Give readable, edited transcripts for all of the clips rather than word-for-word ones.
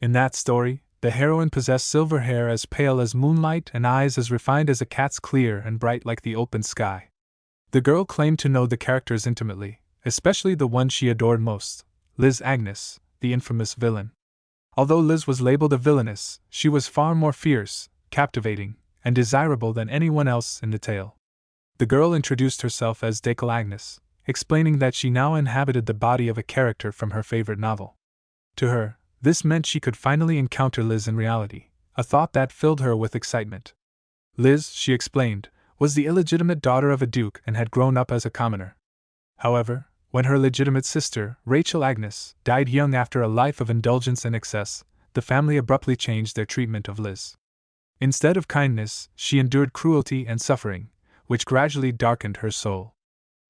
In that story, the heroine possessed silver hair as pale as moonlight and eyes as refined as a cat's, clear and bright like the open sky. The girl claimed to know the characters intimately, especially the one she adored most, Liz Agnes, the infamous villain. Although Liz was labeled a villainess, she was far more fierce, captivating, and desirable than anyone else in the tale. The girl introduced herself as Decal Agnes, explaining that she now inhabited the body of a character from her favorite novel. To her, this meant she could finally encounter Liz in reality, a thought that filled her with excitement. Liz, she explained, was the illegitimate daughter of a duke and had grown up as a commoner. However, when her legitimate sister, Rachel Agnes, died young after a life of indulgence and excess, the family abruptly changed their treatment of Liz. Instead of kindness, she endured cruelty and suffering, which gradually darkened her soul.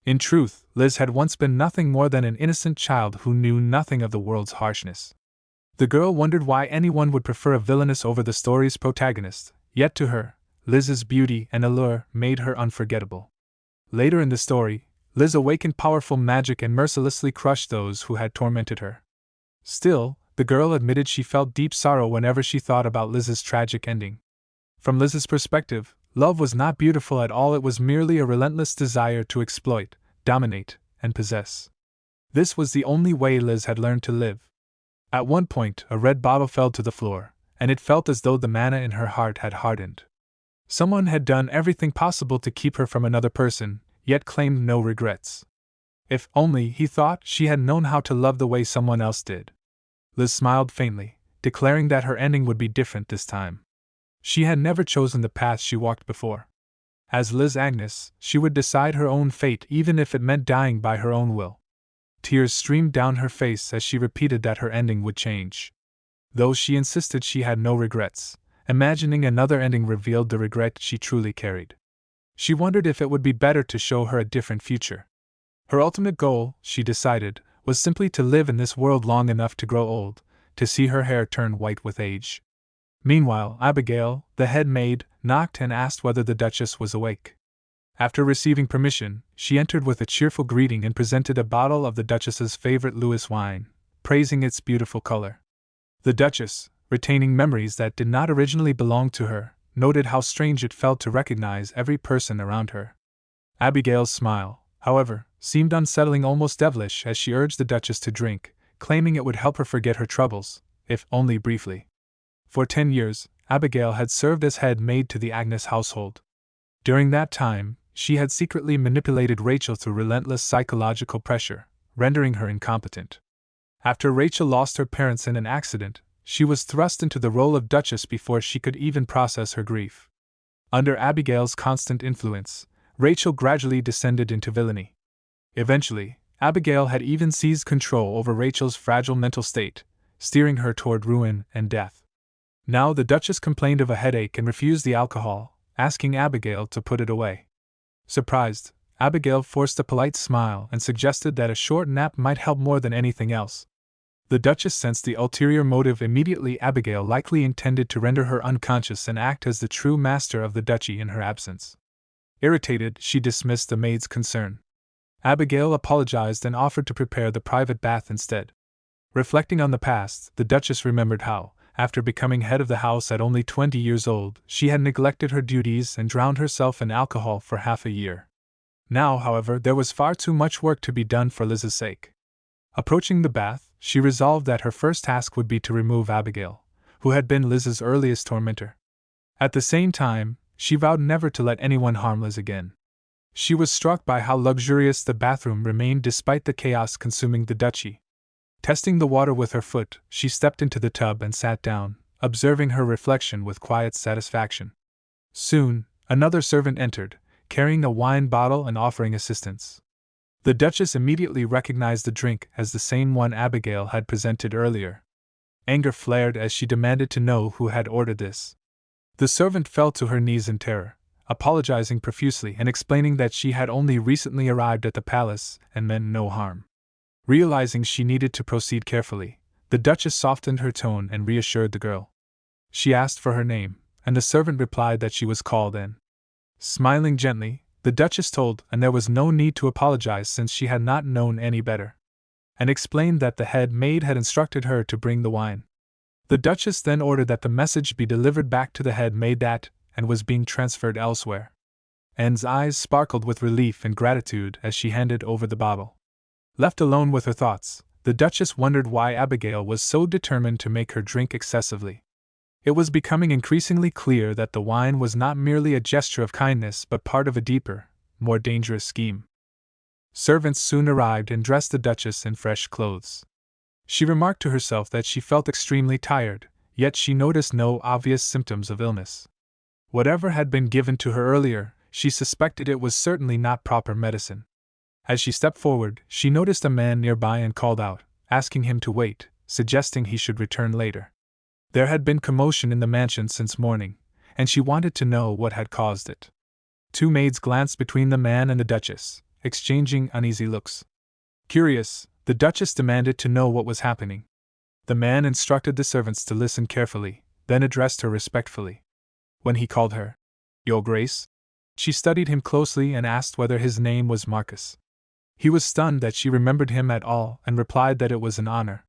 In truth, Liz had once been nothing more than an innocent child who knew nothing of the world's harshness. The girl wondered why anyone would prefer a villainess over the story's protagonist, yet to her, Liz's beauty and allure made her unforgettable. Later in the story, Liz awakened powerful magic and mercilessly crushed those who had tormented her. Still, the girl admitted she felt deep sorrow whenever she thought about Liz's tragic ending. From Liz's perspective, love was not beautiful at all, it was merely a relentless desire to exploit, dominate, and possess. This was the only way Liz had learned to live. At one point, a red bottle fell to the floor, and it felt as though the mana in her heart had hardened. Someone had done everything possible to keep her from another person, yet claimed no regrets. If only, he thought, she had known how to love the way someone else did. Liz smiled faintly, declaring that her ending would be different this time. She had never chosen the path she walked before. As Liz Agnes, she would decide her own fate even if it meant dying by her own will. Tears streamed down her face as she repeated that her ending would change. Though she insisted she had no regrets, imagining another ending revealed the regret she truly carried. She wondered if it would be better to show her a different future. Her ultimate goal, she decided, was simply to live in this world long enough to grow old, to see her hair turn white with age. Meanwhile, Abigail, the head maid, knocked and asked whether the Duchess was awake. After receiving permission, she entered with a cheerful greeting and presented a bottle of the Duchess's favorite Lewis wine, praising its beautiful color. The Duchess, retaining memories that did not originally belong to her, noted how strange it felt to recognize every person around her. Abigail's smile, however, seemed unsettling, almost devilish, as she urged the Duchess to drink, claiming it would help her forget her troubles, if only briefly. For 10 years, Abigail had served as head maid to the Agnes household. During that time, she had secretly manipulated Rachel through relentless psychological pressure, rendering her incompetent. After Rachel lost her parents in an accident, she was thrust into the role of Duchess before she could even process her grief. Under Abigail's constant influence, Rachel gradually descended into villainy. Eventually, Abigail had even seized control over Rachel's fragile mental state, steering her toward ruin and death. Now the Duchess complained of a headache and refused the alcohol, asking Abigail to put it away. Surprised, Abigail forced a polite smile and suggested that a short nap might help more than anything else. The Duchess sensed the ulterior motive immediately. Abigail likely intended to render her unconscious and act as the true master of the duchy in her absence. Irritated, she dismissed the maid's concern. Abigail apologized and offered to prepare the private bath instead. Reflecting on the past, the Duchess remembered how, after becoming head of the house at only 20 years old, she had neglected her duties and drowned herself in alcohol for half a year. Now, however, there was far too much work to be done for Liz's sake. Approaching the bath, she resolved that her first task would be to remove Abigail, who had been Liz's earliest tormentor. At the same time, she vowed never to let anyone harm Liz again. She was struck by how luxurious the bathroom remained despite the chaos consuming the duchy. Testing the water with her foot, she stepped into the tub and sat down, observing her reflection with quiet satisfaction. Soon, another servant entered, carrying a wine bottle and offering assistance. The Duchess immediately recognized the drink as the same one Abigail had presented earlier. Anger flared as she demanded to know who had ordered this. The servant fell to her knees in terror, apologizing profusely and explaining that she had only recently arrived at the palace and meant no harm. Realizing she needed to proceed carefully, the Duchess softened her tone and reassured the girl. She asked for her name, and the servant replied that she was called in. Smiling gently, the Duchess told, and there was no need to apologize since she had not known any better, and explained that the head maid had instructed her to bring the wine. The Duchess then ordered that the message be delivered back to the head maid and was being transferred elsewhere. Anne's eyes sparkled with relief and gratitude as she handed over the bottle. Left alone with her thoughts, the Duchess wondered why Abigail was so determined to make her drink excessively. It was becoming increasingly clear that the wine was not merely a gesture of kindness but part of a deeper, more dangerous scheme. Servants soon arrived and dressed the Duchess in fresh clothes. She remarked to herself that she felt extremely tired, yet she noticed no obvious symptoms of illness. Whatever had been given to her earlier, she suspected it was certainly not proper medicine. As she stepped forward, she noticed a man nearby and called out, asking him to wait, suggesting he should return later. There had been commotion in the mansion since morning, and she wanted to know what had caused it. Two maids glanced between the man and the Duchess, exchanging uneasy looks. Curious, the Duchess demanded to know what was happening. The man instructed the servants to listen carefully, then addressed her respectfully. When he called her, "Your Grace," she studied him closely and asked whether his name was Marcus. He was stunned that she remembered him at all and replied that it was an honor.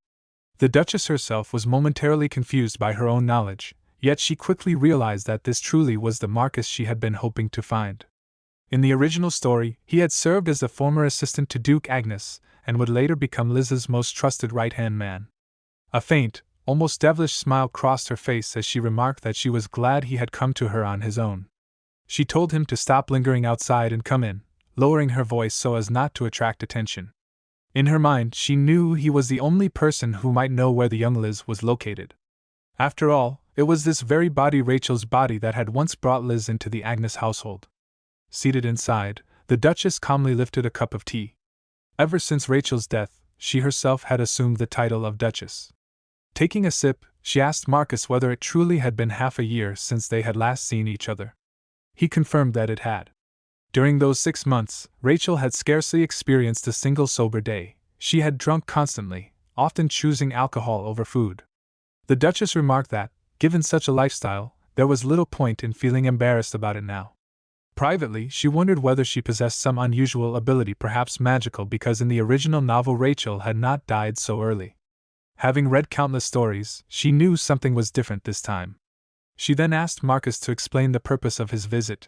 The Duchess herself was momentarily confused by her own knowledge, yet she quickly realized that this truly was the Marcus she had been hoping to find. In the original story, he had served as a former assistant to Duke Agnes and would later become Liz's most trusted right-hand man. A faint, almost devilish smile crossed her face as she remarked that she was glad he had come to her on his own. She told him to stop lingering outside and come in, lowering her voice so as not to attract attention. In her mind, she knew he was the only person who might know where the young Liz was located. After all, it was this very body, Rachel's body, that had once brought Liz into the Agnes household. Seated inside, the Duchess calmly lifted a cup of tea. Ever since Rachel's death, she herself had assumed the title of Duchess. Taking a sip, she asked Marcus whether it truly had been half a year since they had last seen each other. He confirmed that it had. During those 6 months, Rachel had scarcely experienced a single sober day. She had drunk constantly, often choosing alcohol over food. The Duchess remarked that, given such a lifestyle, there was little point in feeling embarrassed about it now. Privately, she wondered whether she possessed some unusual ability, perhaps magical, because in the original novel Rachel had not died so early. Having read countless stories, she knew something was different this time. She then asked Marcus to explain the purpose of his visit.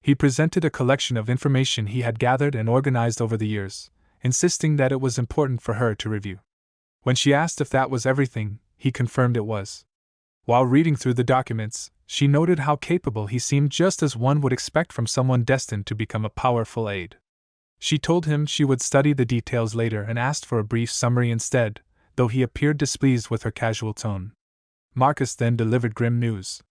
He presented a collection of information he had gathered and organized over the years, insisting that it was important for her to review. When she asked if that was everything, he confirmed it was. While reading through the documents, she noted how capable he seemed, just as one would expect from someone destined to become a powerful aide. She told him she would study the details later and asked for a brief summary instead, though he appeared displeased with her casual tone. Marcus then delivered grim news.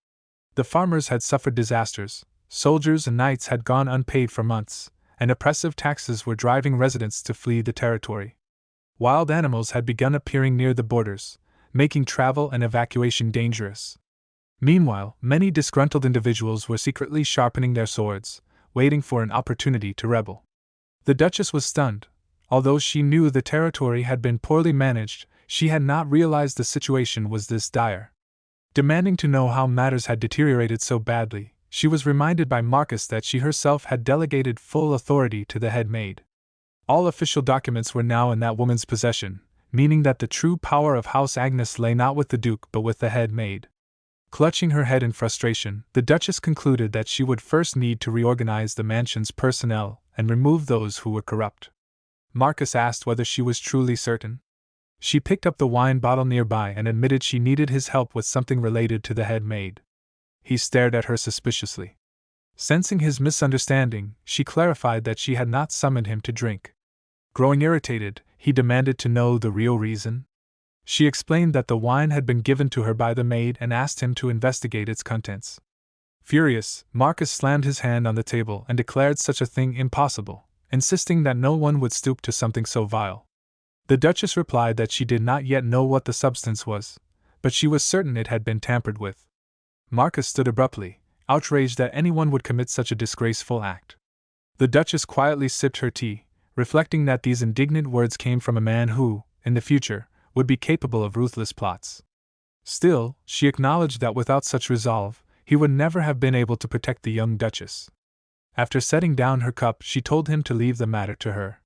The farmers had suffered disasters, soldiers and knights had gone unpaid for months, and oppressive taxes were driving residents to flee the territory. Wild animals had begun appearing near the borders, making travel and evacuation dangerous. Meanwhile, many disgruntled individuals were secretly sharpening their swords, waiting for an opportunity to rebel. The Duchess was stunned. Although she knew the territory had been poorly managed, she had not realized the situation was this dire. Demanding to know how matters had deteriorated so badly, she was reminded by Marcus that she herself had delegated full authority to the head maid. All official documents were now in that woman's possession, meaning that the true power of House Agnes lay not with the Duke but with the head maid. Clutching her head in frustration, the Duchess concluded that she would first need to reorganize the mansion's personnel and remove those who were corrupt. Marcus asked whether she was truly certain. She picked up the wine bottle nearby and admitted she needed his help with something related to the head maid. He stared at her suspiciously. Sensing his misunderstanding, she clarified that she had not summoned him to drink. Growing irritated, he demanded to know the real reason. She explained that the wine had been given to her by the maid and asked him to investigate its contents. Furious, Marcus slammed his hand on the table and declared such a thing impossible, insisting that no one would stoop to something so vile. The Duchess replied that she did not yet know what the substance was, but she was certain it had been tampered with. Marcus stood abruptly, outraged that anyone would commit such a disgraceful act. The Duchess quietly sipped her tea, reflecting that these indignant words came from a man who, in the future, would be capable of ruthless plots. Still, she acknowledged that without such resolve, he would never have been able to protect the young Duchess. After setting down her cup, she told him to leave the matter to her.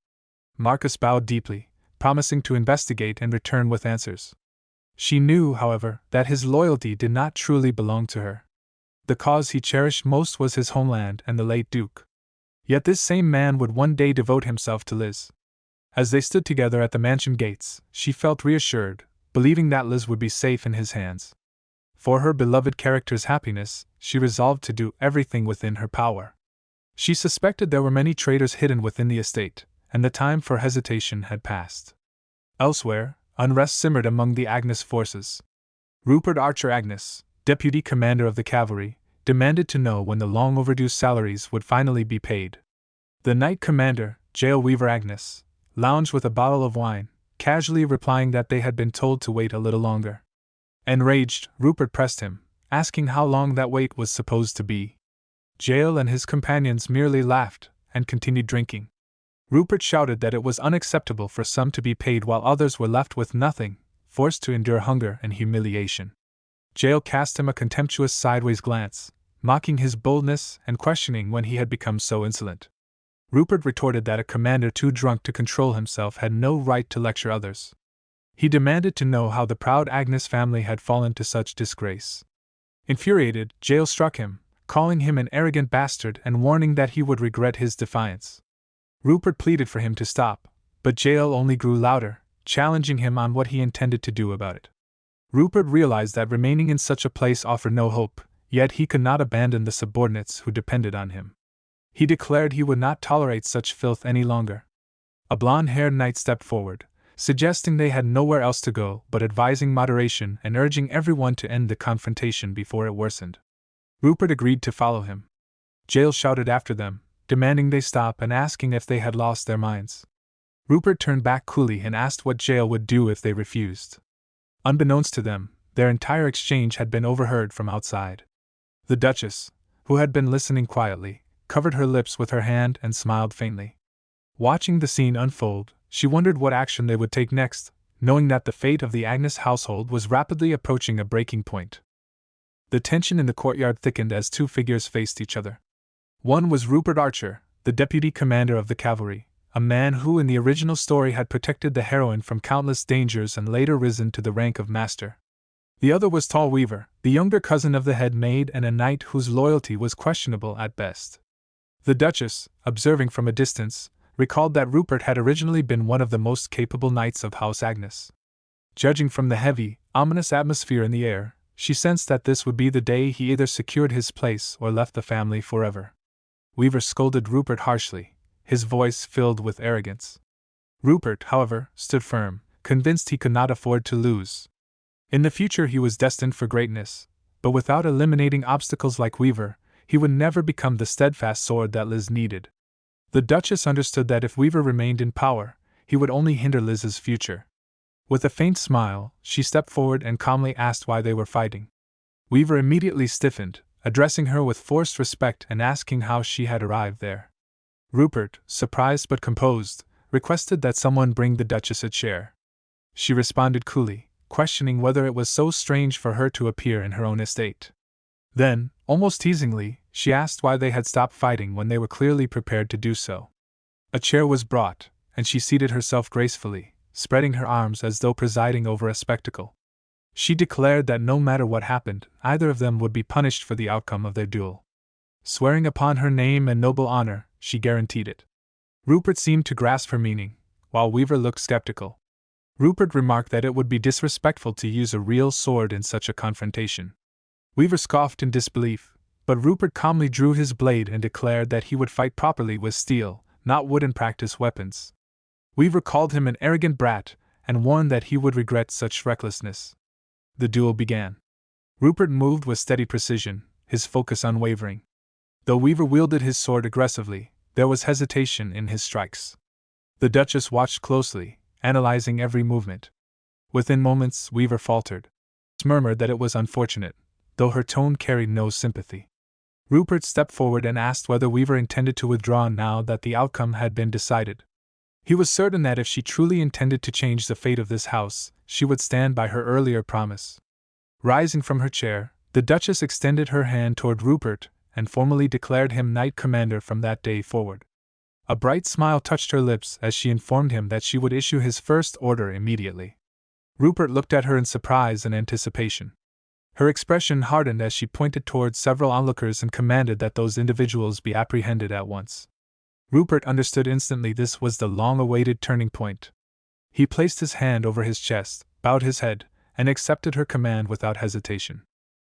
Marcus bowed deeply, promising to investigate and return with answers. She knew, however, that his loyalty did not truly belong to her. The cause he cherished most was his homeland and the late Duke. Yet this same man would one day devote himself to Liz. As they stood together at the mansion gates, she felt reassured, believing that Liz would be safe in his hands. For her beloved character's happiness, she resolved to do everything within her power. She suspected there were many traitors hidden within the estate, and the time for hesitation had passed. Elsewhere, unrest simmered among the Agnes forces. Rupert Archer Agnes, deputy commander of the cavalry, demanded to know when the long overdue salaries would finally be paid. The knight commander, Jael Weaver Agnes, lounged with a bottle of wine, casually replying that they had been told to wait a little longer. Enraged, Rupert pressed him, asking how long that wait was supposed to be. Jael and his companions merely laughed and continued drinking. Rupert shouted that it was unacceptable for some to be paid while others were left with nothing, forced to endure hunger and humiliation. Jael cast him a contemptuous sideways glance, mocking his boldness and questioning when he had become so insolent. Rupert retorted that a commander too drunk to control himself had no right to lecture others. He demanded to know how the proud Agnes family had fallen to such disgrace. Infuriated, Jael struck him, calling him an arrogant bastard and warning that he would regret his defiance. Rupert pleaded for him to stop, but Jael only grew louder, challenging him on what he intended to do about it. Rupert realized that remaining in such a place offered no hope, yet he could not abandon the subordinates who depended on him. He declared he would not tolerate such filth any longer. A blonde-haired knight stepped forward, suggesting they had nowhere else to go but advising moderation and urging everyone to end the confrontation before it worsened. Rupert agreed to follow him. Jael shouted after them, demanding they stop and asking if they had lost their minds. Rupert turned back coolly and asked what Jael would do if they refused. Unbeknownst to them, their entire exchange had been overheard from outside. The Duchess, who had been listening quietly, covered her lips with her hand and smiled faintly. Watching the scene unfold, she wondered what action they would take next, knowing that the fate of the Agnes household was rapidly approaching a breaking point. The tension in the courtyard thickened as two figures faced each other. One was Rupert Archer, the deputy commander of the cavalry, a man who in the original story had protected the heroine from countless dangers and later risen to the rank of master. The other was Tall Weaver, the younger cousin of the head maid and a knight whose loyalty was questionable at best. The Duchess, observing from a distance, recalled that Rupert had originally been one of the most capable knights of House Agnes. Judging from the heavy, ominous atmosphere in the air, she sensed that this would be the day he either secured his place or left the family forever. Weaver scolded Rupert harshly, his voice filled with arrogance. Rupert, however, stood firm, convinced he could not afford to lose. In the future he was destined for greatness, but without eliminating obstacles like Weaver, he would never become the steadfast sword that Liz needed. The Duchess understood that if Weaver remained in power, he would only hinder Liz's future. With a faint smile, she stepped forward and calmly asked why they were fighting. Weaver immediately stiffened, addressing her with forced respect and asking how she had arrived there. Rupert, surprised but composed, requested that someone bring the Duchess a chair. She responded coolly, questioning whether it was so strange for her to appear in her own estate. Then, almost teasingly, she asked why they had stopped fighting when they were clearly prepared to do so. A chair was brought, and she seated herself gracefully, spreading her arms as though presiding over a spectacle. She declared that no matter what happened, either of them would be punished for the outcome of their duel. Swearing upon her name and noble honor, she guaranteed it. Rupert seemed to grasp her meaning, while Weaver looked skeptical. Rupert remarked that it would be disrespectful to use a real sword in such a confrontation. Weaver scoffed in disbelief, but Rupert calmly drew his blade and declared that he would fight properly with steel, not wooden practice weapons. Weaver called him an arrogant brat and warned that he would regret such recklessness. The duel began. Rupert moved with steady precision, his focus unwavering. Though Weaver wielded his sword aggressively, there was hesitation in his strikes. The Duchess watched closely, analyzing every movement. Within moments, Weaver faltered. She murmured that it was unfortunate, though her tone carried no sympathy. Rupert stepped forward and asked whether Weaver intended to withdraw now that the outcome had been decided. He was certain that if she truly intended to change the fate of this house, she would stand by her earlier promise. Rising from her chair, the Duchess extended her hand toward Rupert and formally declared him Knight Commander from that day forward. A bright smile touched her lips as she informed him that she would issue his first order immediately. Rupert looked at her in surprise and anticipation. Her expression hardened as she pointed towards several onlookers and commanded that those individuals be apprehended at once. Rupert understood instantly this was the long-awaited turning point. He placed his hand over his chest, bowed his head, and accepted her command without hesitation.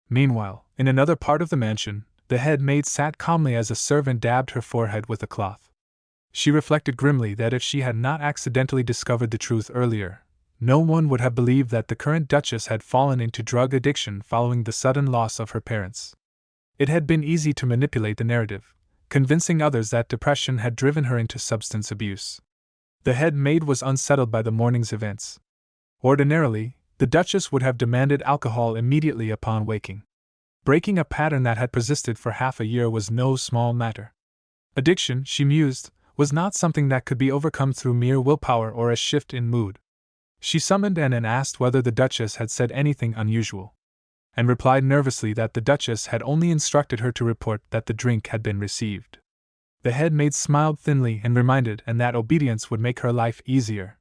Meanwhile, in another part of the mansion, the head maid sat calmly as a servant dabbed her forehead with a cloth. She reflected grimly that if she had not accidentally discovered the truth earlier, no one would have believed that the current Duchess had fallen into drug addiction following the sudden loss of her parents. It had been easy to manipulate the narrative, convincing others that depression had driven her into substance abuse. The head maid was unsettled by the morning's events. Ordinarily, the Duchess would have demanded alcohol immediately upon waking. Breaking a pattern that had persisted for half a year was no small matter. Addiction, she mused, was not something that could be overcome through mere willpower or a shift in mood. She summoned Anne and asked whether the Duchess had said anything unusual, and replied nervously that the Duchess had only instructed her to report that the drink had been received. The head maid smiled thinly and reminded Anne that obedience would make her life easier.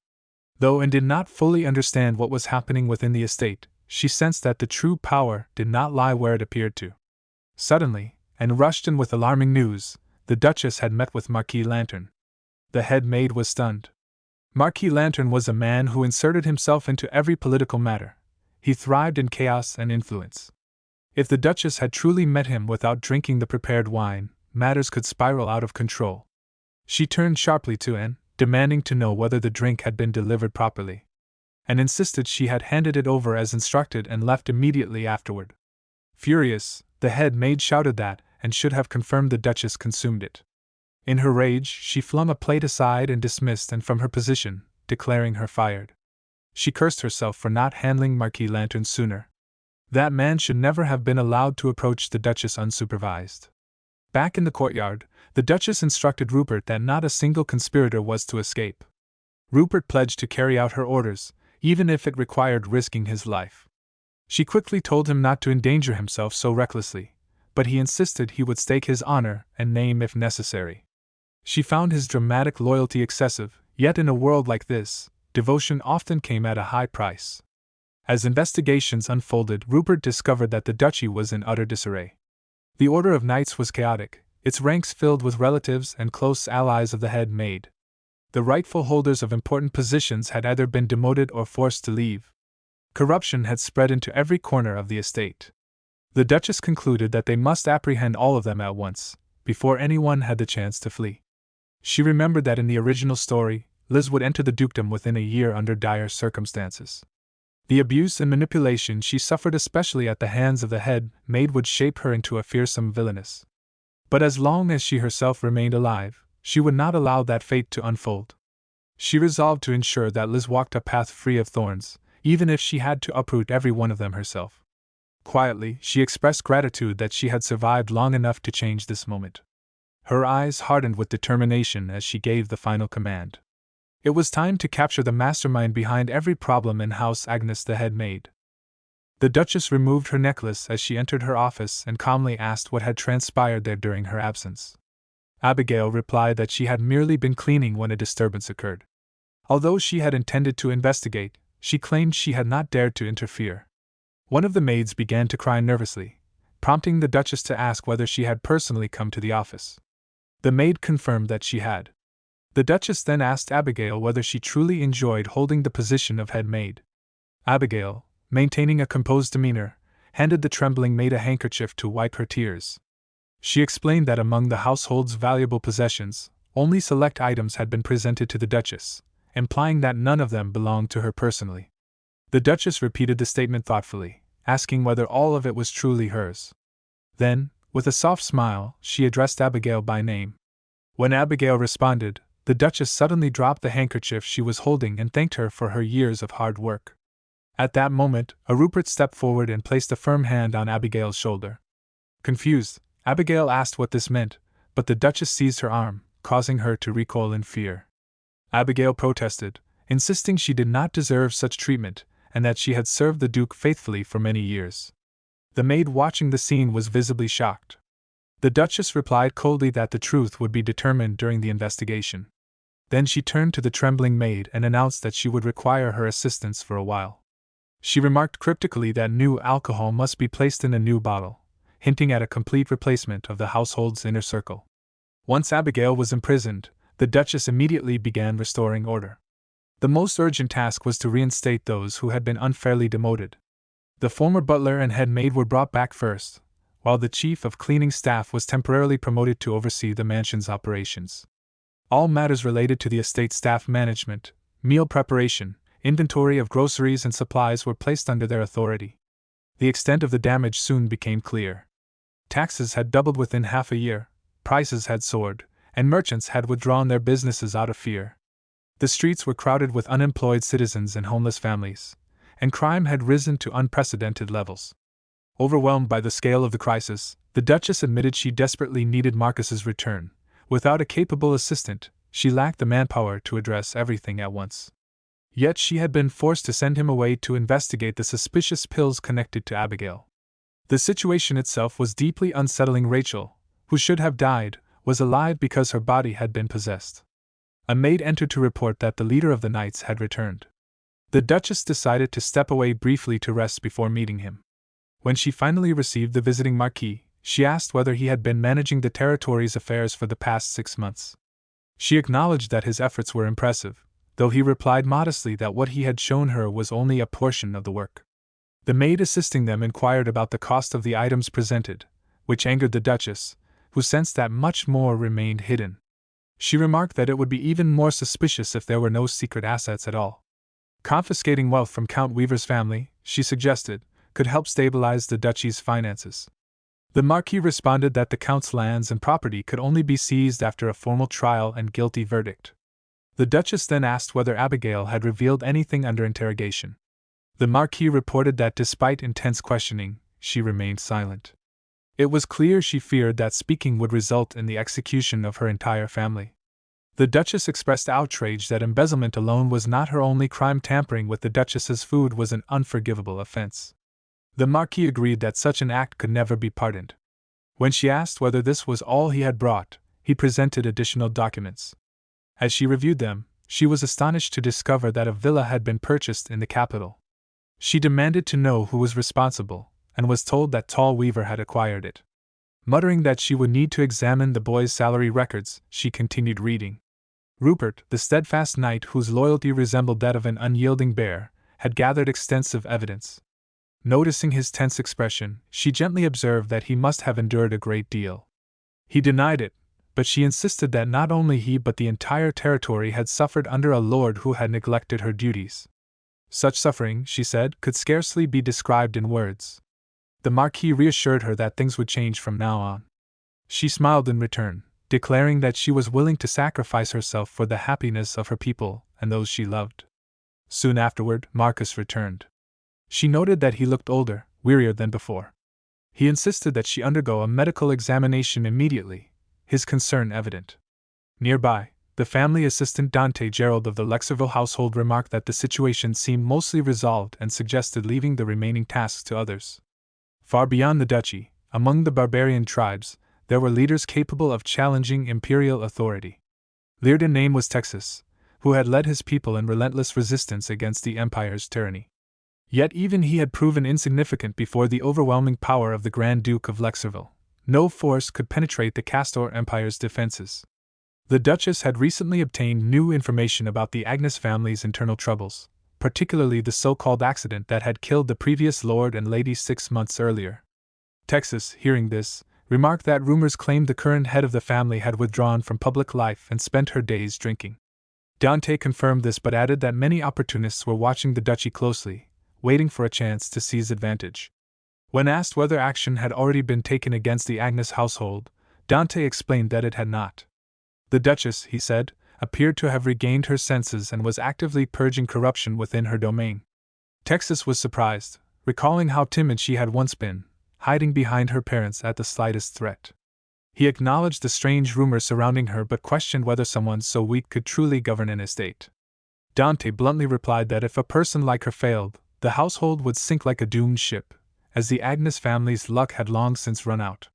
Though Anne did not fully understand what was happening within the estate, she sensed that the true power did not lie where it appeared to. Suddenly, Anne rushed in with alarming news. The Duchess had met with Marquis Lantern. The head maid was stunned. Marquis Lantern was a man who inserted himself into every political matter. He thrived in chaos and influence. If the Duchess had truly met him without drinking the prepared wine, matters could spiral out of control. She turned sharply to Anne, demanding to know whether the drink had been delivered properly, and insisted she had handed it over as instructed and left immediately afterward. Furious, the head maid shouted that Anne should have confirmed the Duchess consumed it. In her rage, she flung a plate aside and dismissed Anne from her position, declaring her fired. She cursed herself for not handling Marquis Lantern sooner. That man should never have been allowed to approach the Duchess unsupervised. Back in the courtyard, the Duchess instructed Rupert that not a single conspirator was to escape. Rupert pledged to carry out her orders, even if it required risking his life. She quickly told him not to endanger himself so recklessly, but he insisted he would stake his honor and name if necessary. She found his dramatic loyalty excessive, yet in a world like this, devotion often came at a high price. As investigations unfolded, Rupert discovered that the duchy was in utter disarray. The order of knights was chaotic, its ranks filled with relatives and close allies of the head maid. The rightful holders of important positions had either been demoted or forced to leave. Corruption had spread into every corner of the estate. The Duchess concluded that they must apprehend all of them at once, before anyone had the chance to flee. She remembered that in the original story, Liz would enter the dukedom within a year under dire circumstances. The abuse and manipulation she suffered especially at the hands of the head maid would shape her into a fearsome villainess. But as long as she herself remained alive, she would not allow that fate to unfold. She resolved to ensure that Liz walked a path free of thorns, even if she had to uproot every one of them herself. Quietly, she expressed gratitude that she had survived long enough to change this moment. Her eyes hardened with determination as she gave the final command. It was time to capture the mastermind behind every problem in House Agnes the head maid. The Duchess removed her necklace as she entered her office and calmly asked what had transpired there during her absence. Abigail replied that she had merely been cleaning when a disturbance occurred. Although she had intended to investigate, she claimed she had not dared to interfere. One of the maids began to cry nervously, prompting the Duchess to ask whether she had personally come to the office. The maid confirmed that she had. The Duchess then asked Abigail whether she truly enjoyed holding the position of head maid. Abigail, maintaining a composed demeanor, handed the trembling maid a handkerchief to wipe her tears. She explained that among the household's valuable possessions, only select items had been presented to the Duchess, implying that none of them belonged to her personally. The Duchess repeated the statement thoughtfully, asking whether all of it was truly hers. Then, with a soft smile, she addressed Abigail by name. When Abigail responded, the Duchess suddenly dropped the handkerchief she was holding and thanked her for her years of hard work. At that moment, Rupert stepped forward and placed a firm hand on Abigail's shoulder. Confused, Abigail asked what this meant, but the Duchess seized her arm, causing her to recoil in fear. Abigail protested, insisting she did not deserve such treatment, and that she had served the Duke faithfully for many years. The maid watching the scene was visibly shocked. The Duchess replied coldly that the truth would be determined during the investigation. Then she turned to the trembling maid and announced that she would require her assistance for a while. She remarked cryptically that new alcohol must be placed in a new bottle, hinting at a complete replacement of the household's inner circle. Once Abigail was imprisoned, the Duchess immediately began restoring order. The most urgent task was to reinstate those who had been unfairly demoted. The former butler and head maid were brought back first, while the chief of cleaning staff was temporarily promoted to oversee the mansion's operations. All matters related to the estate staff management, meal preparation, inventory of groceries and supplies were placed under their authority. The extent of the damage soon became clear. Taxes had doubled within half a year, prices had soared, and merchants had withdrawn their businesses out of fear. The streets were crowded with unemployed citizens and homeless families, and crime had risen to unprecedented levels. Overwhelmed by the scale of the crisis, the Duchess admitted she desperately needed Marcus's return. Without a capable assistant, she lacked the manpower to address everything at once. Yet she had been forced to send him away to investigate the suspicious pills connected to Abigail. The situation itself was deeply unsettling. Rachel, who should have died, was alive because her body had been possessed. A maid entered to report that the leader of the Knights had returned. The Duchess decided to step away briefly to rest before meeting him. When she finally received the visiting Marquis, she asked whether he had been managing the territory's affairs for the past 6 months. She acknowledged that his efforts were impressive, though he replied modestly that what he had shown her was only a portion of the work. The maid assisting them inquired about the cost of the items presented, which angered the Duchess, who sensed that much more remained hidden. She remarked that it would be even more suspicious if there were no secret assets at all. Confiscating wealth from Count Weaver's family, she suggested, could help stabilize the duchy's finances. The Marquis responded that the Count's lands and property could only be seized after a formal trial and guilty verdict. The Duchess then asked whether Abigail had revealed anything under interrogation. The Marquis reported that despite intense questioning, she remained silent. It was clear she feared that speaking would result in the execution of her entire family. The Duchess expressed outrage that embezzlement alone was not her only crime. Tampering with the Duchess's food was an unforgivable offense. The Marquis agreed that such an act could never be pardoned. When she asked whether this was all he had brought, he presented additional documents. As she reviewed them, she was astonished to discover that a villa had been purchased in the capital. She demanded to know who was responsible, and was told that Tall Weaver had acquired it. Muttering that she would need to examine the boy's salary records, she continued reading. Rupert, the steadfast knight whose loyalty resembled that of an unyielding bear, had gathered extensive evidence. Noticing his tense expression, she gently observed that he must have endured a great deal. He denied it, but she insisted that not only he but the entire territory had suffered under a lord who had neglected her duties. Such suffering, she said, could scarcely be described in words. The Marquis reassured her that things would change from now on. She smiled in return, declaring that she was willing to sacrifice herself for the happiness of her people and those she loved. Soon afterward, Marcus returned. She noted that he looked older, wearier than before. He insisted that she undergo a medical examination immediately, his concern evident. Nearby, the family assistant Dante Gerald of the Lexerville household remarked that the situation seemed mostly resolved and suggested leaving the remaining tasks to others. Far beyond the duchy, among the barbarian tribes, there were leaders capable of challenging imperial authority. Leader in name was Texas, who had led his people in relentless resistance against the empire's tyranny. Yet even he had proven insignificant before the overwhelming power of the Grand Duke of Lexerville. No force could penetrate the Castor Empire's defenses. The Duchess had recently obtained new information about the Agnes family's internal troubles, particularly the so-called accident that had killed the previous lord and lady 6 months earlier. Texas, hearing this, remarked that rumors claimed the current head of the family had withdrawn from public life and spent her days drinking. Dante confirmed this but added that many opportunists were watching the duchy closely, waiting for a chance to seize advantage. When asked whether action had already been taken against the Agnes household, Dante explained that it had not. The Duchess, he said, appeared to have regained her senses and was actively purging corruption within her domain. Texas was surprised, recalling how timid she had once been, hiding behind her parents at the slightest threat. He acknowledged the strange rumors surrounding her but questioned whether someone so weak could truly govern an estate. Dante bluntly replied that if a person like her failed, the household would sink like a doomed ship, as the Agnes family's luck had long since run out.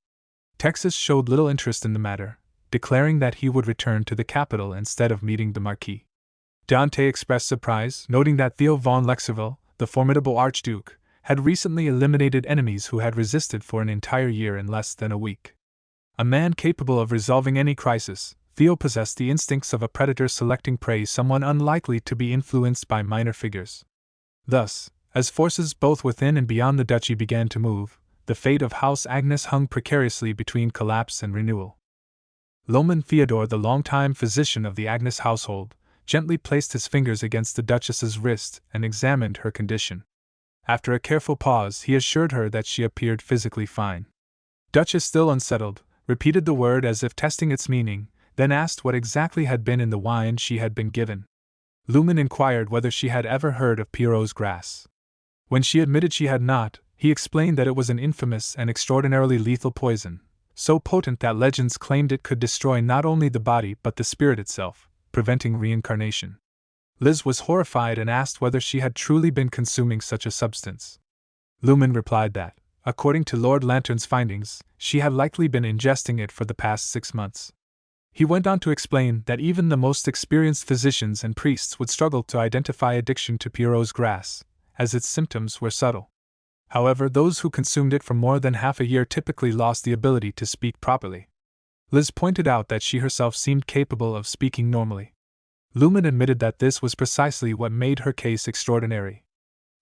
Texas showed little interest in the matter, declaring that he would return to the capital instead of meeting the Marquis. Dante expressed surprise, noting that Theo von Lexerville, the formidable Archduke, had recently eliminated enemies who had resisted for an entire year in less than a week. A man capable of resolving any crisis, Theo possessed the instincts of a predator selecting prey, someone unlikely to be influenced by minor figures. Thus, as forces both within and beyond the duchy began to move, the fate of House Agnes hung precariously between collapse and renewal. Lohman Theodore, the longtime physician of the Agnes household, gently placed his fingers against the Duchess's wrist and examined her condition. After a careful pause, he assured her that she appeared physically fine. Duchess, still unsettled, repeated the word as if testing its meaning, then asked what exactly had been in the wine she had been given. Lumen inquired whether she had ever heard of Pierrot's grass. When she admitted she had not, he explained that it was an infamous and extraordinarily lethal poison, so potent that legends claimed it could destroy not only the body but the spirit itself, preventing reincarnation. Liz was horrified and asked whether she had truly been consuming such a substance. Lumen replied that, according to Lord Lantern's findings, she had likely been ingesting it for the past 6 months. He went on to explain that even the most experienced physicians and priests would struggle to identify addiction to Pierrot's grass, as its symptoms were subtle. However, those who consumed it for more than half a year typically lost the ability to speak properly. Liz pointed out that she herself seemed capable of speaking normally. Lumen admitted that this was precisely what made her case extraordinary.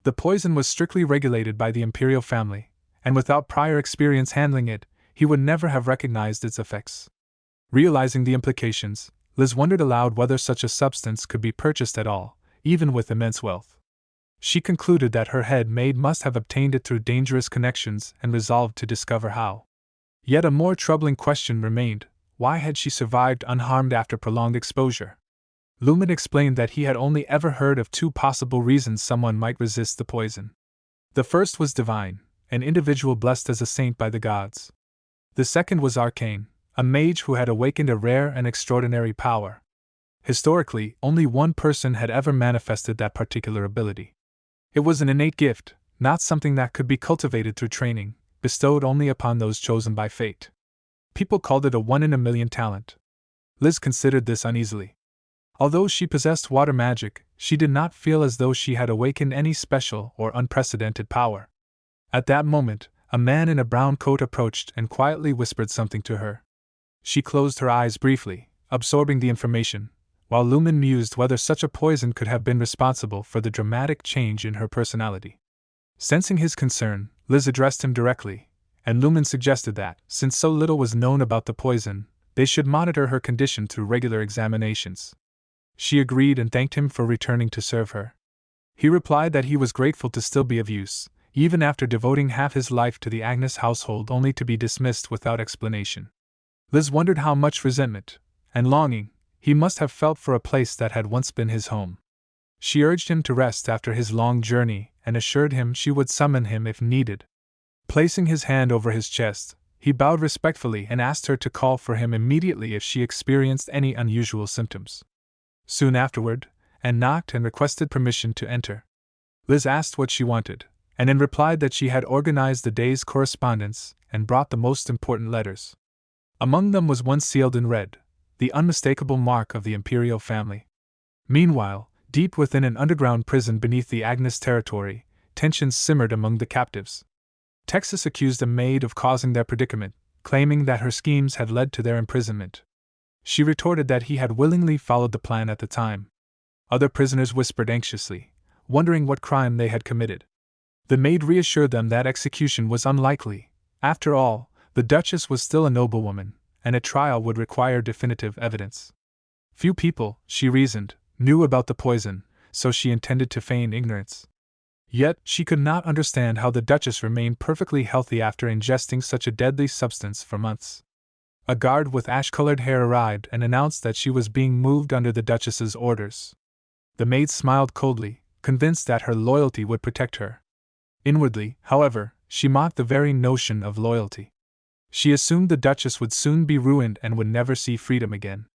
The poison was strictly regulated by the imperial family, and without prior experience handling it, he would never have recognized its effects. Realizing the implications, Liz wondered aloud whether such a substance could be purchased at all, even with immense wealth. She concluded that her head maid must have obtained it through dangerous connections and resolved to discover how. Yet a more troubling question remained: why had she survived unharmed after prolonged exposure? Lumen explained that he had only ever heard of 2 possible reasons someone might resist the poison. The first was divine, an individual blessed as a saint by the gods. The second was arcane, a mage who had awakened a rare and extraordinary power. Historically, only one person had ever manifested that particular ability. It was an innate gift, not something that could be cultivated through training, bestowed only upon those chosen by fate. People called it a 1-in-a-million talent. Liz considered this uneasily. Although she possessed water magic, she did not feel as though she had awakened any special or unprecedented power. At that moment, a man in a brown coat approached and quietly whispered something to her. She closed her eyes briefly, absorbing the information, while Lumen mused whether such a poison could have been responsible for the dramatic change in her personality. Sensing his concern, Liz addressed him directly, and Lumen suggested that, since so little was known about the poison, they should monitor her condition through regular examinations. She agreed and thanked him for returning to serve her. He replied that he was grateful to still be of use, even after devoting half his life to the Agnes household only to be dismissed without explanation. Liz wondered how much resentment and longing he must have felt for a place that had once been his home. She urged him to rest after his long journey and assured him she would summon him if needed. Placing his hand over his chest, he bowed respectfully and asked her to call for him immediately if she experienced any unusual symptoms. Soon afterward, Anne knocked and requested permission to enter. Liz asked what she wanted, and Anne replied that she had organized the day's correspondence and brought the most important letters. Among them was one sealed in red, the unmistakable mark of the imperial family. Meanwhile, deep within an underground prison beneath the Agnes territory, tensions simmered among the captives. Texas accused a maid of causing their predicament, claiming that her schemes had led to their imprisonment. She retorted that he had willingly followed the plan at the time. Other prisoners whispered anxiously, wondering what crime they had committed. The maid reassured them that execution was unlikely. After all, the Duchess was still a noblewoman, and a trial would require definitive evidence. Few people, she reasoned, knew about the poison, so she intended to feign ignorance. Yet, she could not understand how the Duchess remained perfectly healthy after ingesting such a deadly substance for months. A guard with ash-colored hair arrived and announced that she was being moved under the Duchess's orders. The maid smiled coldly, convinced that her loyalty would protect her. Inwardly, however, she mocked the very notion of loyalty. She assumed the Duchess would soon be ruined and would never see freedom again.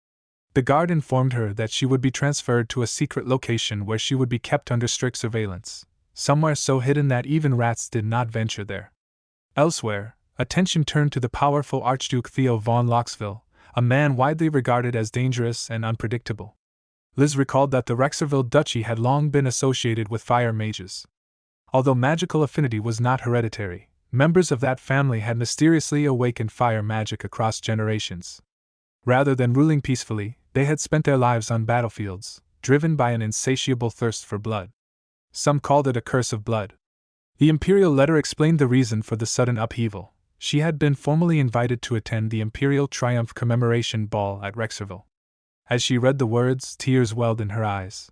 The guard informed her that she would be transferred to a secret location where she would be kept under strict surveillance, somewhere so hidden that even rats did not venture there. Elsewhere, attention turned to the powerful Archduke Theo von Loxville, a man widely regarded as dangerous and unpredictable. Liz recalled that the Rexerville Duchy had long been associated with fire mages. Although magical affinity was not hereditary, members of that family had mysteriously awakened fire magic across generations. Rather than ruling peacefully, they had spent their lives on battlefields, driven by an insatiable thirst for blood. Some called it a curse of blood. The imperial letter explained the reason for the sudden upheaval. She had been formally invited to attend the Imperial Triumph Commemoration Ball at Rexerville. As she read the words, tears welled in her eyes.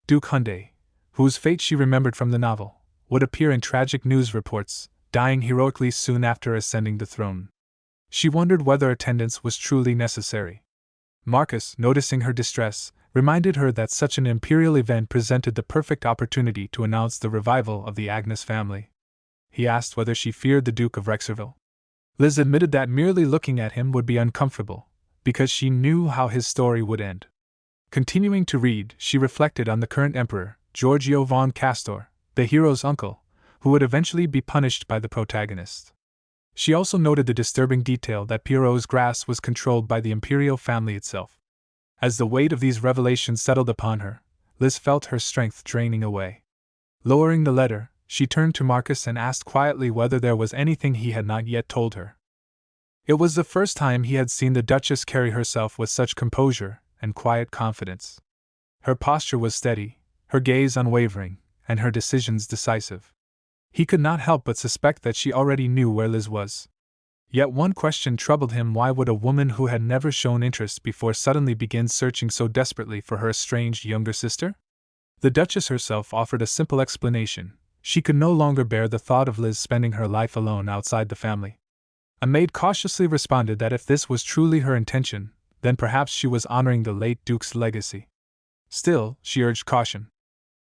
Duke Hyundai, whose fate she remembered from the novel, would appear in tragic news reports, dying heroically soon after ascending the throne. She wondered whether attendance was truly necessary. Marcus, noticing her distress, reminded her that such an imperial event presented the perfect opportunity to announce the revival of the Agnes family. He asked whether she feared the Duke of Rexerville. Liz admitted that merely looking at him would be uncomfortable, because she knew how his story would end. Continuing to read, she reflected on the current emperor, Giorgio von Castor, the hero's uncle, who would eventually be punished by the protagonist. She also noted the disturbing detail that Pierrot's grass was controlled by the imperial family itself. As the weight of these revelations settled upon her, Liz felt her strength draining away. Lowering the letter, she turned to Marcus and asked quietly whether there was anything he had not yet told her. It was the first time he had seen the Duchess carry herself with such composure and quiet confidence. Her posture was steady, her gaze unwavering, and her decisions decisive. He could not help but suspect that she already knew where Liz was. Yet one question troubled him: why would a woman who had never shown interest before suddenly begin searching so desperately for her estranged younger sister? The Duchess herself offered a simple explanation: she could no longer bear the thought of Liz spending her life alone outside the family. A maid cautiously responded that if this was truly her intention, then perhaps she was honoring the late Duke's legacy. Still, she urged caution.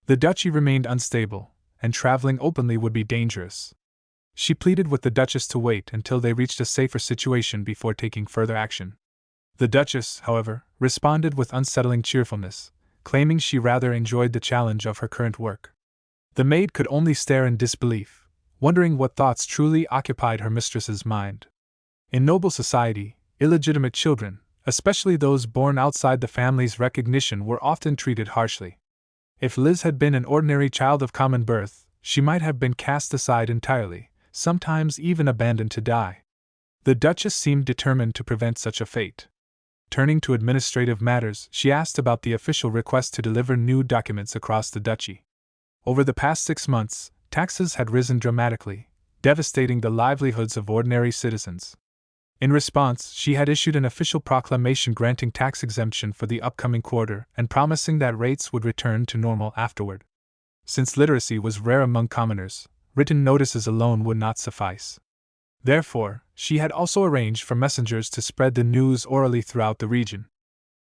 The duchy remained unstable, and traveling openly would be dangerous. She pleaded with the Duchess to wait until they reached a safer situation before taking further action. The Duchess, however, responded with unsettling cheerfulness, claiming she rather enjoyed the challenge of her current work. The maid could only stare in disbelief, wondering what thoughts truly occupied her mistress's mind. In noble society, illegitimate children, especially those born outside the family's recognition, were often treated harshly. If Liz had been an ordinary child of common birth, she might have been cast aside entirely, sometimes even abandoned to die. The Duchess seemed determined to prevent such a fate. Turning to administrative matters, she asked about the official request to deliver new documents across the duchy. Over the past 6 months, taxes had risen dramatically, devastating the livelihoods of ordinary citizens. In response, she had issued an official proclamation granting tax exemption for the upcoming quarter and promising that rates would return to normal afterward. Since literacy was rare among commoners, written notices alone would not suffice. Therefore, she had also arranged for messengers to spread the news orally throughout the region.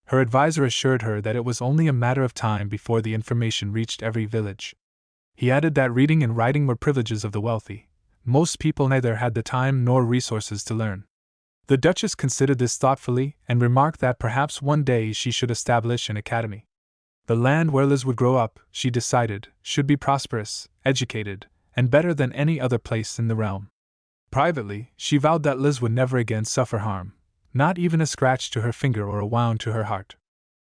Her advisor assured her that it was only a matter of time before the information reached every village. He added that reading and writing were privileges of the wealthy. Most people neither had the time nor resources to learn. The Duchess considered this thoughtfully and remarked that perhaps one day she should establish an academy. The land where Liz would grow up, she decided, should be prosperous, educated, and better than any other place in the realm. Privately, she vowed that Liz would never again suffer harm, not even a scratch to her finger or a wound to her heart.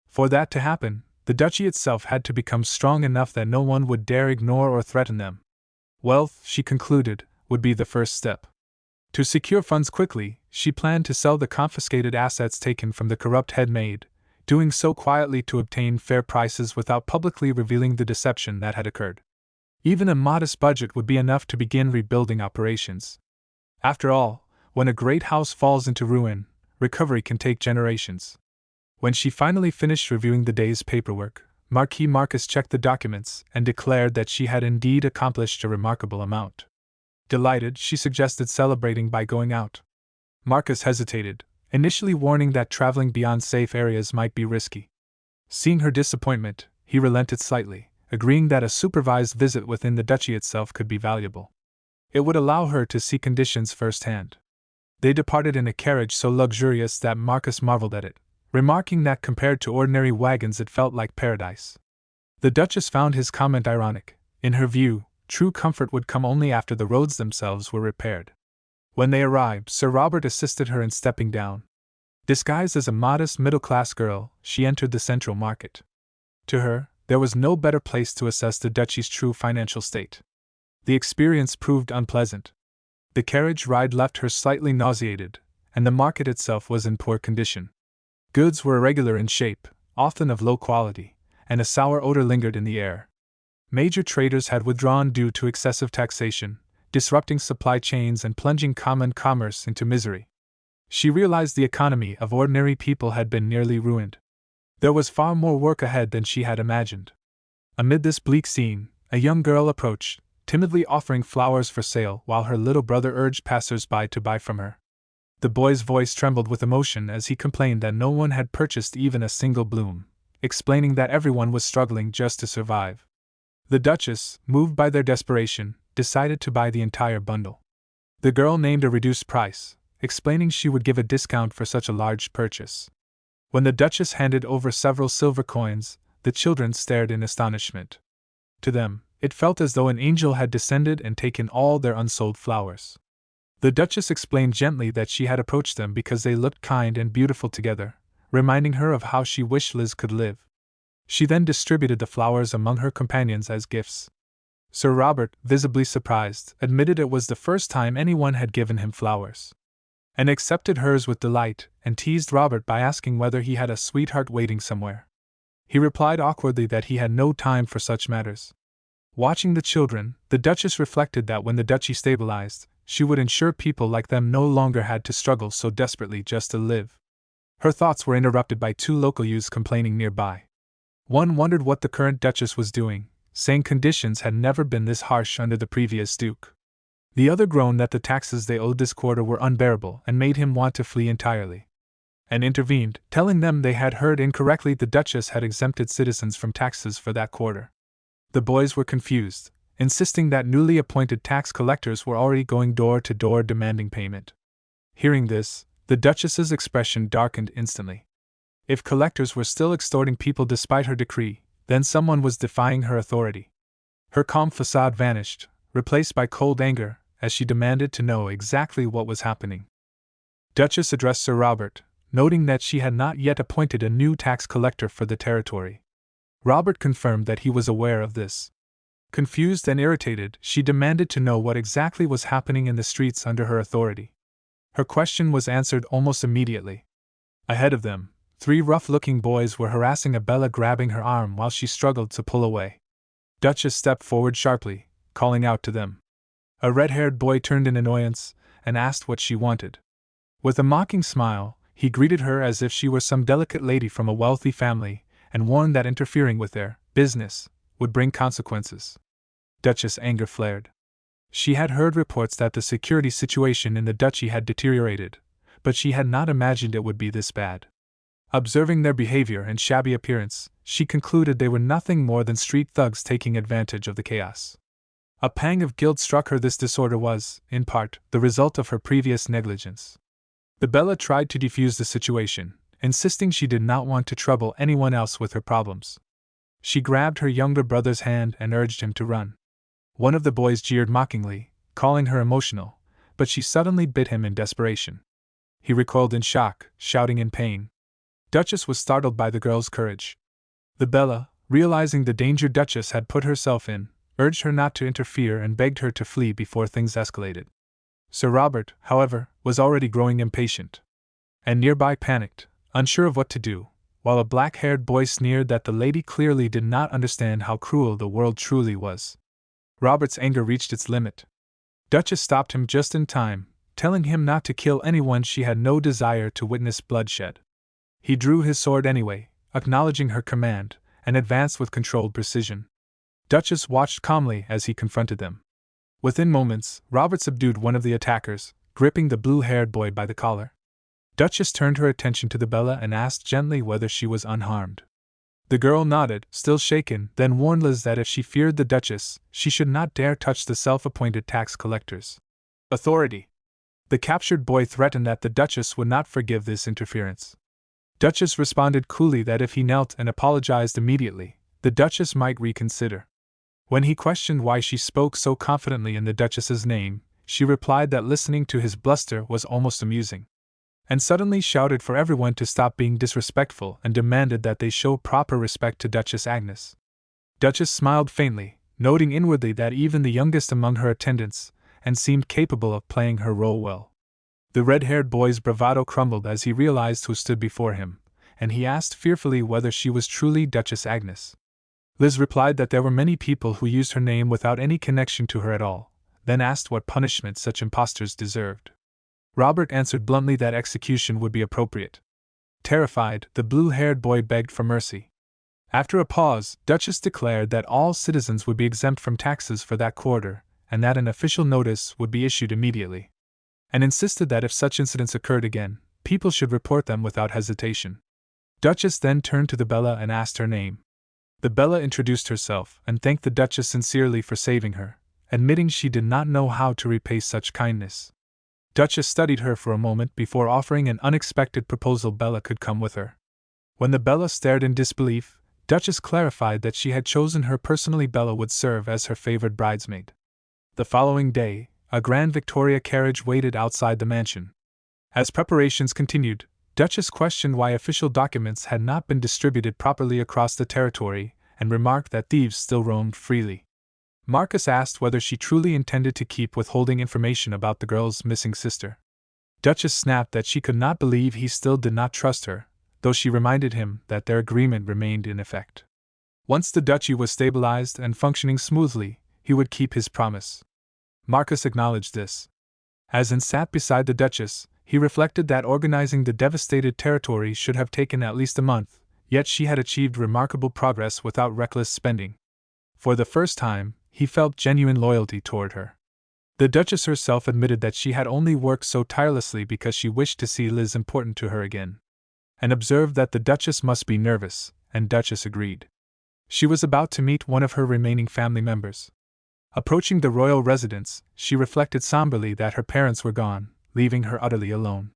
For that to happen, the duchy itself had to become strong enough that no one would dare ignore or threaten them. Wealth, she concluded, would be the first step. To secure funds quickly, she planned to sell the confiscated assets taken from the corrupt head maid, doing so quietly to obtain fair prices without publicly revealing the deception that had occurred. Even a modest budget would be enough to begin rebuilding operations. After all, when a great house falls into ruin, recovery can take generations. When she finally finished reviewing the day's paperwork, Marquis Marcus checked the documents and declared that she had indeed accomplished a remarkable amount. Delighted, she suggested celebrating by going out. Marcus hesitated, initially warning that traveling beyond safe areas might be risky. Seeing her disappointment, he relented slightly, agreeing that a supervised visit within the duchy itself could be valuable. It would allow her to see conditions firsthand. They departed in a carriage so luxurious that Marcus marveled at it, remarking that compared to ordinary wagons it felt like paradise. The Duchess found his comment ironic. In her view, true comfort would come only after the roads themselves were repaired. When they arrived, Sir Robert assisted her in stepping down. Disguised as a modest middle-class girl, she entered the central market. To her, there was no better place to assess the duchy's true financial state. The experience proved unpleasant. The carriage ride left her slightly nauseated, and the market itself was in poor condition. Goods were irregular in shape, often of low quality, and a sour odor lingered in the air. Major traders had withdrawn due to excessive taxation, disrupting supply chains and plunging common commerce into misery. She realized the economy of ordinary people had been nearly ruined. There was far more work ahead than she had imagined. Amid this bleak scene, a young girl approached, timidly offering flowers for sale while her little brother urged passers-by to buy from her. The boy's voice trembled with emotion as he complained that no one had purchased even a single bloom, explaining that everyone was struggling just to survive. The Duchess, moved by their desperation, decided to buy the entire bundle. The girl named a reduced price, explaining she would give a discount for such a large purchase. When the Duchess handed over several silver coins, the children stared in astonishment. To them, it felt as though an angel had descended and taken all their unsold flowers. The Duchess explained gently that she had approached them because they looked kind and beautiful together, reminding her of how she wished Liz could live. She then distributed the flowers among her companions as gifts. Sir Robert, visibly surprised, admitted it was the first time anyone had given him flowers, and accepted hers with delight, and teased Robert by asking whether he had a sweetheart waiting somewhere. He replied awkwardly that he had no time for such matters. Watching the children, the Duchess reflected that when the duchy stabilized, she would ensure people like them no longer had to struggle so desperately just to live. Her thoughts were interrupted by two local youths complaining nearby. One wondered what the current Duchess was doing, saying conditions had never been this harsh under the previous Duke. The other groaned that the taxes they owed this quarter were unbearable and made him want to flee entirely, and intervened, telling them they had heard incorrectly. The Duchess had exempted citizens from taxes for that quarter. The boys were confused, insisting that newly appointed tax collectors were already going door to door demanding payment. Hearing this, the Duchess's expression darkened instantly. If collectors were still extorting people despite her decree, then someone was defying her authority. Her calm facade vanished, replaced by cold anger, as she demanded to know exactly what was happening. Duchess addressed Sir Robert, noting that she had not yet appointed a new tax collector for the territory. Robert confirmed that he was aware of this. Confused and irritated, she demanded to know what exactly was happening in the streets under her authority. Her question was answered almost immediately. Ahead of them, 3 rough-looking boys were harassing Abella, grabbing her arm while she struggled to pull away. Duchess stepped forward sharply, calling out to them. A red-haired boy turned in annoyance and asked what she wanted. With a mocking smile, he greeted her as if she were some delicate lady from a wealthy family, and warned that interfering with their business would bring consequences. Duchess' anger flared. She had heard reports that the security situation in the duchy had deteriorated, but she had not imagined it would be this bad. Observing their behavior and shabby appearance, she concluded they were nothing more than street thugs taking advantage of the chaos. A pang of guilt struck her. This disorder was, in part, the result of her previous negligence. Abella tried to defuse the situation, insisting she did not want to trouble anyone else with her problems. She grabbed her younger brother's hand and urged him to run. One of the boys jeered mockingly, calling her emotional, but she suddenly bit him in desperation. He recoiled in shock, shouting in pain. Duchess was startled by the girl's courage. Abella, realizing the danger Duchess had put herself in, urged her not to interfere and begged her to flee before things escalated. Sir Robert, however, was already growing impatient, and nearby panicked, unsure of what to do, while a black-haired boy sneered that the lady clearly did not understand how cruel the world truly was. Robert's anger reached its limit. Duchess stopped him just in time, telling him not to kill anyone. She had no desire to witness bloodshed. He drew his sword anyway, acknowledging her command, and advanced with controlled precision. Duchess watched calmly as he confronted them. Within moments, Robert subdued one of the attackers, gripping the blue-haired boy by the collar. Duchess turned her attention to Abella and asked gently whether she was unharmed. The girl nodded, still shaken, then warned Liz that if she feared the Duchess, she should not dare touch the self-appointed tax collectors. Authority. The captured boy threatened that the Duchess would not forgive this interference. Duchess responded coolly that if he knelt and apologized immediately, the Duchess might reconsider. When he questioned why she spoke so confidently in the Duchess's name, she replied that listening to his bluster was almost amusing, and suddenly shouted for everyone to stop being disrespectful and demanded that they show proper respect to Duchess Agnes. Duchess smiled faintly, noting inwardly that even the youngest among her attendants and seemed capable of playing her role well. The red-haired boy's bravado crumbled as he realized who stood before him, and he asked fearfully whether she was truly Duchess Agnes. Liz replied that there were many people who used her name without any connection to her at all, then asked what punishment such impostors deserved. Robert answered bluntly that execution would be appropriate. Terrified, the blue-haired boy begged for mercy. After a pause, Duchess declared that all citizens would be exempt from taxes for that quarter, and that an official notice would be issued immediately, and insisted that if such incidents occurred again, people should report them without hesitation. Duchess then turned to the Bella and asked her name. The Bella introduced herself and thanked the Duchess sincerely for saving her, admitting she did not know how to repay such kindness. Duchess studied her for a moment before offering an unexpected proposal: Bella could come with her. When the Bella stared in disbelief, Duchess clarified that she had chosen her personally. Bella would serve as her favored bridesmaid. The following day, a grand Victoria carriage waited outside the mansion. As preparations continued, Duchess questioned why official documents had not been distributed properly across the territory, and remarked that thieves still roamed freely. Marcus asked whether she truly intended to keep withholding information about the girl's missing sister. Duchess snapped that she could not believe he still did not trust her, though she reminded him that their agreement remained in effect. Once the duchy was stabilized and functioning smoothly, he would keep his promise. Marcus acknowledged this. As he sat beside the Duchess, he reflected that organizing the devastated territory should have taken at least a month, yet she had achieved remarkable progress without reckless spending. For the first time, he felt genuine loyalty toward her. The Duchess herself admitted that she had only worked so tirelessly because she wished to see Liz important to her again, and observed that the Duchess must be nervous, and Duchess agreed. She was about to meet one of her remaining family members. Approaching the royal residence, she reflected somberly that her parents were gone, leaving her utterly alone,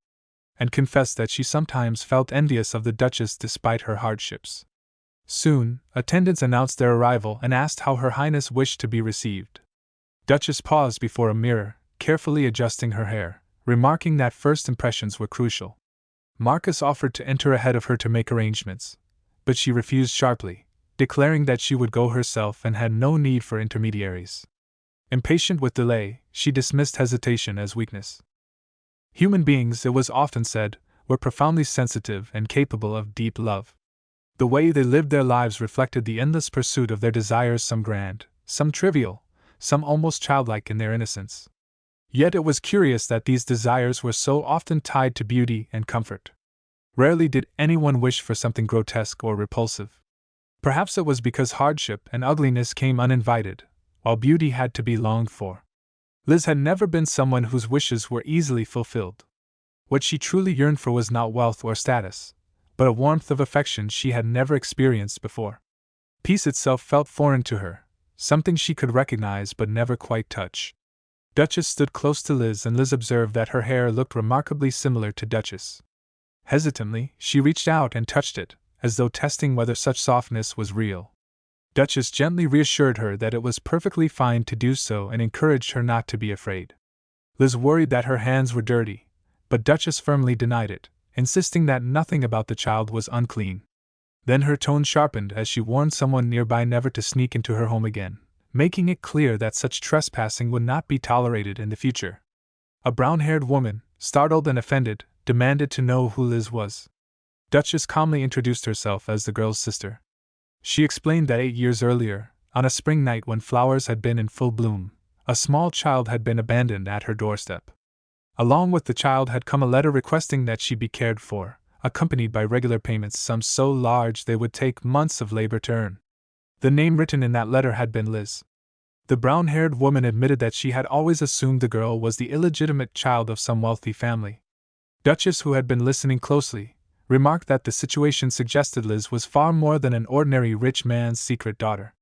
and confessed that she sometimes felt envious of the Duchess despite her hardships. Soon, attendants announced their arrival and asked how Her Highness wished to be received. Duchess paused before a mirror, carefully adjusting her hair, remarking that first impressions were crucial. Marcus offered to enter ahead of her to make arrangements, but she refused sharply, declaring that she would go herself and had no need for intermediaries. Impatient with delay, she dismissed hesitation as weakness. Human beings, it was often said, were profoundly sensitive and capable of deep love. The way they lived their lives reflected the endless pursuit of their desires, some grand, some trivial, some almost childlike in their innocence. Yet it was curious that these desires were so often tied to beauty and comfort. Rarely did anyone wish for something grotesque or repulsive. Perhaps it was because hardship and ugliness came uninvited, while beauty had to be longed for. Liz had never been someone whose wishes were easily fulfilled. What she truly yearned for was not wealth or status, but a warmth of affection she had never experienced before. Peace itself felt foreign to her, something she could recognize but never quite touch. Duchess stood close to Liz, and Liz observed that her hair looked remarkably similar to Duchess. Hesitantly, she reached out and touched it, as though testing whether such softness was real. Duchess gently reassured her that it was perfectly fine to do so and encouraged her not to be afraid. Liz worried that her hands were dirty, but Duchess firmly denied it, insisting that nothing about the child was unclean. Then her tone sharpened as she warned someone nearby never to sneak into her home again, making it clear that such trespassing would not be tolerated in the future. A brown-haired woman, startled and offended, demanded to know who Liz was. Duchess calmly introduced herself as the girl's sister. She explained that 8 years earlier, on a spring night when flowers had been in full bloom, a small child had been abandoned at her doorstep. Along with the child had come a letter requesting that she be cared for, accompanied by regular payments, sums so large they would take months of labor to earn. The name written in that letter had been Liz. The brown-haired woman admitted that she had always assumed the girl was the illegitimate child of some wealthy family. Duchess, who had been listening closely, remarked that the situation suggested Liz was far more than an ordinary rich man's secret daughter.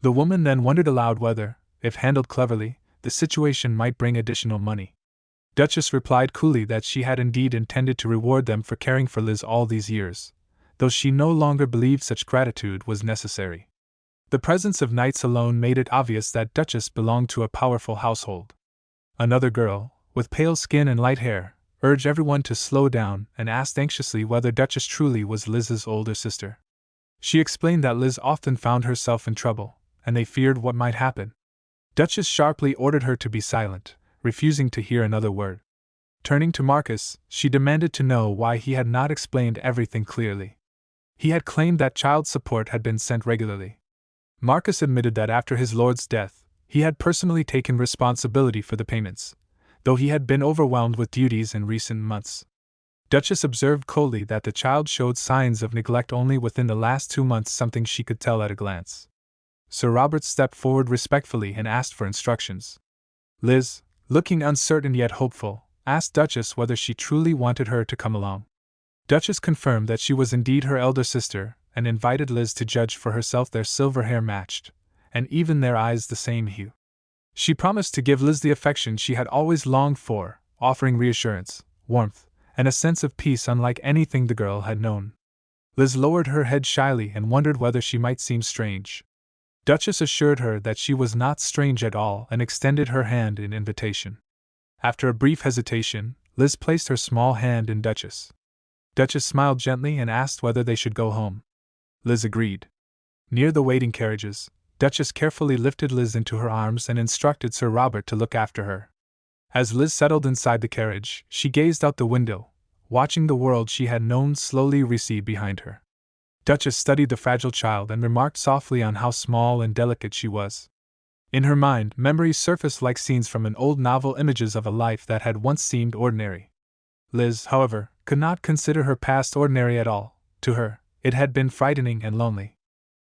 The woman then wondered aloud whether, if handled cleverly, the situation might bring additional money. Duchess replied coolly that she had indeed intended to reward them for caring for Liz all these years, though she no longer believed such gratitude was necessary. The presence of knights alone made it obvious that Duchess belonged to a powerful household. Another girl, with pale skin and light hair, urged everyone to slow down and asked anxiously whether Duchess truly was Liz's older sister. She explained that Liz often found herself in trouble, and they feared what might happen. Duchess sharply ordered her to be silent, refusing to hear another word. Turning to Marcus, she demanded to know why he had not explained everything clearly. He had claimed that child support had been sent regularly. Marcus admitted that after his lord's death, he had personally taken responsibility for the payments, though he had been overwhelmed with duties in recent months. Duchess observed coldly that the child showed signs of neglect only within the last 2 months, something she could tell at a glance. Sir Robert stepped forward respectfully and asked for instructions. Liz, looking uncertain yet hopeful, asked Duchess whether she truly wanted her to come along. Duchess confirmed that she was indeed her elder sister, and invited Liz to judge for herself. Their silver hair matched, and even their eyes the same hue. She promised to give Liz the affection she had always longed for, offering reassurance, warmth, and a sense of peace unlike anything the girl had known. Liz lowered her head shyly and wondered whether she might seem strange. Duchess assured her that she was not strange at all and extended her hand in invitation. After a brief hesitation, Liz placed her small hand in Duchess. Duchess smiled gently and asked whether they should go home. Liz agreed. Near the waiting carriages, Duchess carefully lifted Liz into her arms and instructed Sir Robert to look after her. As Liz settled inside the carriage, she gazed out the window, watching the world she had known slowly recede behind her. Duchess studied the fragile child and remarked softly on how small and delicate she was. In her mind, memories surfaced like scenes from an old novel, images of a life that had once seemed ordinary. Liz, however, could not consider her past ordinary at all. To her, it had been frightening and lonely.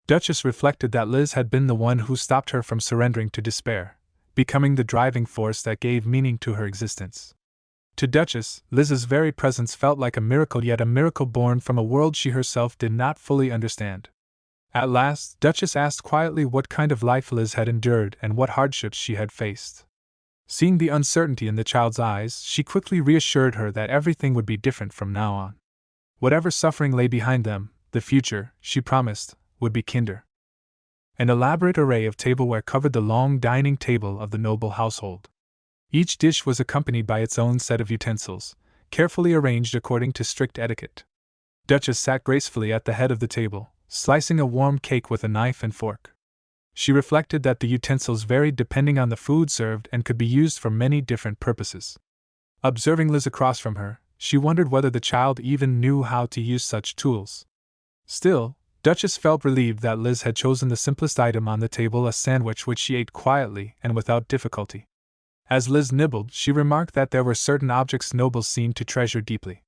Duchess reflected that Liz had been the one who stopped her from surrendering to despair, becoming the driving force that gave meaning to her existence. To Duchess, Liz's very presence felt like a miracle, yet a miracle born from a world she herself did not fully understand. At last, Duchess asked quietly what kind of life Liz had endured and what hardships she had faced. Seeing the uncertainty in the child's eyes, she quickly reassured her that everything would be different from now on. Whatever suffering lay behind them, the future, she promised, would be kinder. An elaborate array of tableware covered the long dining table of the noble household. Each dish was accompanied by its own set of utensils, carefully arranged according to strict etiquette. Duchess sat gracefully at the head of the table, slicing a warm cake with a knife and fork. She reflected that the utensils varied depending on the food served and could be used for many different purposes. Observing Liz across from her, she wondered whether the child even knew how to use such tools. Still, Duchess felt relieved that Liz had chosen the simplest item on the table, a sandwich which she ate quietly and without difficulty. As Liz nibbled, she remarked that there were certain objects nobles seemed to treasure deeply.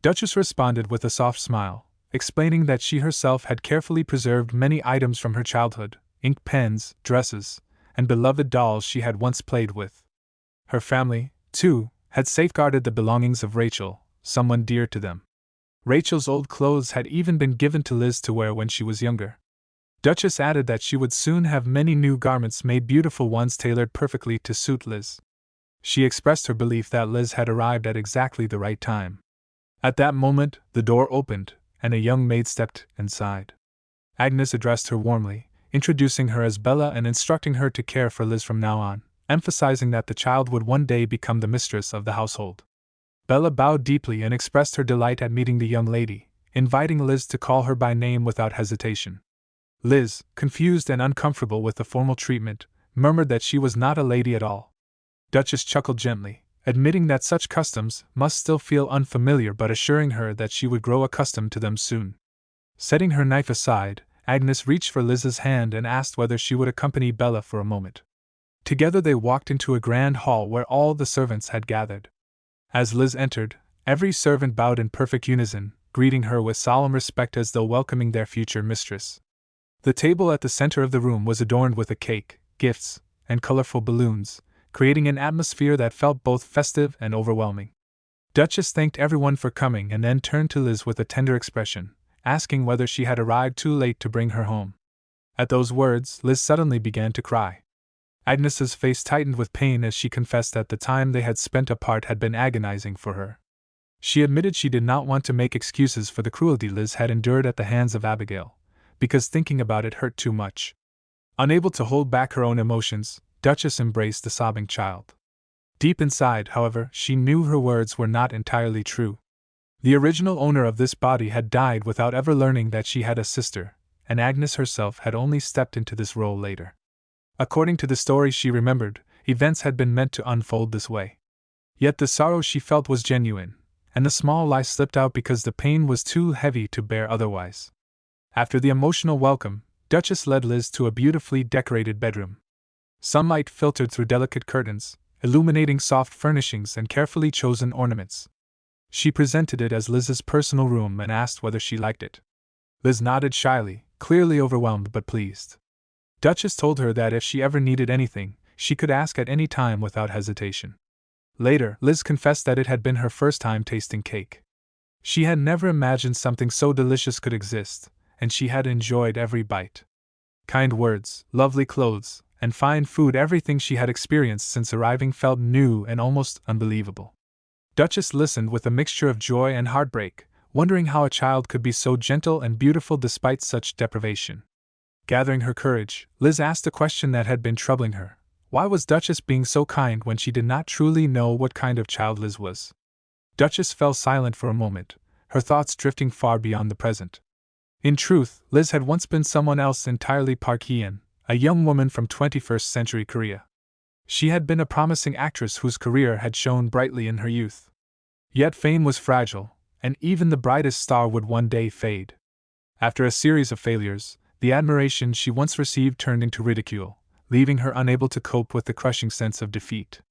Duchess responded with a soft smile, explaining that she herself had carefully preserved many items from her childhood, ink pens, dresses, and beloved dolls she had once played with. Her family, too, had safeguarded the belongings of Rachel, someone dear to them. Rachel's old clothes had even been given to Liz to wear when she was younger. Duchess added that she would soon have many new garments made, beautiful ones tailored perfectly to suit Liz. She expressed her belief that Liz had arrived at exactly the right time. At that moment, the door opened, and a young maid stepped inside. Agnes addressed her warmly, introducing her as Bella and instructing her to care for Liz from now on, emphasizing that the child would one day become the mistress of the household. Bella bowed deeply and expressed her delight at meeting the young lady, inviting Liz to call her by name without hesitation. Liz, confused and uncomfortable with the formal treatment, murmured that she was not a lady at all. Duchess chuckled gently, admitting that such customs must still feel unfamiliar but assuring her that she would grow accustomed to them soon. Setting her knife aside, Agnes reached for Liz's hand and asked whether she would accompany Bella for a moment. Together they walked into a grand hall where all the servants had gathered. As Liz entered, every servant bowed in perfect unison, greeting her with solemn respect as though welcoming their future mistress. The table at the center of the room was adorned with a cake, gifts, and colorful balloons, creating an atmosphere that felt both festive and overwhelming. Duchess thanked everyone for coming and then turned to Liz with a tender expression, asking whether she had arrived too late to bring her home. At those words, Liz suddenly began to cry. Agnes's face tightened with pain as she confessed that the time they had spent apart had been agonizing for her. She admitted she did not want to make excuses for the cruelty Liz had endured at the hands of Abigail, because thinking about it hurt too much. Unable to hold back her own emotions, Duchess embraced the sobbing child. Deep inside, however, she knew her words were not entirely true. The original owner of this body had died without ever learning that she had a sister, and Agnes herself had only stepped into this role later. According to the story she remembered, events had been meant to unfold this way. Yet the sorrow she felt was genuine, and the small lie slipped out because the pain was too heavy to bear otherwise. After the emotional welcome, Duchess led Liz to a beautifully decorated bedroom. Sunlight filtered through delicate curtains, illuminating soft furnishings and carefully chosen ornaments. She presented it as Liz's personal room and asked whether she liked it. Liz nodded shyly, clearly overwhelmed but pleased. Duchess told her that if she ever needed anything, she could ask at any time without hesitation. Later, Liz confessed that it had been her first time tasting cake. She had never imagined something so delicious could exist, and she had enjoyed every bite. Kind words, lovely clothes, and fine food, everything she had experienced since arriving felt new and almost unbelievable. Duchess listened with a mixture of joy and heartbreak, wondering how a child could be so gentle and beautiful despite such deprivation. Gathering her courage, Liz asked a question that had been troubling her. Why was Duchess being so kind when she did not truly know what kind of child Liz was? Duchess fell silent for a moment, her thoughts drifting far beyond the present. In truth, Liz had once been someone else entirely. Park Hye-in, a young woman from 21st century Korea. She had been a promising actress whose career had shone brightly in her youth. Yet fame was fragile, and even the brightest star would one day fade. After a series of failures, the admiration she once received turned into ridicule, leaving her unable to cope with the crushing sense of defeat.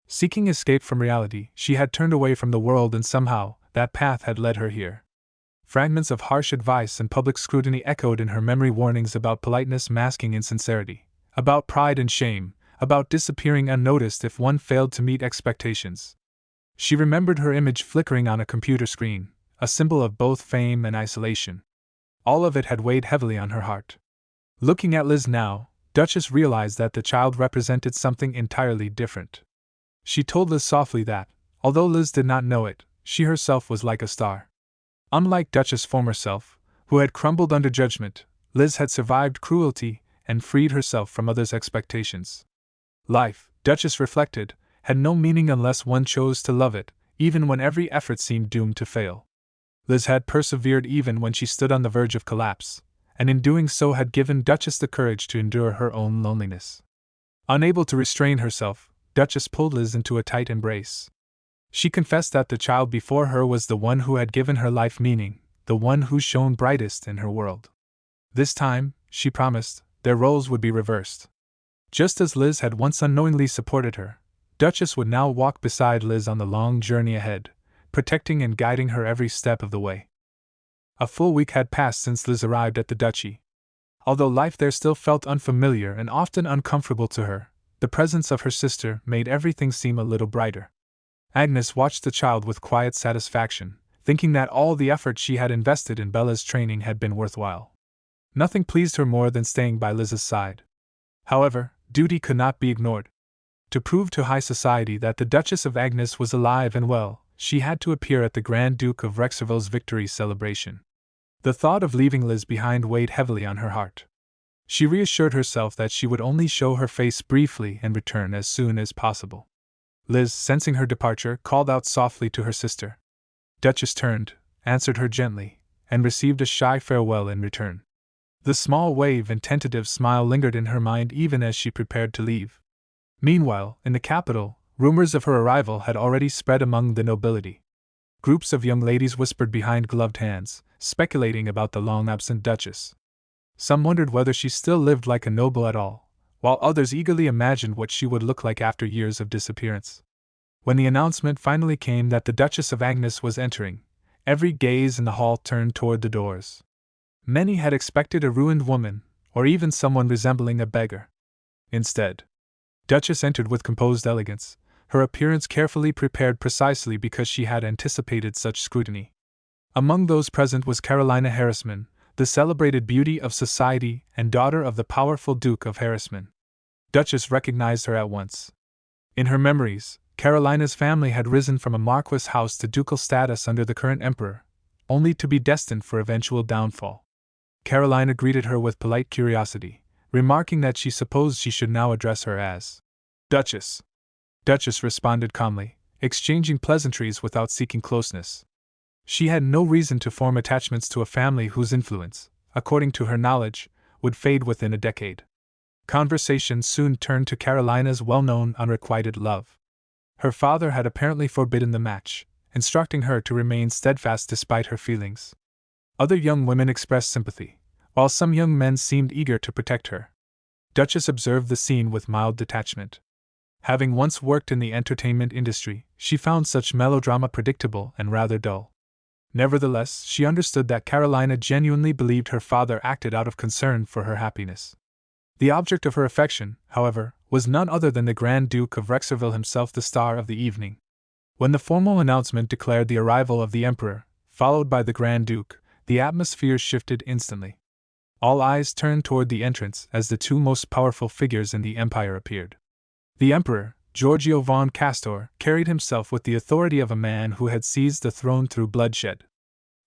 Seeking escape from reality, she had turned away from the world, and somehow, that path had led her here. Fragments of harsh advice and public scrutiny echoed in her memory, warnings about politeness masking insincerity, about pride and shame, about disappearing unnoticed if one failed to meet expectations. She remembered her image flickering on a computer screen, a symbol of both fame and isolation. All of it had weighed heavily on her heart. Looking at Liz now, Duchess realized that the child represented something entirely different. She told Liz softly that, although Liz did not know it, she herself was like a star. Unlike Duchess' former self, who had crumbled under judgment, Liz had survived cruelty and freed herself from others' expectations. Life, Duchess reflected, had no meaning unless one chose to love it, even when every effort seemed doomed to fail. Liz had persevered even when she stood on the verge of collapse, and in doing so had given Duchess the courage to endure her own loneliness. Unable to restrain herself, Duchess pulled Liz into a tight embrace. She confessed that the child before her was the one who had given her life meaning, the one who shone brightest in her world. This time, she promised, their roles would be reversed. Just as Liz had once unknowingly supported her, Duchess would now walk beside Liz on the long journey ahead, protecting and guiding her every step of the way. A full week had passed since Liz arrived at the duchy. Although life there still felt unfamiliar and often uncomfortable to her, the presence of her sister made everything seem a little brighter. Agnes watched the child with quiet satisfaction, thinking that all the effort she had invested in Bella's training had been worthwhile. Nothing pleased her more than staying by Liz's side. However, duty could not be ignored. To prove to high society that the Duchess of Agnes was alive and well, she had to appear at the Grand Duke of Rexerville's victory celebration. The thought of leaving Liz behind weighed heavily on her heart. She reassured herself that she would only show her face briefly and return as soon as possible. Liz, sensing her departure, called out softly to her sister. Duchess turned, answered her gently, and received a shy farewell in return. The small wave and tentative smile lingered in her mind even as she prepared to leave. Meanwhile, in the capital, rumors of her arrival had already spread among the nobility. Groups of young ladies whispered behind gloved hands, speculating about the long-absent Duchess. Some wondered whether she still lived like a noble at all, while others eagerly imagined what she would look like after years of disappearance. When the announcement finally came that the Duchess of Agnes was entering, every gaze in the hall turned toward the doors. Many had expected a ruined woman, or even someone resembling a beggar. Instead, Duchess entered with composed elegance, her appearance carefully prepared precisely because she had anticipated such scrutiny. Among those present was Carolina Harrisman, the celebrated beauty of society and daughter of the powerful Duke of Harrisman. Duchess recognized her at once. In her memories, Carolina's family had risen from a marquess house to ducal status under the current emperor, only to be destined for eventual downfall. Carolina greeted her with polite curiosity, remarking that she supposed she should now address her as Duchess. Duchess responded calmly, exchanging pleasantries without seeking closeness. She had no reason to form attachments to a family whose influence, according to her knowledge, would fade within a decade. Conversation soon turned to Carolina's well-known unrequited love. Her father had apparently forbidden the match, instructing her to remain steadfast despite her feelings. Other young women expressed sympathy, while some young men seemed eager to protect her. Duchess observed the scene with mild detachment. Having once worked in the entertainment industry, she found such melodrama predictable and rather dull. Nevertheless, she understood that Carolina genuinely believed her father acted out of concern for her happiness. The object of her affection, however, was none other than the Grand Duke of Rexerville himself, the star of the evening. When the formal announcement declared the arrival of the Emperor, followed by the Grand Duke, the atmosphere shifted instantly. All eyes turned toward the entrance as the two most powerful figures in the Empire appeared. The Emperor, Giorgio von Castor, carried himself with the authority of a man who had seized the throne through bloodshed.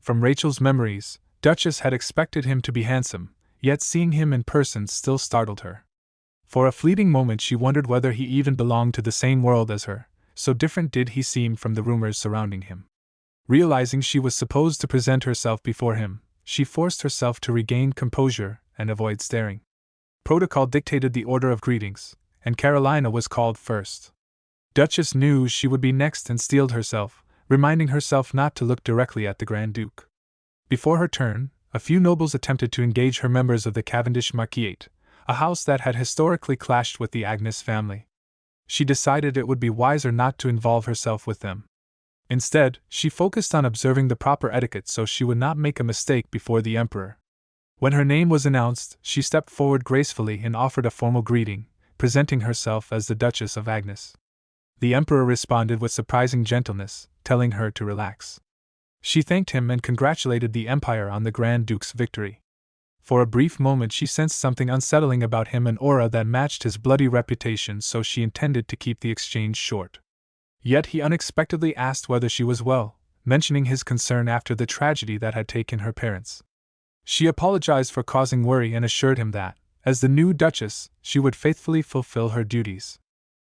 From Rachel's memories, Duchess had expected him to be handsome, yet seeing him in person still startled her. For a fleeting moment she wondered whether he even belonged to the same world as her, so different did he seem from the rumors surrounding him. Realizing she was supposed to present herself before him, she forced herself to regain composure and avoid staring. Protocol dictated the order of greetings, and Carolina was called first. Duchess knew she would be next and steeled herself, reminding herself not to look directly at the Grand Duke. Before her turn, a few nobles attempted to engage her, members of the Cavendish Marquisate, a house that had historically clashed with the Agnes family. She decided it would be wiser not to involve herself with them. Instead, she focused on observing the proper etiquette so she would not make a mistake before the Emperor. When her name was announced, she stepped forward gracefully and offered a formal greeting, presenting herself as the Duchess of Agnes. The Emperor responded with surprising gentleness, telling her to relax. She thanked him and congratulated the Empire on the Grand Duke's victory. For a brief moment she sensed something unsettling about him, an aura that matched his bloody reputation, so she intended to keep the exchange short. Yet he unexpectedly asked whether she was well, mentioning his concern after the tragedy that had taken her parents. She apologized for causing worry and assured him that, as the new Duchess, she would faithfully fulfill her duties.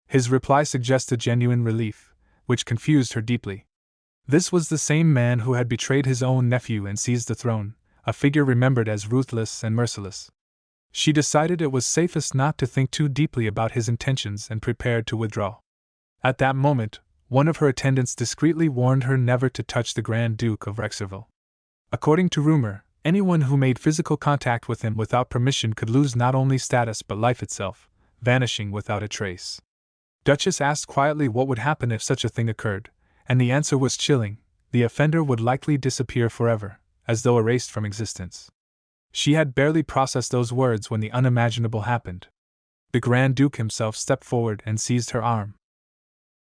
His reply suggested genuine relief, which confused her deeply. This was the same man who had betrayed his own nephew and seized the throne, a figure remembered as ruthless and merciless. She decided it was safest not to think too deeply about his intentions and prepared to withdraw. At that moment, one of her attendants discreetly warned her never to touch the Grand Duke of Rexerville. According to rumor, anyone who made physical contact with him without permission could lose not only status but life itself, vanishing without a trace. Duchess asked quietly what would happen if such a thing occurred, and the answer was chilling: the offender would likely disappear forever, as though erased from existence. She had barely processed those words when the unimaginable happened. The Grand Duke himself stepped forward and seized her arm.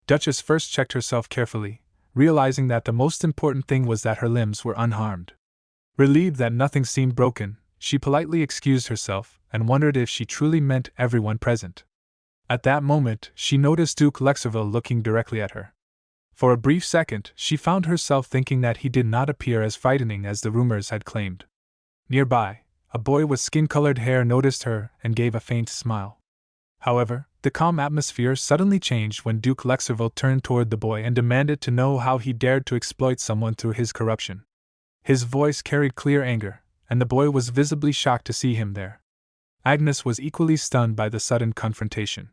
Duchess first checked herself carefully, realizing that the most important thing was that her limbs were unharmed. Relieved that nothing seemed broken, she politely excused herself and wondered if she truly meant everyone present. At that moment, she noticed Duke Lexerville looking directly at her. For a brief second, she found herself thinking that he did not appear as frightening as the rumors had claimed. Nearby, a boy with skin-colored hair noticed her and gave a faint smile. However, the calm atmosphere suddenly changed when Duke Lexerville turned toward the boy and demanded to know how he dared to exploit someone through his corruption. His voice carried clear anger, and the boy was visibly shocked to see him there. Agnes was equally stunned by the sudden confrontation.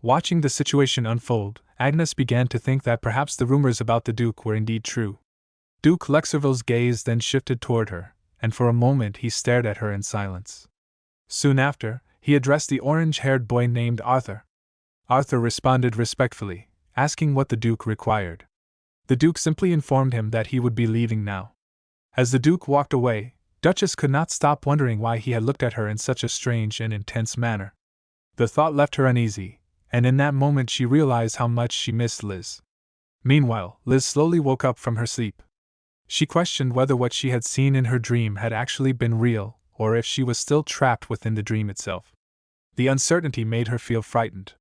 Watching the situation unfold, Agnes began to think that perhaps the rumors about the Duke were indeed true. Duke Lexerville's gaze then shifted toward her, and for a moment he stared at her in silence. Soon after, he addressed the orange-haired boy named Arthur. Arthur responded respectfully, asking what the Duke required. The Duke simply informed him that he would be leaving now. As the Duke walked away, Duchess could not stop wondering why he had looked at her in such a strange and intense manner. The thought left her uneasy, and in that moment she realized how much she missed Liz. Meanwhile, Liz slowly woke up from her sleep. She questioned whether what she had seen in her dream had actually been real, or if she was still trapped within the dream itself. The uncertainty made her feel frightened.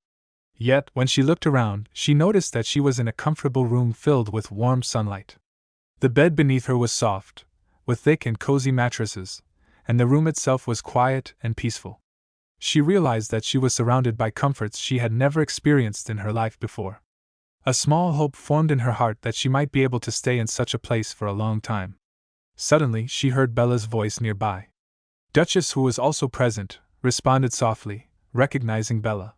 Yet, when she looked around, she noticed that she was in a comfortable room filled with warm sunlight. The bed beneath her was soft, with thick and cozy mattresses, and the room itself was quiet and peaceful. She realized that she was surrounded by comforts she had never experienced in her life before. A small hope formed in her heart that she might be able to stay in such a place for a long time. Suddenly, she heard Bella's voice nearby. Duchess, who was also present, responded softly, recognizing Bella.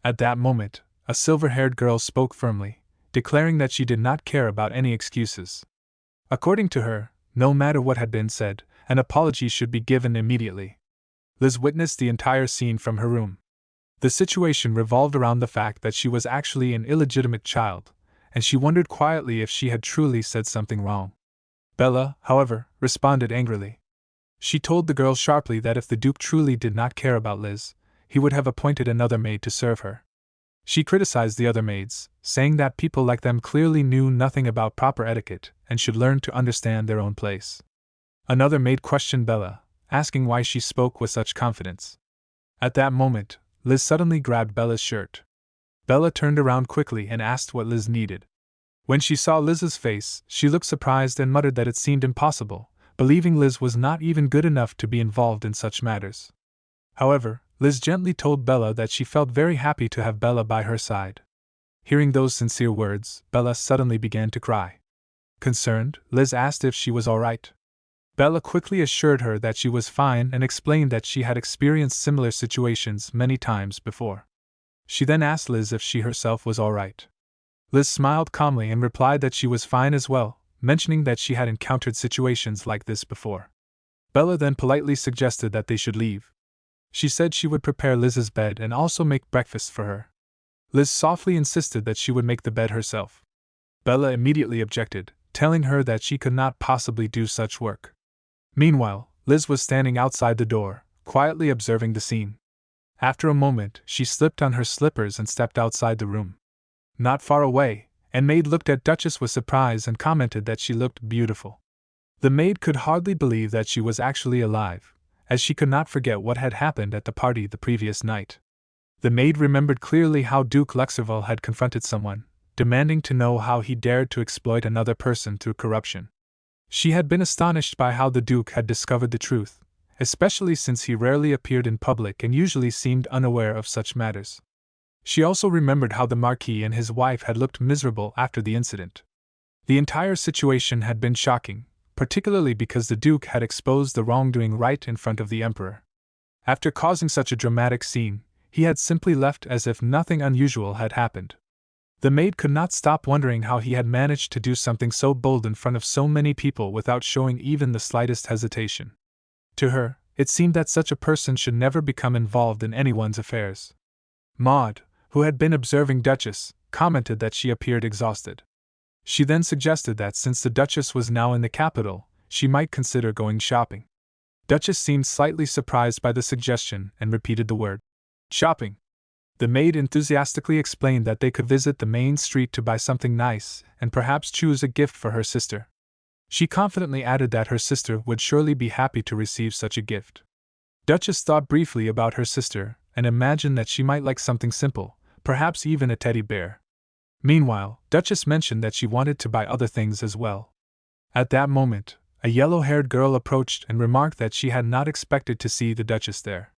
At that moment, a silver-haired girl spoke firmly, declaring that she did not care about any excuses. According to her, no matter what had been said, an apology should be given immediately. Liz witnessed the entire scene from her room. The situation revolved around the fact that she was actually an illegitimate child, and she wondered quietly if she had truly said something wrong. Bella, however, responded angrily. She told the girl sharply that if the Duke truly did not care about Liz, he would have appointed another maid to serve her. She criticized the other maids, saying that people like them clearly knew nothing about proper etiquette and should learn to understand their own place. Another maid questioned Bella, asking why she spoke with such confidence. At that moment, Liz suddenly grabbed Bella's shirt. Bella turned around quickly and asked what Liz needed. When she saw Liz's face, she looked surprised and muttered that it seemed impossible, believing Liz was not even good enough to be involved in such matters. However, Liz gently told Bella that she felt very happy to have Bella by her side. Hearing those sincere words, Bella suddenly began to cry. Concerned, Liz asked if she was all right. Bella quickly assured her that she was fine and explained that she had experienced similar situations many times before. She then asked Liz if she herself was all right. Liz smiled calmly and replied that she was fine as well, mentioning that she had encountered situations like this before. Bella then politely suggested that they should leave. She said she would prepare Liz's bed and also make breakfast for her. Liz softly insisted that she would make the bed herself. Bella immediately objected, telling her that she could not possibly do such work. Meanwhile, Liz was standing outside the door, quietly observing the scene. After a moment, she slipped on her slippers and stepped outside the room. Not far away, a maid looked at Duchess with surprise and commented that she looked beautiful. The maid could hardly believe that she was actually alive, as she could not forget what had happened at the party the previous night. The maid remembered clearly how Duke Lexerville had confronted someone, demanding to know how he dared to exploit another person through corruption. She had been astonished by how the Duke had discovered the truth, especially since he rarely appeared in public and usually seemed unaware of such matters. She also remembered how the Marquis and his wife had looked miserable after the incident. The entire situation had been shocking, particularly because the Duke had exposed the wrongdoing right in front of the Emperor. After causing such a dramatic scene, he had simply left as if nothing unusual had happened. The maid could not stop wondering how he had managed to do something so bold in front of so many people without showing even the slightest hesitation. To her, it seemed that such a person should never become involved in anyone's affairs. Maud, who had been observing Duchess, commented that she appeared exhausted. She then suggested that since the Duchess was now in the capital, she might consider going shopping. Duchess seemed slightly surprised by the suggestion and repeated the word, shopping. The maid enthusiastically explained that they could visit the main street to buy something nice and perhaps choose a gift for her sister. She confidently added that her sister would surely be happy to receive such a gift. Duchess thought briefly about her sister and imagined that she might like something simple, perhaps even a teddy bear. Meanwhile, Duchess mentioned that she wanted to buy other things as well. At that moment, a yellow-haired girl approached and remarked that she had not expected to see the Duchess there.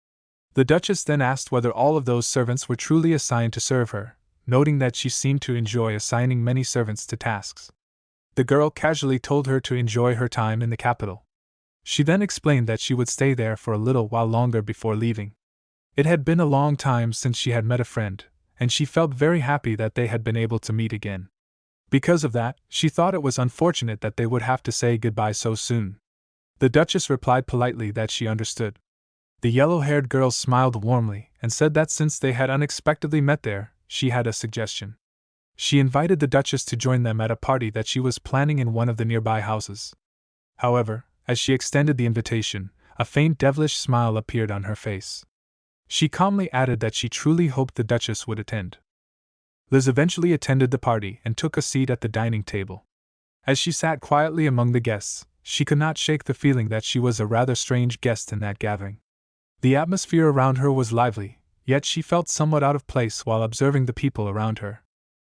The Duchess then asked whether all of those servants were truly assigned to serve her, noting that she seemed to enjoy assigning many servants to tasks. The girl casually told her to enjoy her time in the capital. She then explained that she would stay there for a little while longer before leaving. It had been a long time since she had met a friend, and she felt very happy that they had been able to meet again. Because of that, she thought it was unfortunate that they would have to say goodbye so soon. The Duchess replied politely that she understood. The yellow-haired girl smiled warmly and said that since they had unexpectedly met there, she had a suggestion. She invited the Duchess to join them at a party that she was planning in one of the nearby houses. However, as she extended the invitation, a faint devilish smile appeared on her face. She calmly added that she truly hoped the Duchess would attend. Liz eventually attended the party and took a seat at the dining table. As she sat quietly among the guests, she could not shake the feeling that she was a rather strange guest in that gathering. The atmosphere around her was lively, yet she felt somewhat out of place while observing the people around her.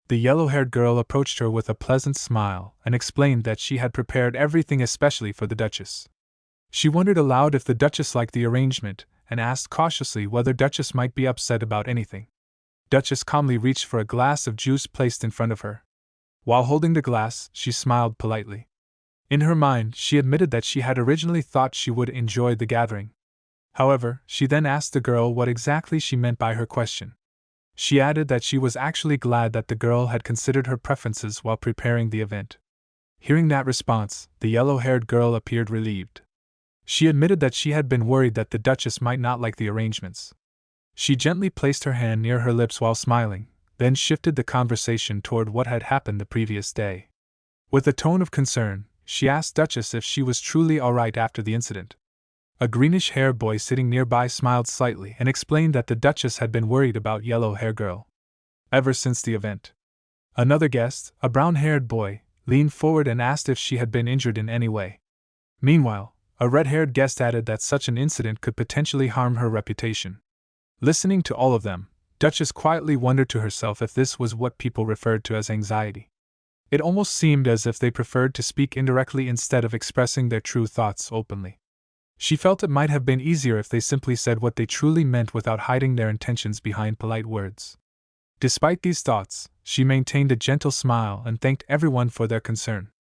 The yellow-haired girl approached her with a pleasant smile and explained that she had prepared everything especially for the Duchess. She wondered aloud if the Duchess liked the arrangement, and asked cautiously whether Duchess might be upset about anything. Duchess calmly reached for a glass of juice placed in front of her. While holding the glass, she smiled politely. In her mind, she admitted that she had originally thought she would enjoy the gathering, However, she then asked the girl what exactly she meant by her question. She added that she was actually glad that the girl had considered her preferences while preparing the event. Hearing that response, the yellow-haired girl appeared relieved. She admitted that she had been worried that the Duchess might not like the arrangements. She gently placed her hand near her lips while smiling, then shifted the conversation toward what had happened the previous day. With a tone of concern, she asked Duchess if she was truly alright after the incident. A greenish-haired boy sitting nearby smiled slightly and explained that the Duchess had been worried about yellow-haired girl ever since the event. Another guest, a brown-haired boy, leaned forward and asked if she had been injured in any way. Meanwhile, a red-haired guest added that such an incident could potentially harm her reputation. Listening to all of them, Duchess quietly wondered to herself if this was what people referred to as anxiety. It almost seemed as if they preferred to speak indirectly instead of expressing their true thoughts openly. She felt it might have been easier if they simply said what they truly meant without hiding their intentions behind polite words. Despite these thoughts, she maintained a gentle smile and thanked everyone for their concern.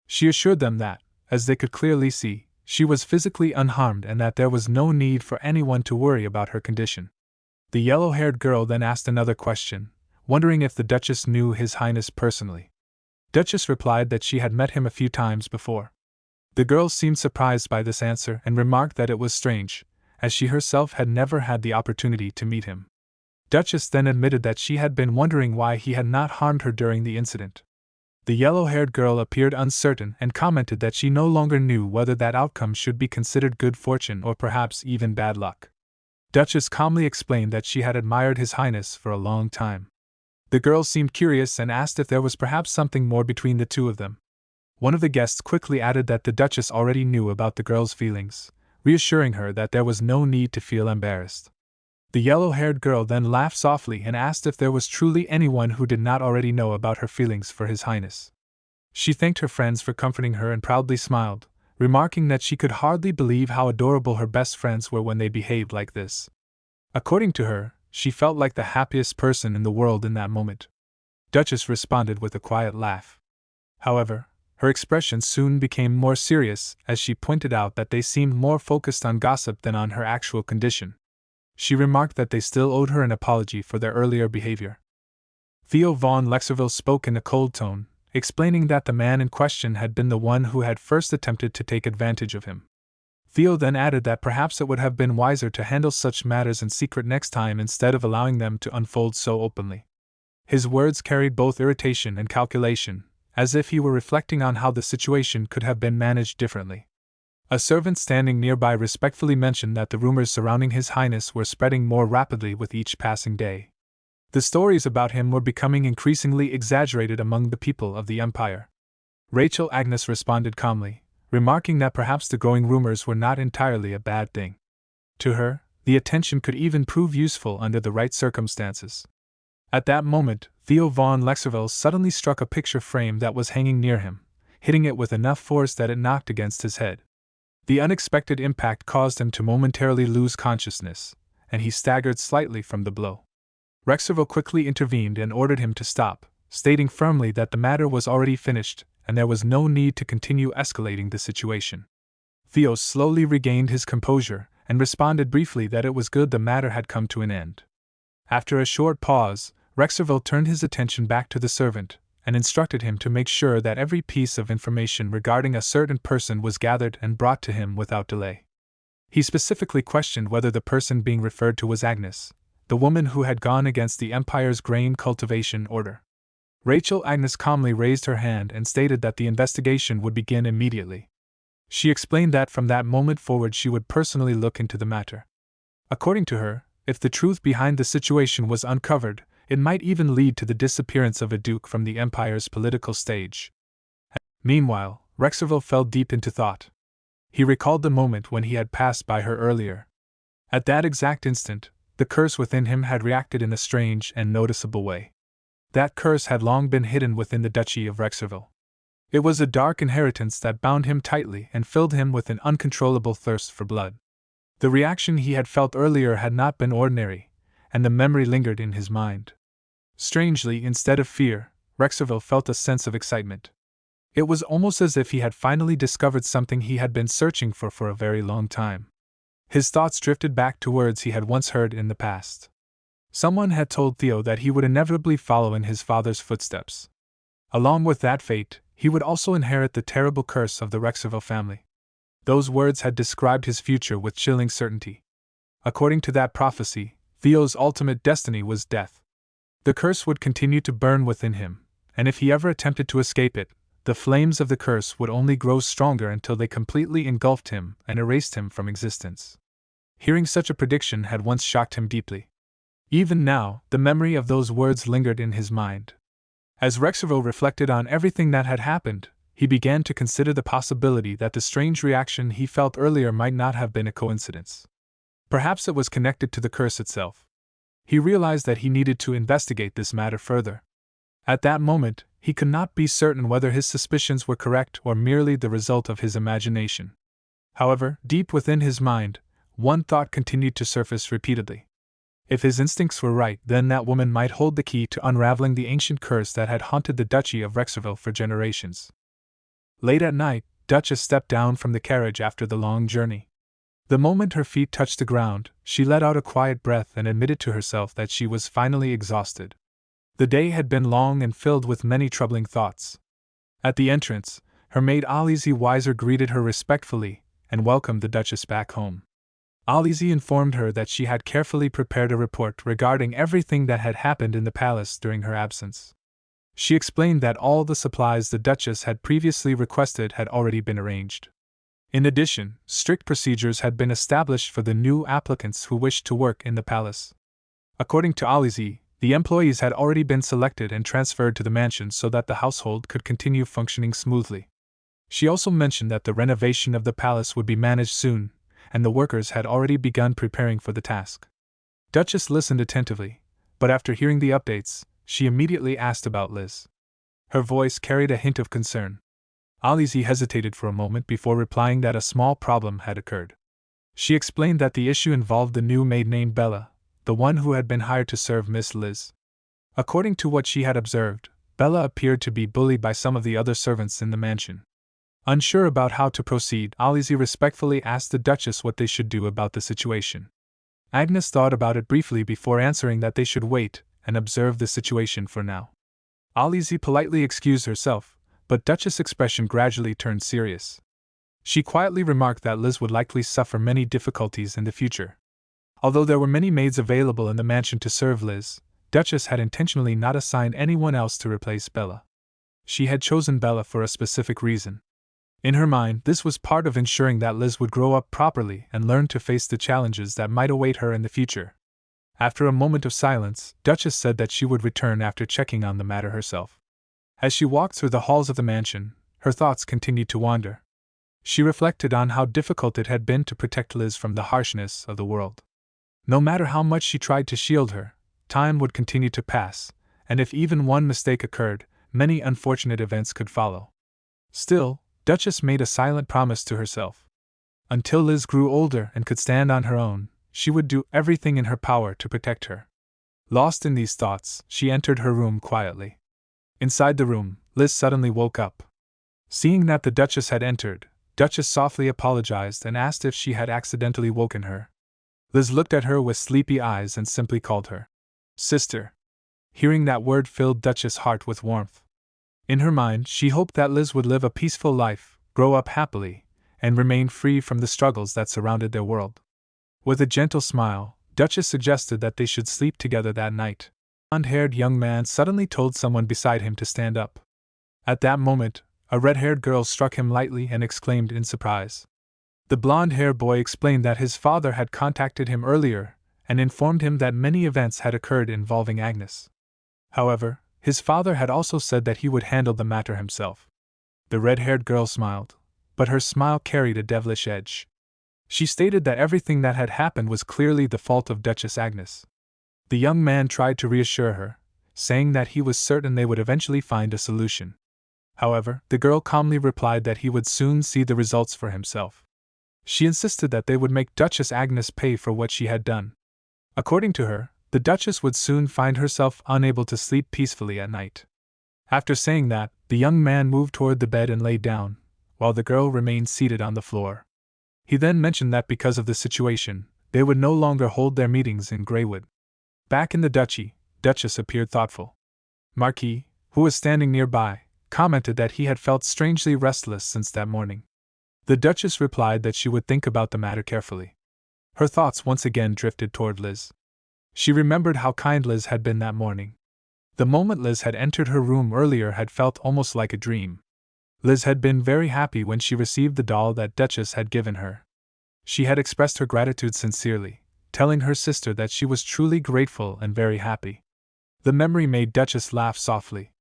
She assured them that, as they could clearly see, she was physically unharmed and that there was no need for anyone to worry about her condition. The yellow-haired girl then asked another question, wondering if the Duchess knew His Highness personally. Duchess replied that she had met him a few times before. The girl seemed surprised by this answer and remarked that it was strange, as she herself had never had the opportunity to meet him. Duchess then admitted that she had been wondering why he had not harmed her during the incident. The yellow-haired girl appeared uncertain and commented that she no longer knew whether that outcome should be considered good fortune or perhaps even bad luck. Duchess calmly explained that she had admired His Highness for a long time. The girl seemed curious and asked if there was perhaps something more between the two of them. One of the guests quickly added that the Duchess already knew about the girl's feelings, reassuring her that there was no need to feel embarrassed. The yellow-haired girl then laughed softly and asked if there was truly anyone who did not already know about her feelings for His Highness. She thanked her friends for comforting her and proudly smiled, remarking that she could hardly believe how adorable her best friends were when they behaved like this. According to her, she felt like the happiest person in the world in that moment. Duchess responded with a quiet laugh. However, her expression soon became more serious as she pointed out that they seemed more focused on gossip than on her actual condition. She remarked that they still owed her an apology for their earlier behavior. Theo von Lexerville spoke in a cold tone, explaining that the man in question had been the one who had first attempted to take advantage of him. Theo then added that perhaps it would have been wiser to handle such matters in secret next time instead of allowing them to unfold so openly. His words carried both irritation and calculation, as if he were reflecting on how the situation could have been managed differently. A servant standing nearby respectfully mentioned that the rumors surrounding His Highness were spreading more rapidly with each passing day. The stories about him were becoming increasingly exaggerated among the people of the Empire. Rachel Agnes responded calmly, remarking that perhaps the growing rumors were not entirely a bad thing. To her, the attention could even prove useful under the right circumstances. At that moment, Theo von Lexerville suddenly struck a picture frame that was hanging near him, hitting it with enough force that it knocked against his head. The unexpected impact caused him to momentarily lose consciousness, and he staggered slightly from the blow. Rexerville quickly intervened and ordered him to stop, stating firmly that the matter was already finished and there was no need to continue escalating the situation. Theo slowly regained his composure and responded briefly that it was good the matter had come to an end. After a short pause, Rexerville turned his attention back to the servant and instructed him to make sure that every piece of information regarding a certain person was gathered and brought to him without delay. He specifically questioned whether the person being referred to was Agnes, the woman who had gone against the Empire's grain cultivation order. Rachel Agnes calmly raised her hand and stated that the investigation would begin immediately. She explained that from that moment forward she would personally look into the matter. According to her, if the truth behind the situation was uncovered, it might even lead to the disappearance of a duke from the Empire's political stage. Meanwhile, Rexerville fell deep into thought. He recalled the moment when he had passed by her earlier. At that exact instant, the curse within him had reacted in a strange and noticeable way. That curse had long been hidden within the Duchy of Rexerville. It was a dark inheritance that bound him tightly and filled him with an uncontrollable thirst for blood. The reaction he had felt earlier had not been ordinary, and the memory lingered in his mind. Strangely, instead of fear, Rexerville felt a sense of excitement. It was almost as if he had finally discovered something he had been searching for a very long time. His thoughts drifted back to words he had once heard in the past. Someone had told Theo that he would inevitably follow in his father's footsteps. Along with that fate, he would also inherit the terrible curse of the Rexerville family. Those words had described his future with chilling certainty. According to that prophecy, Theo's ultimate destiny was death. The curse would continue to burn within him, and if he ever attempted to escape it, the flames of the curse would only grow stronger until they completely engulfed him and erased him from existence. Hearing such a prediction had once shocked him deeply. Even now, the memory of those words lingered in his mind. As Rexerville reflected on everything that had happened, he began to consider the possibility that the strange reaction he felt earlier might not have been a coincidence. Perhaps it was connected to the curse itself. He realized that he needed to investigate this matter further. At that moment, he could not be certain whether his suspicions were correct or merely the result of his imagination. However, deep within his mind, one thought continued to surface repeatedly. If his instincts were right, then that woman might hold the key to unraveling the ancient curse that had haunted the Duchy of Rexerville for generations. Late at night, Duchess stepped down from the carriage after the long journey. The moment her feet touched the ground, she let out a quiet breath and admitted to herself that she was finally exhausted. The day had been long and filled with many troubling thoughts. At the entrance, her maid Alize Weiser greeted her respectfully and welcomed the Duchess back home. Alize informed her that she had carefully prepared a report regarding everything that had happened in the palace during her absence. She explained that all the supplies the Duchess had previously requested had already been arranged. In addition, strict procedures had been established for the new applicants who wished to work in the palace. According to Alize, the employees had already been selected and transferred to the mansion so that the household could continue functioning smoothly. She also mentioned that the renovation of the palace would be managed soon, and the workers had already begun preparing for the task. Duchess listened attentively, but after hearing the updates, she immediately asked about Liz. Her voice carried a hint of concern. Alize hesitated for a moment before replying that a small problem had occurred. She explained that the issue involved the new maid named Bella, the one who had been hired to serve Miss Liz. According to what she had observed, Bella appeared to be bullied by some of the other servants in the mansion. Unsure about how to proceed, Alize respectfully asked the Duchess what they should do about the situation. Agnes thought about it briefly before answering that they should wait and observe the situation for now. Alize politely excused herself, but Duchess' expression gradually turned serious. She quietly remarked that Liz would likely suffer many difficulties in the future. Although there were many maids available in the mansion to serve Liz, Duchess had intentionally not assigned anyone else to replace Bella. She had chosen Bella for a specific reason. In her mind, this was part of ensuring that Liz would grow up properly and learn to face the challenges that might await her in the future. After a moment of silence, Duchess said that she would return after checking on the matter herself. As she walked through the halls of the mansion, her thoughts continued to wander. She reflected on how difficult it had been to protect Liz from the harshness of the world. No matter how much she tried to shield her, time would continue to pass, and if even one mistake occurred, many unfortunate events could follow. Still, Duchess made a silent promise to herself. Until Liz grew older and could stand on her own, she would do everything in her power to protect her. Lost in these thoughts, she entered her room quietly. Inside the room, Liz suddenly woke up. Seeing that the Duchess had entered, Duchess softly apologized and asked if she had accidentally woken her. Liz looked at her with sleepy eyes and simply called her sister. Hearing that word filled Duchess' heart with warmth. In her mind, she hoped that Liz would live a peaceful life, grow up happily, and remain free from the struggles that surrounded their world. With a gentle smile, Duchess suggested that they should sleep together that night. A blonde-haired young man suddenly told someone beside him to stand up. At that moment, a red-haired girl struck him lightly and exclaimed in surprise. The blonde-haired boy explained that his father had contacted him earlier and informed him that many events had occurred involving Agnes. However, his father had also said that he would handle the matter himself. The red-haired girl smiled, but her smile carried a devilish edge. She stated that everything that had happened was clearly the fault of Duchess Agnes. The young man tried to reassure her, saying that he was certain they would eventually find a solution. However, the girl calmly replied that he would soon see the results for himself. She insisted that they would make Duchess Agnes pay for what she had done. According to her, the Duchess would soon find herself unable to sleep peacefully at night. After saying that, the young man moved toward the bed and lay down, while the girl remained seated on the floor. He then mentioned that because of the situation, they would no longer hold their meetings in Greywood. Back in the duchy, Duchess appeared thoughtful. Marquis, who was standing nearby, commented that he had felt strangely restless since that morning. The Duchess replied that she would think about the matter carefully. Her thoughts once again drifted toward Liz. She remembered how kind Liz had been that morning. The moment Liz had entered her room earlier had felt almost like a dream. Liz had been very happy when she received the doll that Duchess had given her. She had expressed her gratitude sincerely, telling her sister that she was truly grateful and very happy. The memory made Duchess laugh softly.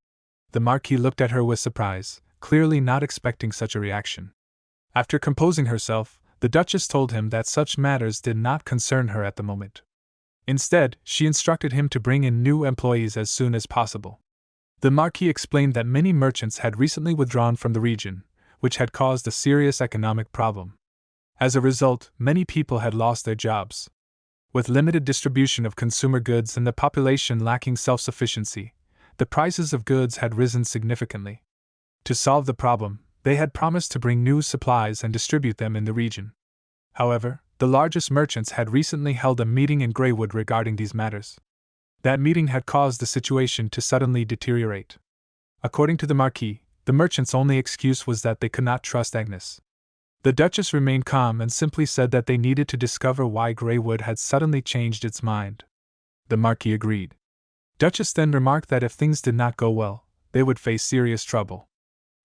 The Marquis looked at her with surprise, clearly not expecting such a reaction. After composing herself, the Duchess told him that such matters did not concern her at the moment. Instead, she instructed him to bring in new employees as soon as possible. The Marquis explained that many merchants had recently withdrawn from the region, which had caused a serious economic problem. As a result, many people had lost their jobs. With limited distribution of consumer goods and the population lacking self-sufficiency, the prices of goods had risen significantly. To solve the problem, they had promised to bring new supplies and distribute them in the region. However, the largest merchants had recently held a meeting in Greywood regarding these matters. That meeting had caused the situation to suddenly deteriorate. According to the Marquis, the merchants' only excuse was that they could not trust Agnes. The Duchess remained calm and simply said that they needed to discover why Greywood had suddenly changed its mind. The Marquis agreed. Duchess then remarked that if things did not go well, they would face serious trouble.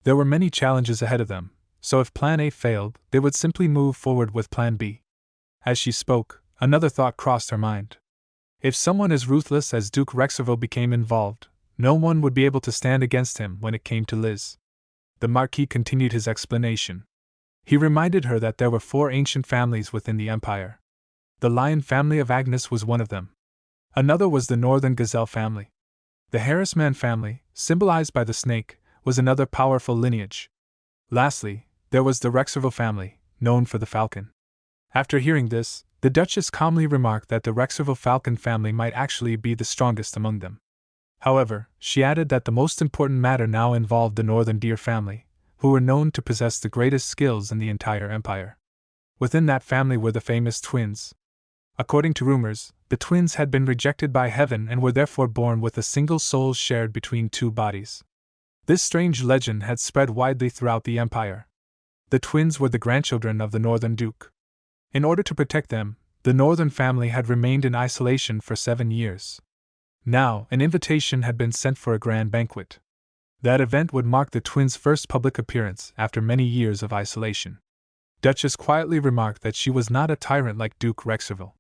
There were many challenges ahead of them, so if Plan A failed, they would simply move forward with Plan B. As she spoke, another thought crossed her mind. If someone as ruthless as Duke Rexerville became involved, no one would be able to stand against him when it came to Liz. The Marquis continued his explanation. He reminded her that there were 4 ancient families within the Empire. The Lion family of Agnes was one of them. Another was the Northern Gazelle family. The Harrisman family, symbolized by the snake, was another powerful lineage. Lastly, there was the Rexerville family, known for the falcon. After hearing this, the Duchess calmly remarked that the Rexerville falcon family might actually be the strongest among them. However, she added that the most important matter now involved the Northern Deer family, who were known to possess the greatest skills in the entire empire. Within that family were the famous twins. According to rumors, the twins had been rejected by heaven and were therefore born with a single soul shared between 2 bodies. This strange legend had spread widely throughout the empire. The twins were the grandchildren of the Northern Duke. In order to protect them, the Northern family had remained in isolation for 7 years. Now, an invitation had been sent for a grand banquet. That event would mark the twins' first public appearance after many years of isolation. Duchess quietly remarked that she was not a tyrant like Duke Rexerville.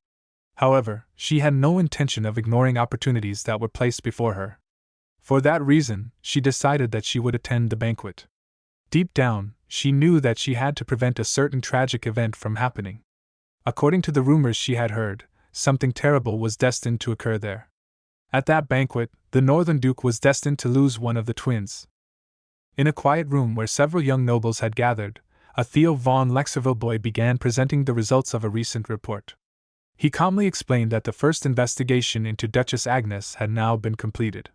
However, she had no intention of ignoring opportunities that were placed before her. For that reason, she decided that she would attend the banquet. Deep down, she knew that she had to prevent a certain tragic event from happening. According to the rumors she had heard, something terrible was destined to occur there. At that banquet, the Northern Duke was destined to lose one of the twins. In a quiet room where several young nobles had gathered, a Theo von Lexerville boy began presenting the results of a recent report. He calmly explained that the first investigation into Duchess Agnes had now been completed.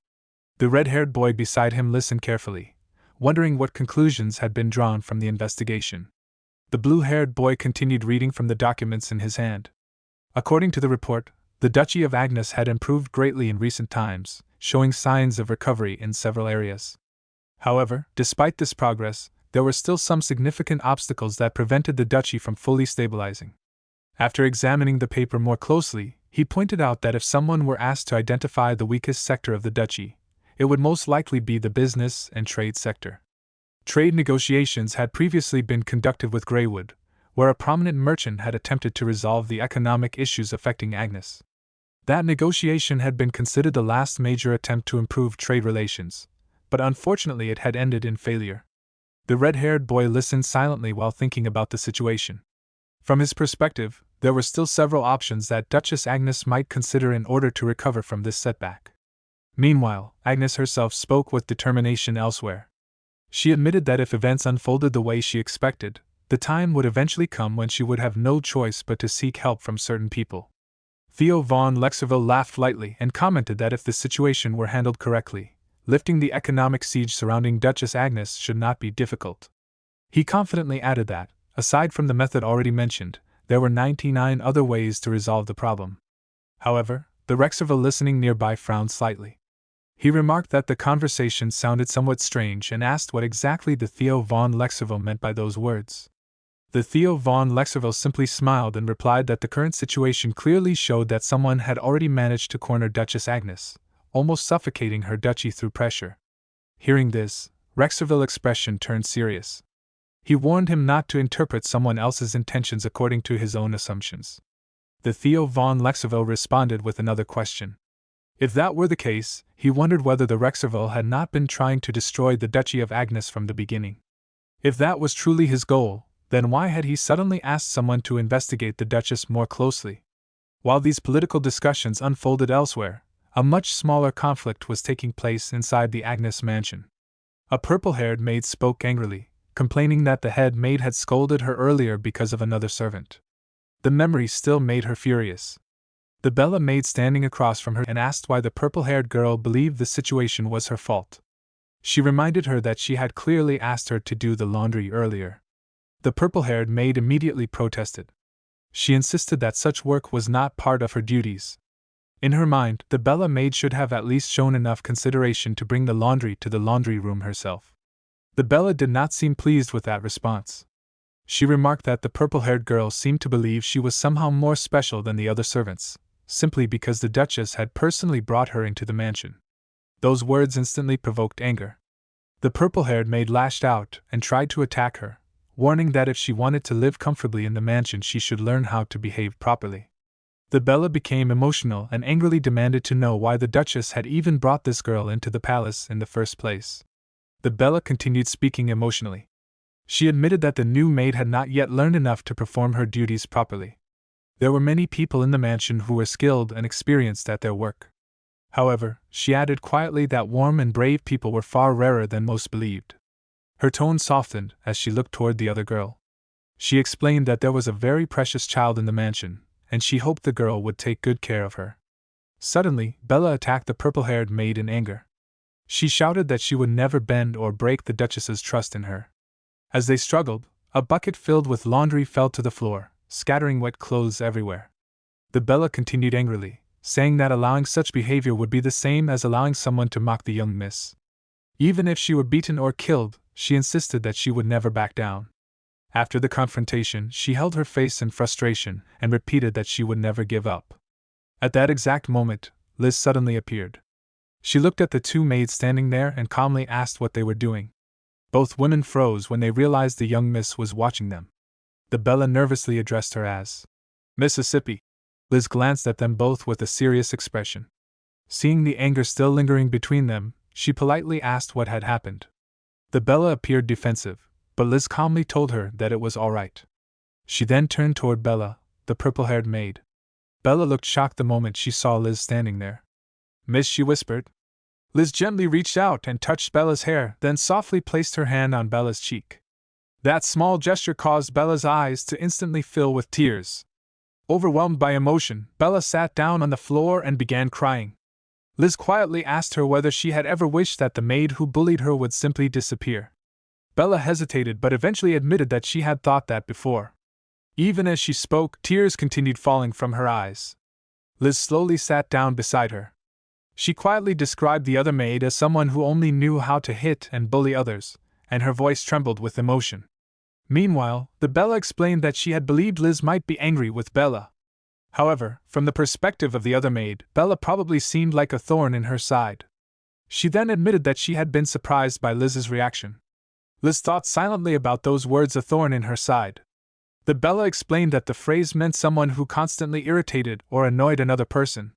The red-haired boy beside him listened carefully, wondering what conclusions had been drawn from the investigation. The blue-haired boy continued reading from the documents in his hand. According to the report, the Duchy of Agnes had improved greatly in recent times, showing signs of recovery in several areas. However, despite this progress, there were still some significant obstacles that prevented the duchy from fully stabilizing. After examining the paper more closely, he pointed out that if someone were asked to identify the weakest sector of the duchy, it would most likely be the business and trade sector. Trade negotiations had previously been conducted with Greywood, where a prominent merchant had attempted to resolve the economic issues affecting Agnes. That negotiation had been considered the last major attempt to improve trade relations, but unfortunately it had ended in failure. The red-haired boy listened silently while thinking about the situation. From his perspective, there were still several options that Duchess Agnes might consider in order to recover from this setback. Meanwhile, Agnes herself spoke with determination elsewhere. She admitted that if events unfolded the way she expected, the time would eventually come when she would have no choice but to seek help from certain people. Theo von Lexerville laughed lightly and commented that if the situation were handled correctly, lifting the economic siege surrounding Duchess Agnes should not be difficult. He confidently added that, Aside from the method already mentioned, there were 99 other ways to resolve the problem. However, the Rexerville listening nearby frowned slightly. He remarked that the conversation sounded somewhat strange and asked what exactly the Theo von Lexerville meant by those words. The Theo von Lexerville simply smiled and replied that the current situation clearly showed that someone had already managed to corner Duchess Agnes, almost suffocating her duchy through pressure. Hearing this, Rexerville's expression turned serious. He warned him not to interpret someone else's intentions according to his own assumptions. The Theo von Lexerville responded with another question. If that were the case, he wondered whether the Rexerville had not been trying to destroy the Duchy of Agnes from the beginning. If that was truly his goal, then why had he suddenly asked someone to investigate the Duchess more closely? While these political discussions unfolded elsewhere, a much smaller conflict was taking place inside the Agnes mansion. A purple-haired maid spoke angrily, complaining that the head maid had scolded her earlier because of another servant. The memory still made her furious. The Bella maid standing across from her and asked why the purple-haired girl believed the situation was her fault. She reminded her that she had clearly asked her to do the laundry earlier. The purple-haired maid immediately protested. She insisted that such work was not part of her duties. In her mind, the Bella maid should have at least shown enough consideration to bring the laundry to the laundry room herself. The Bella did not seem pleased with that response. She remarked that the purple-haired girl seemed to believe she was somehow more special than the other servants, simply because the Duchess had personally brought her into the mansion. Those words instantly provoked anger. The purple-haired maid lashed out and tried to attack her, warning that if she wanted to live comfortably in the mansion she should learn how to behave properly. The Bella became emotional and angrily demanded to know why the Duchess had even brought this girl into the palace in the first place. The Bella continued speaking emotionally. She admitted that the new maid had not yet learned enough to perform her duties properly. There were many people in the mansion who were skilled and experienced at their work. However, she added quietly that warm and brave people were far rarer than most believed. Her tone softened as she looked toward the other girl. She explained that there was a very precious child in the mansion, and she hoped the girl would take good care of her. Suddenly, Bella attacked the purple-haired maid in anger. She shouted that she would never bend or break the Duchess's trust in her. As they struggled, a bucket filled with laundry fell to the floor, scattering wet clothes everywhere. The Bella continued angrily, saying that allowing such behavior would be the same as allowing someone to mock the young miss. Even if she were beaten or killed, she insisted that she would never back down. After the confrontation, she held her face in frustration and repeated that she would never give up. At that exact moment, Liz suddenly appeared. She looked at the two maids standing there and calmly asked what they were doing. Both women froze when they realized the young miss was watching them. The Bella nervously addressed her as Mississippi. Liz glanced at them both with a serious expression. Seeing the anger still lingering between them, she politely asked what had happened. The Bella appeared defensive, but Liz calmly told her that it was all right. She then turned toward Bella, the purple-haired maid. Bella looked shocked the moment she saw Liz standing there. Miss, she whispered. Liz gently reached out and touched Bella's hair, then softly placed her hand on Bella's cheek. That small gesture caused Bella's eyes to instantly fill with tears. Overwhelmed by emotion, Bella sat down on the floor and began crying. Liz quietly asked her whether she had ever wished that the maid who bullied her would simply disappear. Bella hesitated but eventually admitted that she had thought that before. Even as she spoke, tears continued falling from her eyes. Liz slowly sat down beside her. She quietly described the other maid as someone who only knew how to hit and bully others, and her voice trembled with emotion. Meanwhile, the Bella explained that she had believed Liz might be angry with Bella. However, from the perspective of the other maid, Bella probably seemed like a thorn in her side. She then admitted that she had been surprised by Liz's reaction. Liz thought silently about those words, a thorn in her side. The Bella explained that the phrase meant someone who constantly irritated or annoyed another person.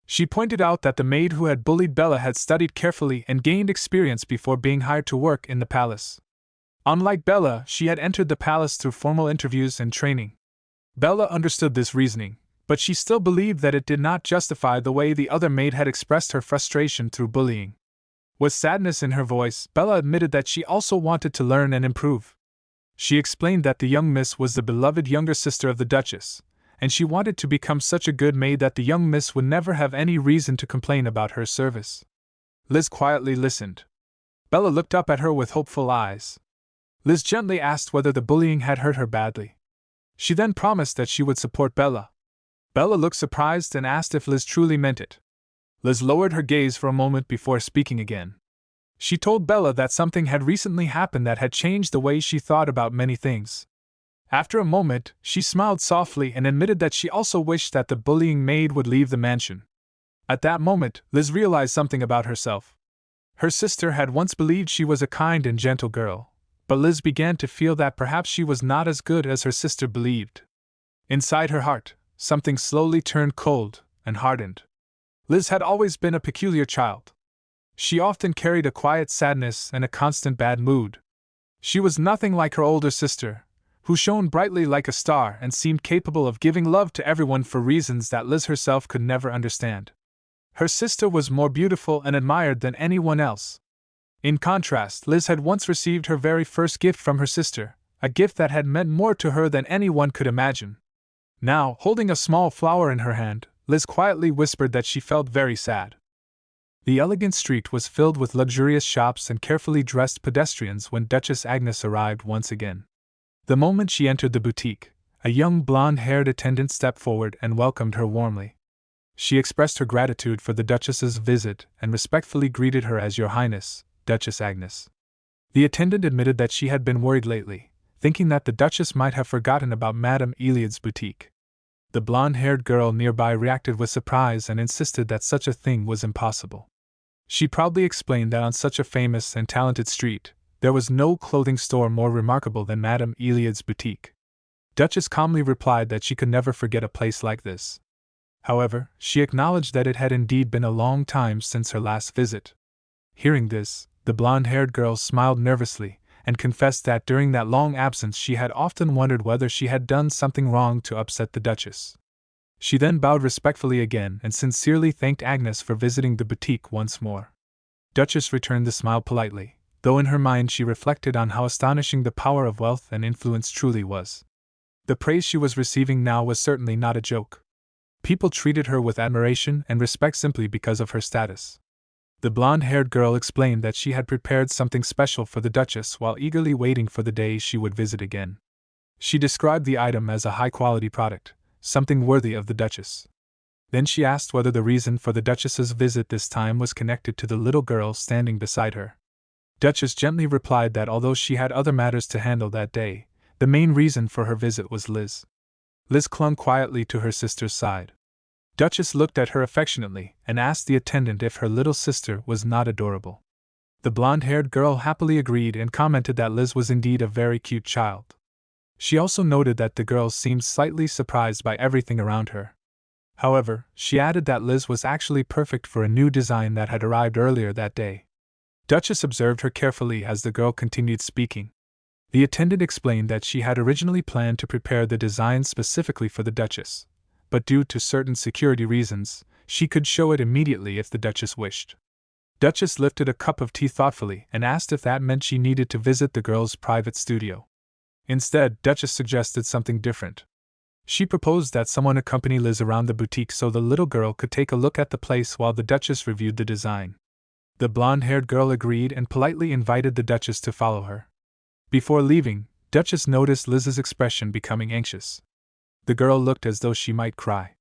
She pointed out that the maid who had bullied Bella had studied carefully and gained experience before being hired to work in the palace. Unlike Bella, she had entered the palace through formal interviews and training. Bella understood this reasoning, but she still believed that it did not justify the way the other maid had expressed her frustration through bullying. With sadness in her voice, Bella admitted that she also wanted to learn and improve. She explained that the young miss was the beloved younger sister of the Duchess, and she wanted to become such a good maid that the young miss would never have any reason to complain about her service. Liz quietly listened. Bella looked up at her with hopeful eyes. Liz gently asked whether the bullying had hurt her badly. She then promised that she would support Bella. Bella looked surprised and asked if Liz truly meant it. Liz lowered her gaze for a moment before speaking again. She told Bella that something had recently happened that had changed the way she thought about many things. After a moment, she smiled softly and admitted that she also wished that the bullying maid would leave the mansion. At that moment, Liz realized something about herself. Her sister had once believed she was a kind and gentle girl, but Liz began to feel that perhaps she was not as good as her sister believed. Inside her heart, something slowly turned cold and hardened. Liz had always been a peculiar child. She often carried a quiet sadness and a constant bad mood. She was nothing like her older sister, who shone brightly like a star and seemed capable of giving love to everyone for reasons that Liz herself could never understand. Her sister was more beautiful and admired than anyone else. In contrast, Liz had once received her very first gift from her sister, a gift that had meant more to her than anyone could imagine. Now, holding a small flower in her hand, Liz quietly whispered that she felt very sad. The elegant street was filled with luxurious shops and carefully dressed pedestrians when Duchess Agnes arrived once again. The moment she entered the boutique, a young blonde-haired attendant stepped forward and welcomed her warmly. She expressed her gratitude for the Duchess's visit and respectfully greeted her as Your Highness, Duchess Agnes. The attendant admitted that she had been worried lately, thinking that the Duchess might have forgotten about Madame Iliad's boutique. The blonde-haired girl nearby reacted with surprise and insisted that such a thing was impossible. She proudly explained that on such a famous and talented street, there was no clothing store more remarkable than Madame Iliad's boutique. Duchess calmly replied that she could never forget a place like this. However, she acknowledged that it had indeed been a long time since her last visit. Hearing this, the blonde-haired girl smiled nervously and confessed that during that long absence she had often wondered whether she had done something wrong to upset the Duchess. She then bowed respectfully again and sincerely thanked Agnes for visiting the boutique once more. Duchess returned the smile politely, though in her mind she reflected on how astonishing the power of wealth and influence truly was. The praise she was receiving now was certainly not a joke. People treated her with admiration and respect simply because of her status. The blonde-haired girl explained that she had prepared something special for the Duchess while eagerly waiting for the day she would visit again. She described the item as a high-quality product, something worthy of the Duchess. Then she asked whether the reason for the Duchess's visit this time was connected to the little girl standing beside her. Duchess gently replied that although she had other matters to handle that day, the main reason for her visit was Liz. Liz clung quietly to her sister's side. Duchess looked at her affectionately and asked the attendant if her little sister was not adorable. The blonde-haired girl happily agreed and commented that Liz was indeed a very cute child. She also noted that the girl seemed slightly surprised by everything around her. However, she added that Liz was actually perfect for a new design that had arrived earlier that day. Duchess observed her carefully as the girl continued speaking. The attendant explained that she had originally planned to prepare the design specifically for the Duchess, but due to certain security reasons, she could show it immediately if the Duchess wished. Duchess lifted a cup of tea thoughtfully and asked if that meant she needed to visit the girl's private studio. Instead, Duchess suggested something different. She proposed that someone accompany Liz around the boutique so the little girl could take a look at the place while the Duchess reviewed the design. The blonde-haired girl agreed and politely invited the Duchess to follow her. Before leaving, Duchess noticed Liz's expression becoming anxious. The girl looked as though she might cry.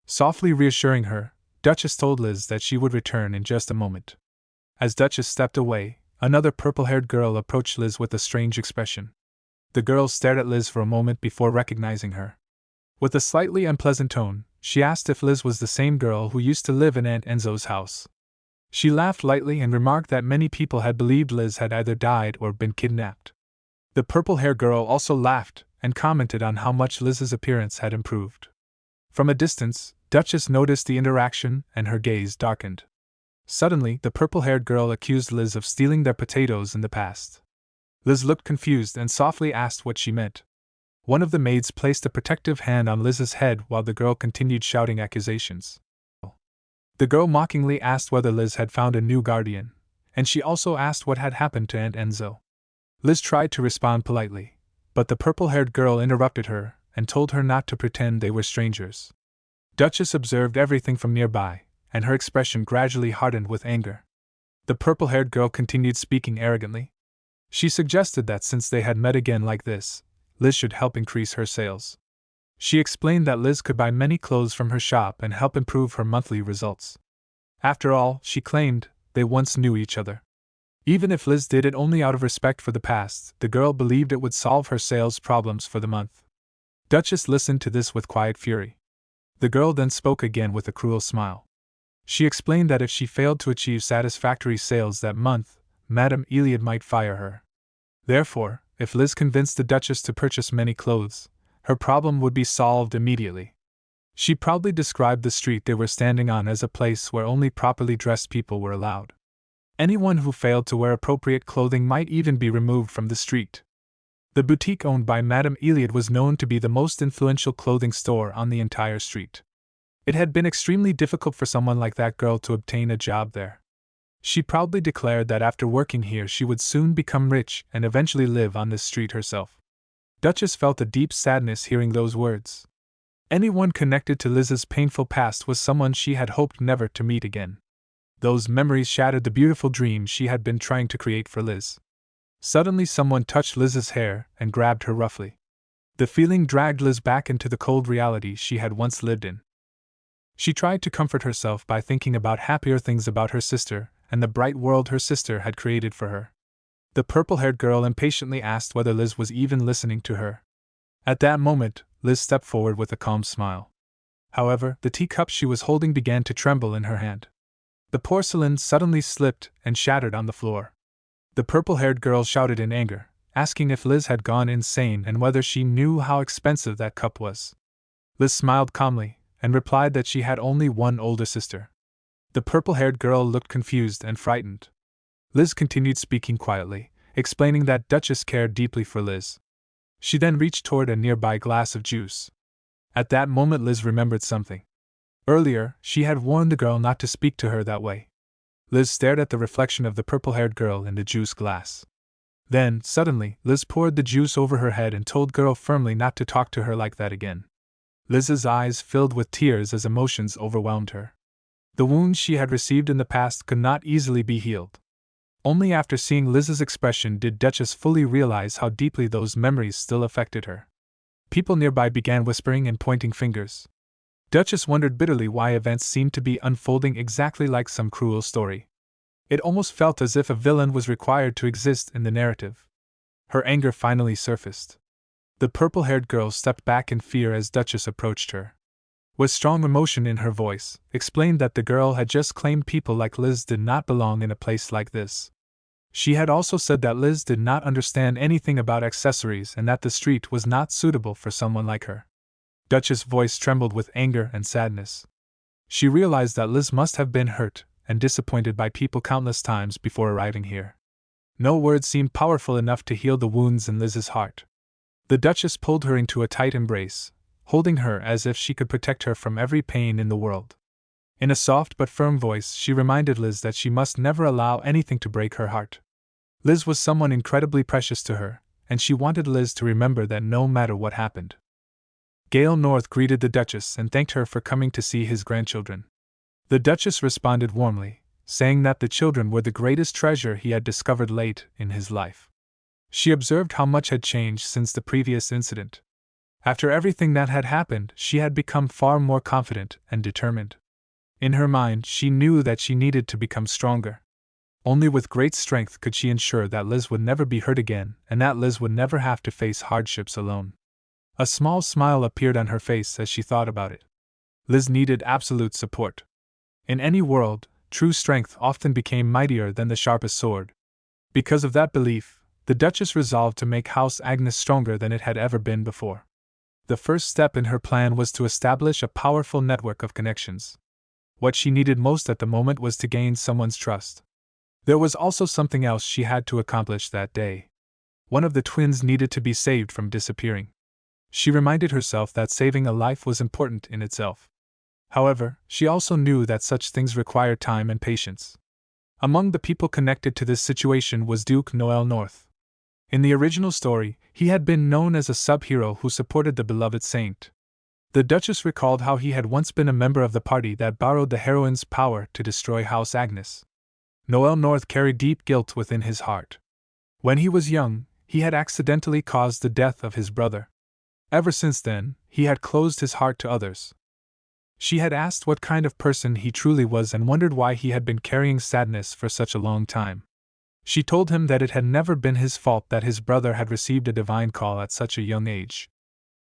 Softly reassuring her, Duchess told Liz that she would return in just a moment. As Duchess stepped away, another purple-haired girl approached Liz with a strange expression. The girl stared at Liz for a moment before recognizing her. With a slightly unpleasant tone, she asked if Liz was the same girl who used to live in Aunt Enzo's house. She laughed lightly and remarked that many people had believed Liz had either died or been kidnapped. The purple-haired girl also laughed and commented on how much Liz's appearance had improved. From a distance, Duchess noticed the interaction and her gaze darkened. Suddenly, the purple-haired girl accused Liz of stealing their potatoes in the past. Liz looked confused and softly asked what she meant. One of the maids placed a protective hand on Liz's head while the girl continued shouting accusations. The girl mockingly asked whether Liz had found a new guardian, and she also asked what had happened to Aunt Enzo. Liz tried to respond politely, but the purple-haired girl interrupted her and told her not to pretend they were strangers. Duchess observed everything from nearby, and her expression gradually hardened with anger. The purple-haired girl continued speaking arrogantly. She suggested that since they had met again like this, Liz should help increase her sales. She explained that Liz could buy many clothes from her shop and help improve her monthly results. After all, she claimed, they once knew each other. Even if Liz did it only out of respect for the past, the girl believed it would solve her sales problems for the month. Duchess listened to this with quiet fury. The girl then spoke again with a cruel smile. She explained that if she failed to achieve satisfactory sales that month, Madame Iliad might fire her. Therefore, if Liz convinced the Duchess to purchase many clothes, her problem would be solved immediately. She proudly described the street they were standing on as a place where only properly dressed people were allowed. Anyone who failed to wear appropriate clothing might even be removed from the street. The boutique owned by Madame Iliad was known to be the most influential clothing store on the entire street. It had been extremely difficult for someone like that girl to obtain a job there. She proudly declared that after working here she would soon become rich and eventually live on this street herself. Duchess felt a deep sadness hearing those words. Anyone connected to Liz's painful past was someone she had hoped never to meet again. Those memories shattered the beautiful dream she had been trying to create for Liz. Suddenly someone touched Liz's hair and grabbed her roughly. The feeling dragged Liz back into the cold reality she had once lived in. She tried to comfort herself by thinking about happier things about her sister and the bright world her sister had created for her. The purple-haired girl impatiently asked whether Liz was even listening to her. At that moment, Liz stepped forward with a calm smile. However, the teacup she was holding began to tremble in her hand. The porcelain suddenly slipped and shattered on the floor. The purple-haired girl shouted in anger, asking if Liz had gone insane and whether she knew how expensive that cup was. Liz smiled calmly and replied that she had only one older sister. The purple-haired girl looked confused and frightened. Liz continued speaking quietly, explaining that Duchess cared deeply for Liz. She then reached toward a nearby glass of juice. At that moment Liz remembered something. Earlier, she had warned the girl not to speak to her that way. Liz stared at the reflection of the purple-haired girl in the juice glass. Then, suddenly, Liz poured the juice over her head and told the girl firmly not to talk to her like that again. Liz's eyes filled with tears as emotions overwhelmed her. The wounds she had received in the past could not easily be healed. Only after seeing Liz's expression did Duchess fully realize how deeply those memories still affected her. People nearby began whispering and pointing fingers. Duchess wondered bitterly why events seemed to be unfolding exactly like some cruel story. It almost felt as if a villain was required to exist in the narrative. Her anger finally surfaced. The purple-haired girl stepped back in fear as Duchess approached her. With strong emotion in her voice, explained that the girl had just claimed people like Liz did not belong in a place like this. She had also said that Liz did not understand anything about accessories and that the street was not suitable for someone like her. Duchess' voice trembled with anger and sadness. She realized that Liz must have been hurt and disappointed by people countless times before arriving here. No words seemed powerful enough to heal the wounds in Liz's heart. The Duchess pulled her into a tight embrace, holding her as if she could protect her from every pain in the world. In a soft but firm voice, she reminded Liz that she must never allow anything to break her heart. Liz was someone incredibly precious to her, and she wanted Liz to remember that no matter what happened. Gale North greeted the Duchess and thanked her for coming to see his grandchildren. The Duchess responded warmly, saying that the children were the greatest treasure he had discovered late in his life. She observed how much had changed since the previous incident. After everything that had happened, she had become far more confident and determined. In her mind, she knew that she needed to become stronger. Only with great strength could she ensure that Liz would never be hurt again and that Liz would never have to face hardships alone. A small smile appeared on her face as she thought about it. Liz needed absolute support. In any world, true strength often became mightier than the sharpest sword. Because of that belief, the Duchess resolved to make House Agnes stronger than it had ever been before. The first step in her plan was to establish a powerful network of connections. What she needed most at the moment was to gain someone's trust. There was also something else she had to accomplish that day. One of the twins needed to be saved from disappearing. She reminded herself that saving a life was important in itself. However, she also knew that such things required time and patience. Among the people connected to this situation was Duke Noel North. In the original story, he had been known as a sub-hero who supported the beloved saint. The Duchess recalled how he had once been a member of the party that borrowed the heroine's power to destroy House Agnes. Noel North carried deep guilt within his heart. When he was young, he had accidentally caused the death of his brother. Ever since then, he had closed his heart to others. She had asked what kind of person he truly was and wondered why he had been carrying sadness for such a long time. She told him that it had never been his fault that his brother had received a divine call at such a young age.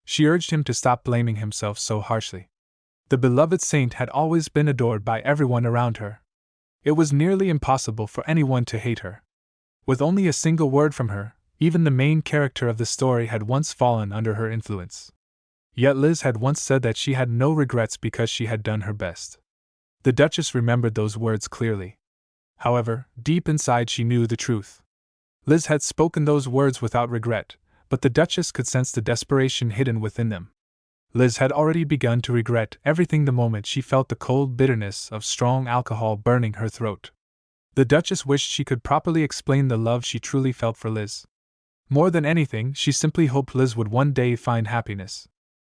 She urged him to stop blaming himself so harshly. The beloved saint had always been adored by everyone around her. It was nearly impossible for anyone to hate her. With only a single word from her, even the main character of the story had once fallen under her influence. Yet Liz had once said that she had no regrets because she had done her best. The Duchess remembered those words clearly. However, deep inside she knew the truth. Liz had spoken those words without regret, but the Duchess could sense the desperation hidden within them. Liz had already begun to regret everything the moment she felt the cold bitterness of strong alcohol burning her throat. The Duchess wished she could properly explain the love she truly felt for Liz. More than anything, she simply hoped Liz would one day find happiness.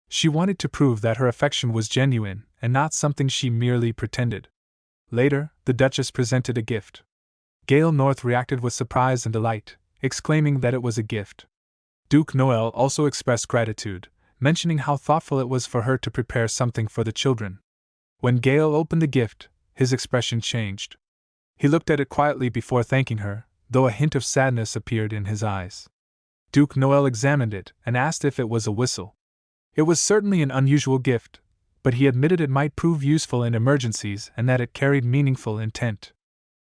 She wanted to prove that her affection was genuine and not something she merely pretended. Later, the Duchess presented a gift. Gale North reacted with surprise and delight, exclaiming that it was a gift. Duke Noel also expressed gratitude, mentioning how thoughtful it was for her to prepare something for the children. When Gale opened the gift, his expression changed. He looked at it quietly before thanking her, though a hint of sadness appeared in his eyes. Duke Noel examined it and asked if it was a whistle. It was certainly an unusual gift, but he admitted it might prove useful in emergencies and that it carried meaningful intent.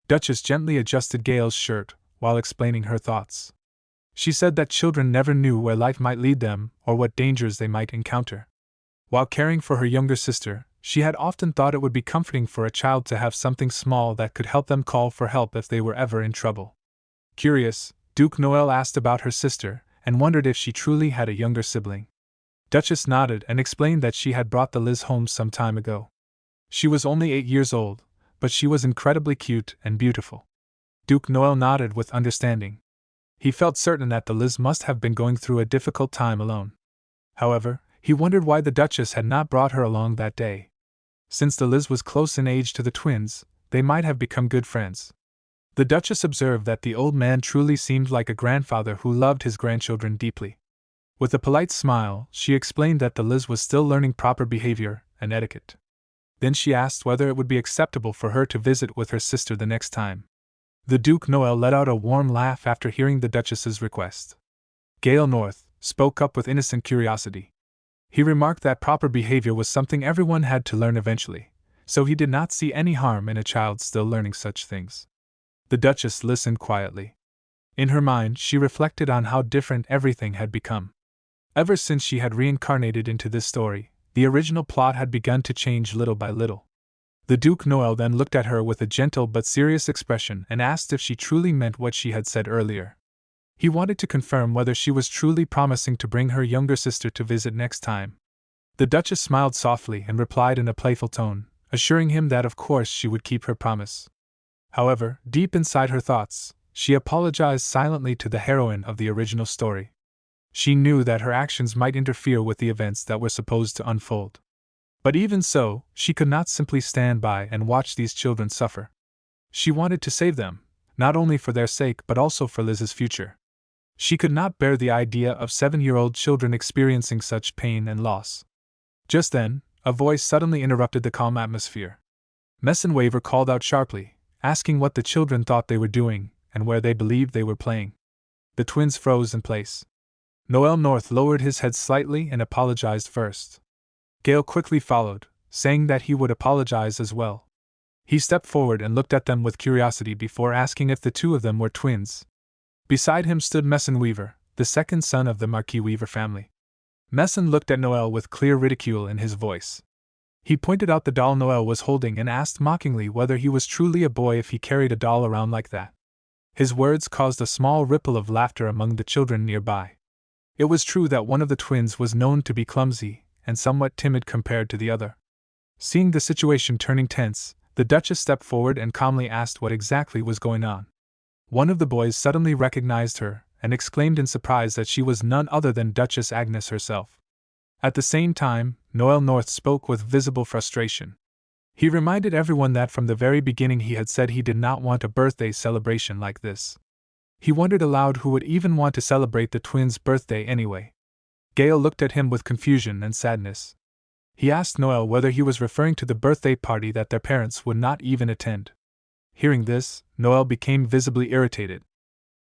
Duchess gently adjusted Gale's shirt while explaining her thoughts. She said that children never knew where life might lead them or what dangers they might encounter. While caring for her younger sister, she had often thought it would be comforting for a child to have something small that could help them call for help if they were ever in trouble. Curious, Duke Noel asked about her sister and wondered if she truly had a younger sibling. Duchess nodded and explained that she had brought the Liz home some time ago. She was only 8 years old, but she was incredibly cute and beautiful. Duke Noel nodded with understanding. He felt certain that the Liz must have been going through a difficult time alone. However, he wondered why the Duchess had not brought her along that day. Since the Liz was close in age to the twins, they might have become good friends. The Duchess observed that the old man truly seemed like a grandfather who loved his grandchildren deeply. With a polite smile, she explained that the Liz was still learning proper behavior and etiquette. Then she asked whether it would be acceptable for her to visit with her sister the next time. The Duke Noel let out a warm laugh after hearing the Duchess's request. Gale North spoke up with innocent curiosity. He remarked that proper behavior was something everyone had to learn eventually, so he did not see any harm in a child still learning such things. The Duchess listened quietly. In her mind, she reflected on how different everything had become. Ever since she had reincarnated into this story, the original plot had begun to change little by little. The Duke Noel then looked at her with a gentle but serious expression and asked if she truly meant what she had said earlier. He wanted to confirm whether she was truly promising to bring her younger sister to visit next time. The Duchess smiled softly and replied in a playful tone, assuring him that of course she would keep her promise. However, deep inside her thoughts, she apologized silently to the heroine of the original story. She knew that her actions might interfere with the events that were supposed to unfold. But even so, she could not simply stand by and watch these children suffer. She wanted to save them, not only for their sake but also for Liz's future. She could not bear the idea of 7-year-old children experiencing such pain and loss. Just then, a voice suddenly interrupted the calm atmosphere. Messenwaver called out sharply, asking what the children thought they were doing and where they believed they were playing. The twins froze in place. Noel North lowered his head slightly and apologized first. Gale quickly followed, saying that he would apologize as well. He stepped forward and looked at them with curiosity before asking if the two of them were twins. Beside him stood Messenweaver, the second son of the Marquis Weaver family. Messen looked at Noel with clear ridicule in his voice. He pointed out the doll Noel was holding and asked mockingly whether he was truly a boy if he carried a doll around like that. His words caused a small ripple of laughter among the children nearby. It was true that one of the twins was known to be clumsy and somewhat timid compared to the other. Seeing the situation turning tense, the Duchess stepped forward and calmly asked what exactly was going on. One of the boys suddenly recognized her and exclaimed in surprise that she was none other than Duchess Agnes herself. At the same time, Noel North spoke with visible frustration. He reminded everyone that from the very beginning he had said he did not want a birthday celebration like this. He wondered aloud who would even want to celebrate the twins' birthday anyway. Gale looked at him with confusion and sadness. He asked Noel whether he was referring to the birthday party that their parents would not even attend. Hearing this, Noel became visibly irritated.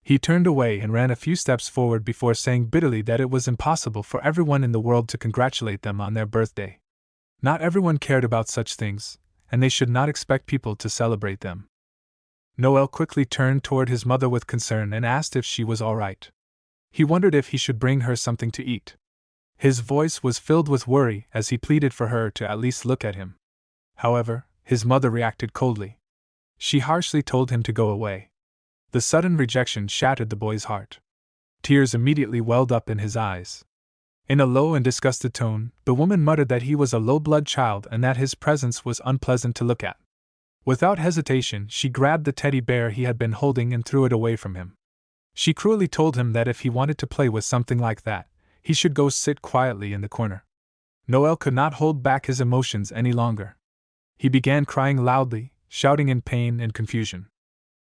He turned away and ran a few steps forward before saying bitterly that it was impossible for everyone in the world to congratulate them on their birthday. Not everyone cared about such things, and they should not expect people to celebrate them. Noel quickly turned toward his mother with concern and asked if she was all right. He wondered if he should bring her something to eat. His voice was filled with worry as he pleaded for her to at least look at him. However, his mother reacted coldly. She harshly told him to go away. The sudden rejection shattered the boy's heart. Tears immediately welled up in his eyes. In a low and disgusted tone, the woman muttered that he was a low-blood child and that his presence was unpleasant to look at. Without hesitation, she grabbed the teddy bear he had been holding and threw it away from him. She cruelly told him that if he wanted to play with something like that, he should go sit quietly in the corner. Noel could not hold back his emotions any longer. He began crying loudly, shouting in pain and confusion.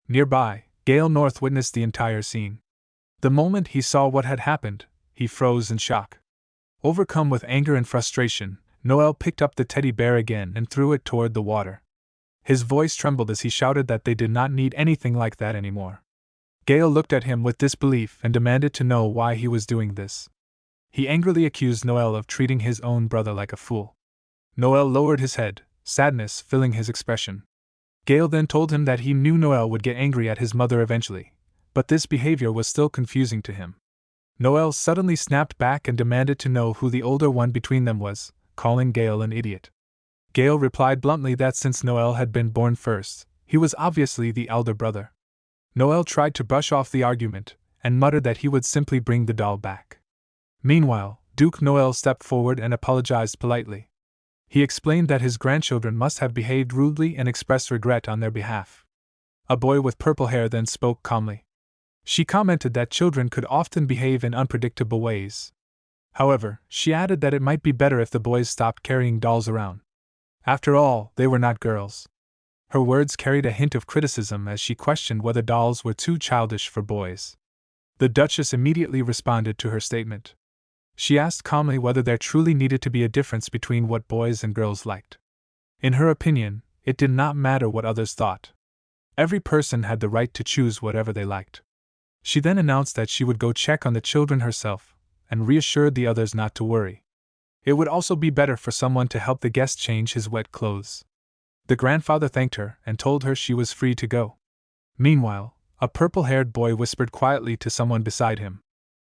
Nearby, Gale North witnessed the entire scene. The moment he saw what had happened, he froze in shock. Overcome with anger and frustration, Noel picked up the teddy bear again and threw it toward the water. His voice trembled as he shouted that they did not need anything like that anymore. Gale looked at him with disbelief and demanded to know why he was doing this. He angrily accused Noel of treating his own brother like a fool. Noel lowered his head, sadness filling his expression. Gale then told him that he knew Noel would get angry at his mother eventually, but this behavior was still confusing to him. Noel suddenly snapped back and demanded to know who the older one between them was, calling Gale an idiot. Gale replied bluntly that since Noel had been born first, he was obviously the elder brother. Noel tried to brush off the argument, and muttered that he would simply bring the doll back. Meanwhile, Duke Noel stepped forward and apologized politely. He explained that his grandchildren must have behaved rudely and expressed regret on their behalf. A boy with purple hair then spoke calmly. She commented that children could often behave in unpredictable ways. However, she added that it might be better if the boys stopped carrying dolls around. After all, they were not girls. Her words carried a hint of criticism as she questioned whether dolls were too childish for boys. The Duchess immediately responded to her statement. She asked calmly whether there truly needed to be a difference between what boys and girls liked. In her opinion, it did not matter what others thought. Every person had the right to choose whatever they liked. She then announced that she would go check on the children herself, and reassured the others not to worry. It would also be better for someone to help the guest change his wet clothes. The grandfather thanked her and told her she was free to go. Meanwhile, a purple-haired boy whispered quietly to someone beside him.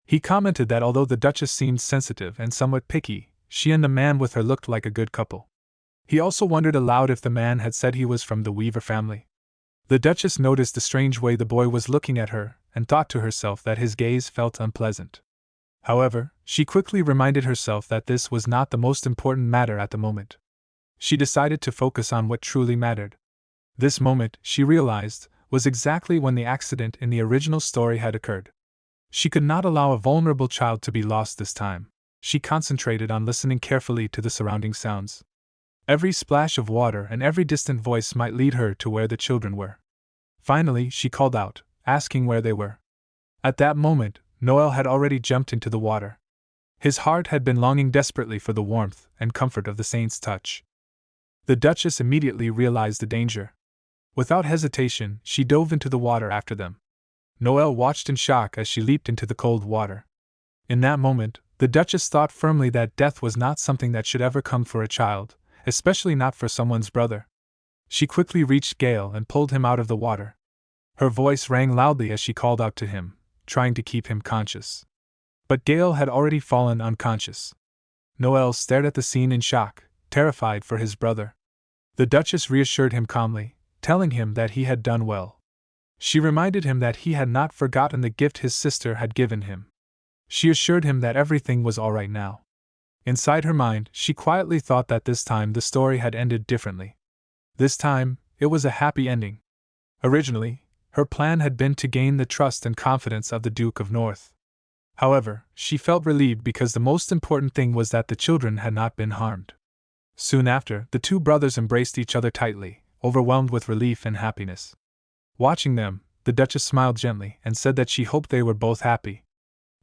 He commented that although the Duchess seemed sensitive and somewhat picky, she and the man with her looked like a good couple. He also wondered aloud if the man had said he was from the Weaver family. The Duchess noticed the strange way the boy was looking at her and thought to herself that his gaze felt unpleasant. However, she quickly reminded herself that this was not the most important matter at the moment. She decided to focus on what truly mattered. This moment, she realized, was exactly when the accident in the original story had occurred. She could not allow a vulnerable child to be lost this time. She concentrated on listening carefully to the surrounding sounds. Every splash of water and every distant voice might lead her to where the children were. Finally, she called out, asking where they were. At that moment, Noel had already jumped into the water. His heart had been longing desperately for the warmth and comfort of the saint's touch. The Duchess immediately realized the danger. Without hesitation, she dove into the water after them. Noel watched in shock as she leaped into the cold water. In that moment, the Duchess thought firmly that death was not something that should ever come for a child, especially not for someone's brother. She quickly reached Gale and pulled him out of the water. Her voice rang loudly as she called out to him, trying to keep him conscious. But Gale had already fallen unconscious. Noel stared at the scene in shock, terrified for his brother. The Duchess reassured him calmly, telling him that he had done well. She reminded him that he had not forgotten the gift his sister had given him. She assured him that everything was all right now. Inside her mind, she quietly thought that this time the story had ended differently. This time, it was a happy ending. Originally, her plan had been to gain the trust and confidence of the Duke of North. However, she felt relieved because the most important thing was that the children had not been harmed. Soon after, the two brothers embraced each other tightly, overwhelmed with relief and happiness. Watching them, the Duchess smiled gently and said that she hoped they were both happy.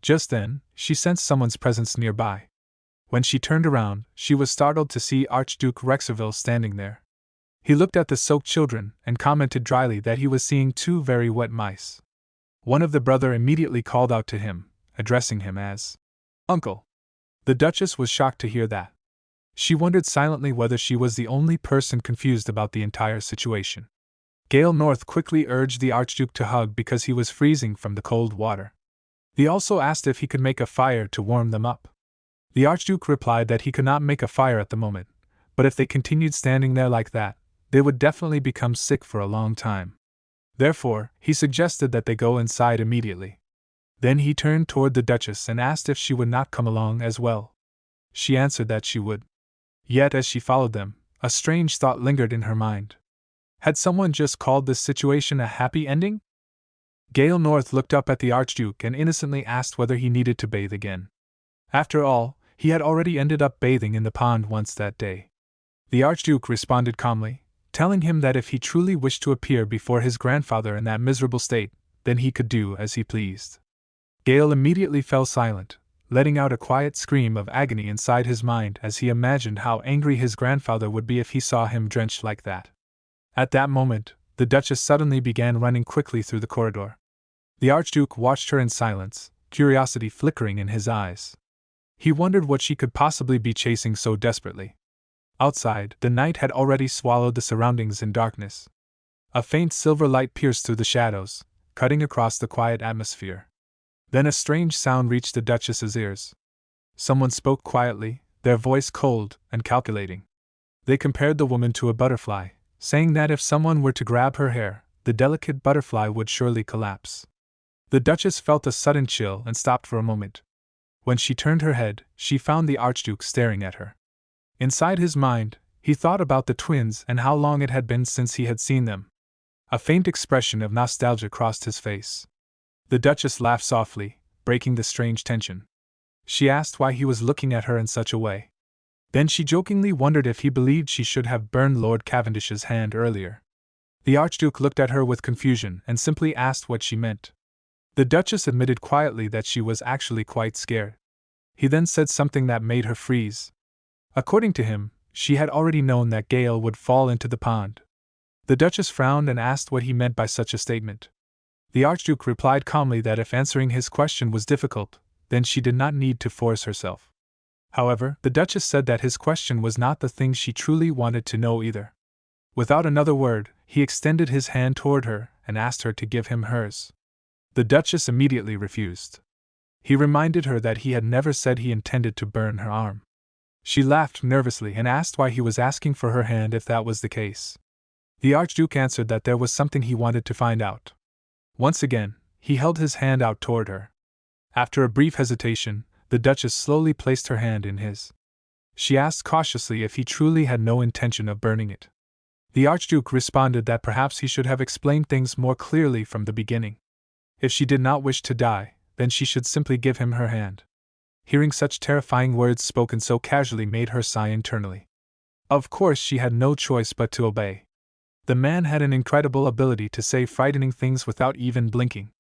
Just then, she sensed someone's presence nearby. When she turned around, she was startled to see Archduke Rexerville standing there. He looked at the soaked children and commented dryly that he was seeing two very wet mice. One of the brother immediately called out to him, addressing him as Uncle. The Duchess was shocked to hear that. She wondered silently whether she was the only person confused about the entire situation. Gale North quickly urged the Archduke to hug because he was freezing from the cold water. He also asked if he could make a fire to warm them up. The Archduke replied that he could not make a fire at the moment, but if they continued standing there like that, they would definitely become sick for a long time. Therefore, he suggested that they go inside immediately. Then he turned toward the Duchess and asked if she would not come along as well. She answered that she would. Yet as she followed them, a strange thought lingered in her mind. Had someone just called this situation a happy ending? Gale North looked up at the Archduke and innocently asked whether he needed to bathe again. After all, he had already ended up bathing in the pond once that day. The Archduke responded calmly, telling him that if he truly wished to appear before his grandfather in that miserable state, then he could do as he pleased. Gale immediately fell silent, letting out a quiet scream of agony inside his mind as he imagined how angry his grandfather would be if he saw him drenched like that. At that moment, the Duchess suddenly began running quickly through the corridor. The Archduke watched her in silence, curiosity flickering in his eyes. He wondered what she could possibly be chasing so desperately. Outside, the night had already swallowed the surroundings in darkness. A faint silver light pierced through the shadows, cutting across the quiet atmosphere. Then a strange sound reached the Duchess's ears. Someone spoke quietly, their voice cold and calculating. They compared the woman to a butterfly, saying that if someone were to grab her hair, the delicate butterfly would surely collapse. The Duchess felt a sudden chill and stopped for a moment. When she turned her head, she found the Archduke staring at her. Inside his mind, he thought about the twins and how long it had been since he had seen them. A faint expression of nostalgia crossed his face. The Duchess laughed softly, breaking the strange tension. She asked why he was looking at her in such a way. Then she jokingly wondered if he believed she should have burned Lord Cavendish's hand earlier. The Archduke looked at her with confusion and simply asked what she meant. The Duchess admitted quietly that she was actually quite scared. He then said something that made her freeze. According to him, she had already known that Gale would fall into the pond. The Duchess frowned and asked what he meant by such a statement. The Archduke replied calmly that if answering his question was difficult, then she did not need to force herself. However, the Duchess said that his question was not the thing she truly wanted to know either. Without another word, he extended his hand toward her and asked her to give him hers. The Duchess immediately refused. He reminded her that he had never said he intended to burn her arm. She laughed nervously and asked why he was asking for her hand if that was the case. The Archduke answered that there was something he wanted to find out. Once again, he held his hand out toward her. After a brief hesitation, the Duchess slowly placed her hand in his. She asked cautiously if he truly had no intention of burning it. The Archduke responded that perhaps he should have explained things more clearly from the beginning. If she did not wish to die, then she should simply give him her hand. Hearing such terrifying words spoken so casually made her sigh internally. Of course, she had no choice but to obey. The man had an incredible ability to say frightening things without even blinking.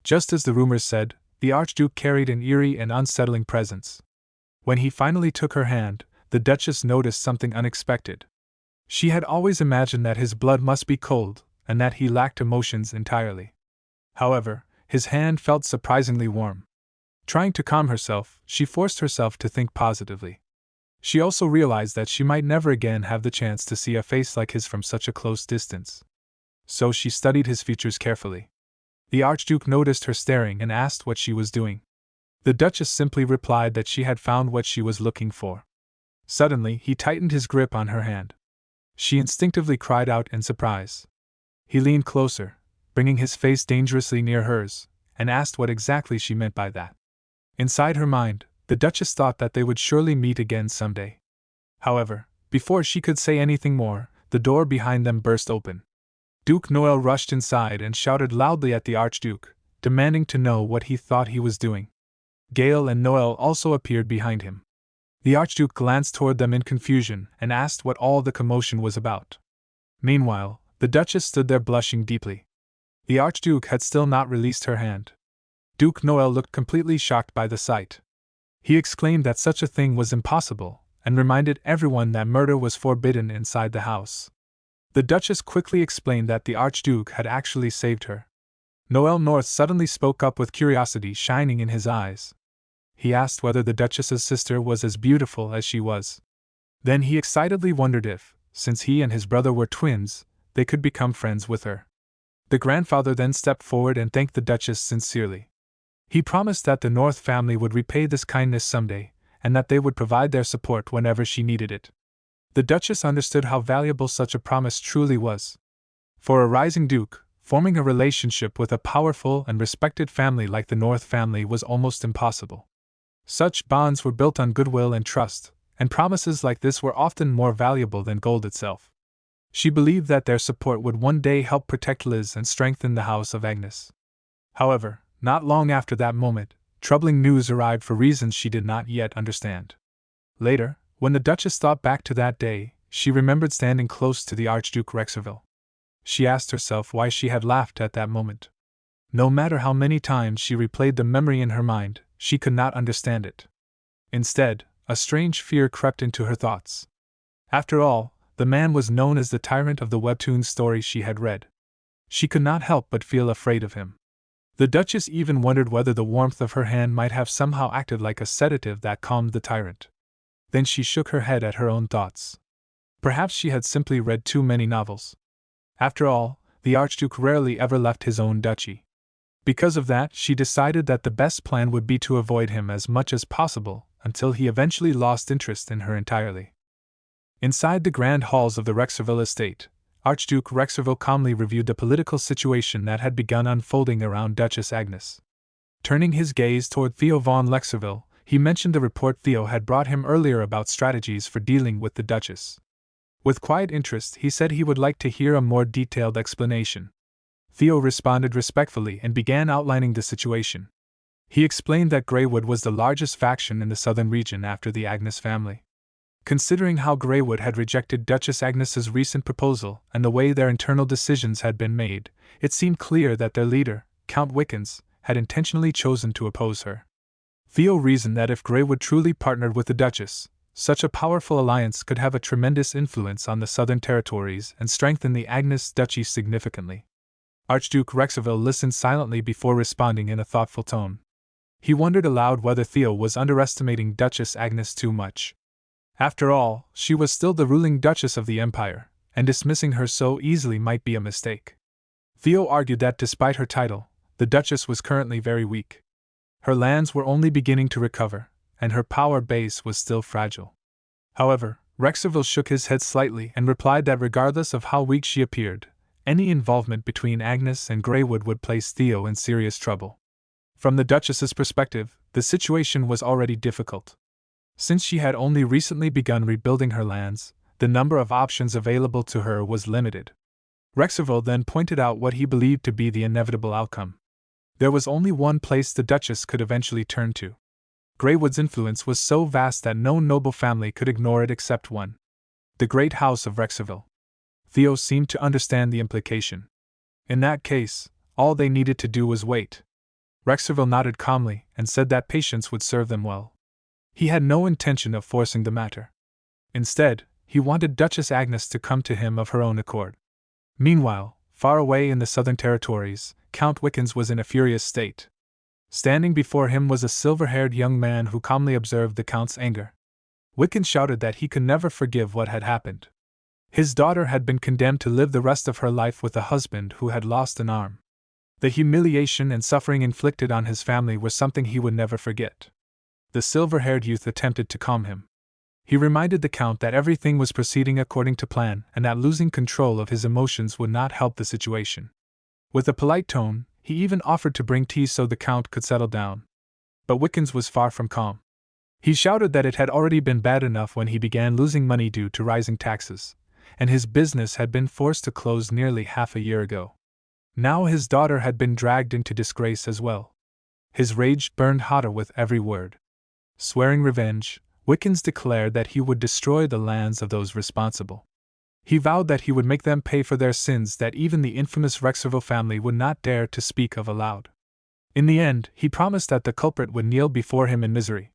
Just as the rumors said, the Archduke carried an eerie and unsettling presence. When he finally took her hand, the Duchess noticed something unexpected. She had always imagined that his blood must be cold, and that he lacked emotions entirely. However, his hand felt surprisingly warm. Trying to calm herself, she forced herself to think positively. She also realized that she might never again have the chance to see a face like his from such a close distance. So she studied his features carefully. The Archduke noticed her staring and asked what she was doing. The Duchess simply replied that she had found what she was looking for. Suddenly, he tightened his grip on her hand. She instinctively cried out in surprise. He leaned closer, bringing his face dangerously near hers, and asked what exactly she meant by that. Inside her mind, the Duchess thought that they would surely meet again someday. However, before she could say anything more, the door behind them burst open. Duke Noel rushed inside and shouted loudly at the Archduke, demanding to know what he thought he was doing. Gale and Noel also appeared behind him. The Archduke glanced toward them in confusion and asked what all the commotion was about. Meanwhile, the Duchess stood there blushing deeply. The Archduke had still not released her hand. Duke Noel looked completely shocked by the sight. He exclaimed that such a thing was impossible, and reminded everyone that murder was forbidden inside the house. The Duchess quickly explained that the Archduke had actually saved her. Noel North suddenly spoke up with curiosity shining in his eyes. He asked whether the Duchess's sister was as beautiful as she was. Then he excitedly wondered if, since he and his brother were twins, they could become friends with her. The grandfather then stepped forward and thanked the Duchess sincerely. He promised that the North family would repay this kindness someday, and that they would provide their support whenever she needed it. The Duchess understood how valuable such a promise truly was. For a rising duke, forming a relationship with a powerful and respected family like the North family was almost impossible. Such bonds were built on goodwill and trust, and promises like this were often more valuable than gold itself. She believed that their support would one day help protect Liz and strengthen the house of Agnes. However, not long after that moment, troubling news arrived for reasons she did not yet understand. Later, when the Duchess thought back to that day, she remembered standing close to the Archduke Rexerville. She asked herself why she had laughed at that moment. No matter how many times she replayed the memory in her mind, she could not understand it. Instead, a strange fear crept into her thoughts. After all, the man was known as the tyrant of the webtoon story she had read. She could not help but feel afraid of him. The Duchess even wondered whether the warmth of her hand might have somehow acted like a sedative that calmed the tyrant. Then she shook her head at her own thoughts. Perhaps she had simply read too many novels. After all, the Archduke rarely ever left his own duchy. Because of that, she decided that the best plan would be to avoid him as much as possible until he eventually lost interest in her entirely. Inside the grand halls of the Rexerville estate, Archduke Rexerville calmly reviewed the political situation that had begun unfolding around Duchess Agnes. Turning his gaze toward Theo von Lexerville, he mentioned the report Theo had brought him earlier about strategies for dealing with the Duchess. With quiet interest, he said he would like to hear a more detailed explanation. Theo responded respectfully and began outlining the situation. He explained that Greywood was the largest faction in the southern region after the Agnes family. Considering how Greywood had rejected Duchess Agnes's recent proposal and the way their internal decisions had been made, it seemed clear that their leader, Count Wickens, had intentionally chosen to oppose her. Theo reasoned that if Greywood truly partnered with the Duchess, such a powerful alliance could have a tremendous influence on the southern territories and strengthen the Agnes Duchy significantly. Archduke Rexerville listened silently before responding in a thoughtful tone. He wondered aloud whether Theo was underestimating Duchess Agnes too much. After all, she was still the ruling Duchess of the Empire, and dismissing her so easily might be a mistake. Theo argued that despite her title, the Duchess was currently very weak. Her lands were only beginning to recover, and her power base was still fragile. However, Rexerville shook his head slightly and replied that regardless of how weak she appeared, any involvement between Agnes and Greywood would place Theo in serious trouble. From the Duchess's perspective, the situation was already difficult. Since she had only recently begun rebuilding her lands, the number of options available to her was limited. Rexerville then pointed out what he believed to be the inevitable outcome. There was only one place the Duchess could eventually turn to. Greywood's influence was so vast that no noble family could ignore it except one: the great house of Rexerville. Theo seemed to understand the implication. In that case, all they needed to do was wait. Rexerville nodded calmly and said that patience would serve them well. He had no intention of forcing the matter. Instead, he wanted Duchess Agnes to come to him of her own accord. Meanwhile, far away in the southern territories, Count Wickens was in a furious state. Standing before him was a silver-haired young man who calmly observed the Count's anger. Wickens shouted that he could never forgive what had happened. His daughter had been condemned to live the rest of her life with a husband who had lost an arm. The humiliation and suffering inflicted on his family were something he would never forget. The silver-haired youth attempted to calm him. He reminded the Count that everything was proceeding according to plan and that losing control of his emotions would not help the situation. With a polite tone, he even offered to bring tea so the Count could settle down. But Wickens was far from calm. He shouted that it had already been bad enough when he began losing money due to rising taxes, and his business had been forced to close nearly half a year ago. Now his daughter had been dragged into disgrace as well. His rage burned hotter with every word. Swearing revenge, Wickens declared that he would destroy the lands of those responsible. He vowed that he would make them pay for their sins that even the infamous Rexerville family would not dare to speak of aloud. In the end, he promised that the culprit would kneel before him in misery.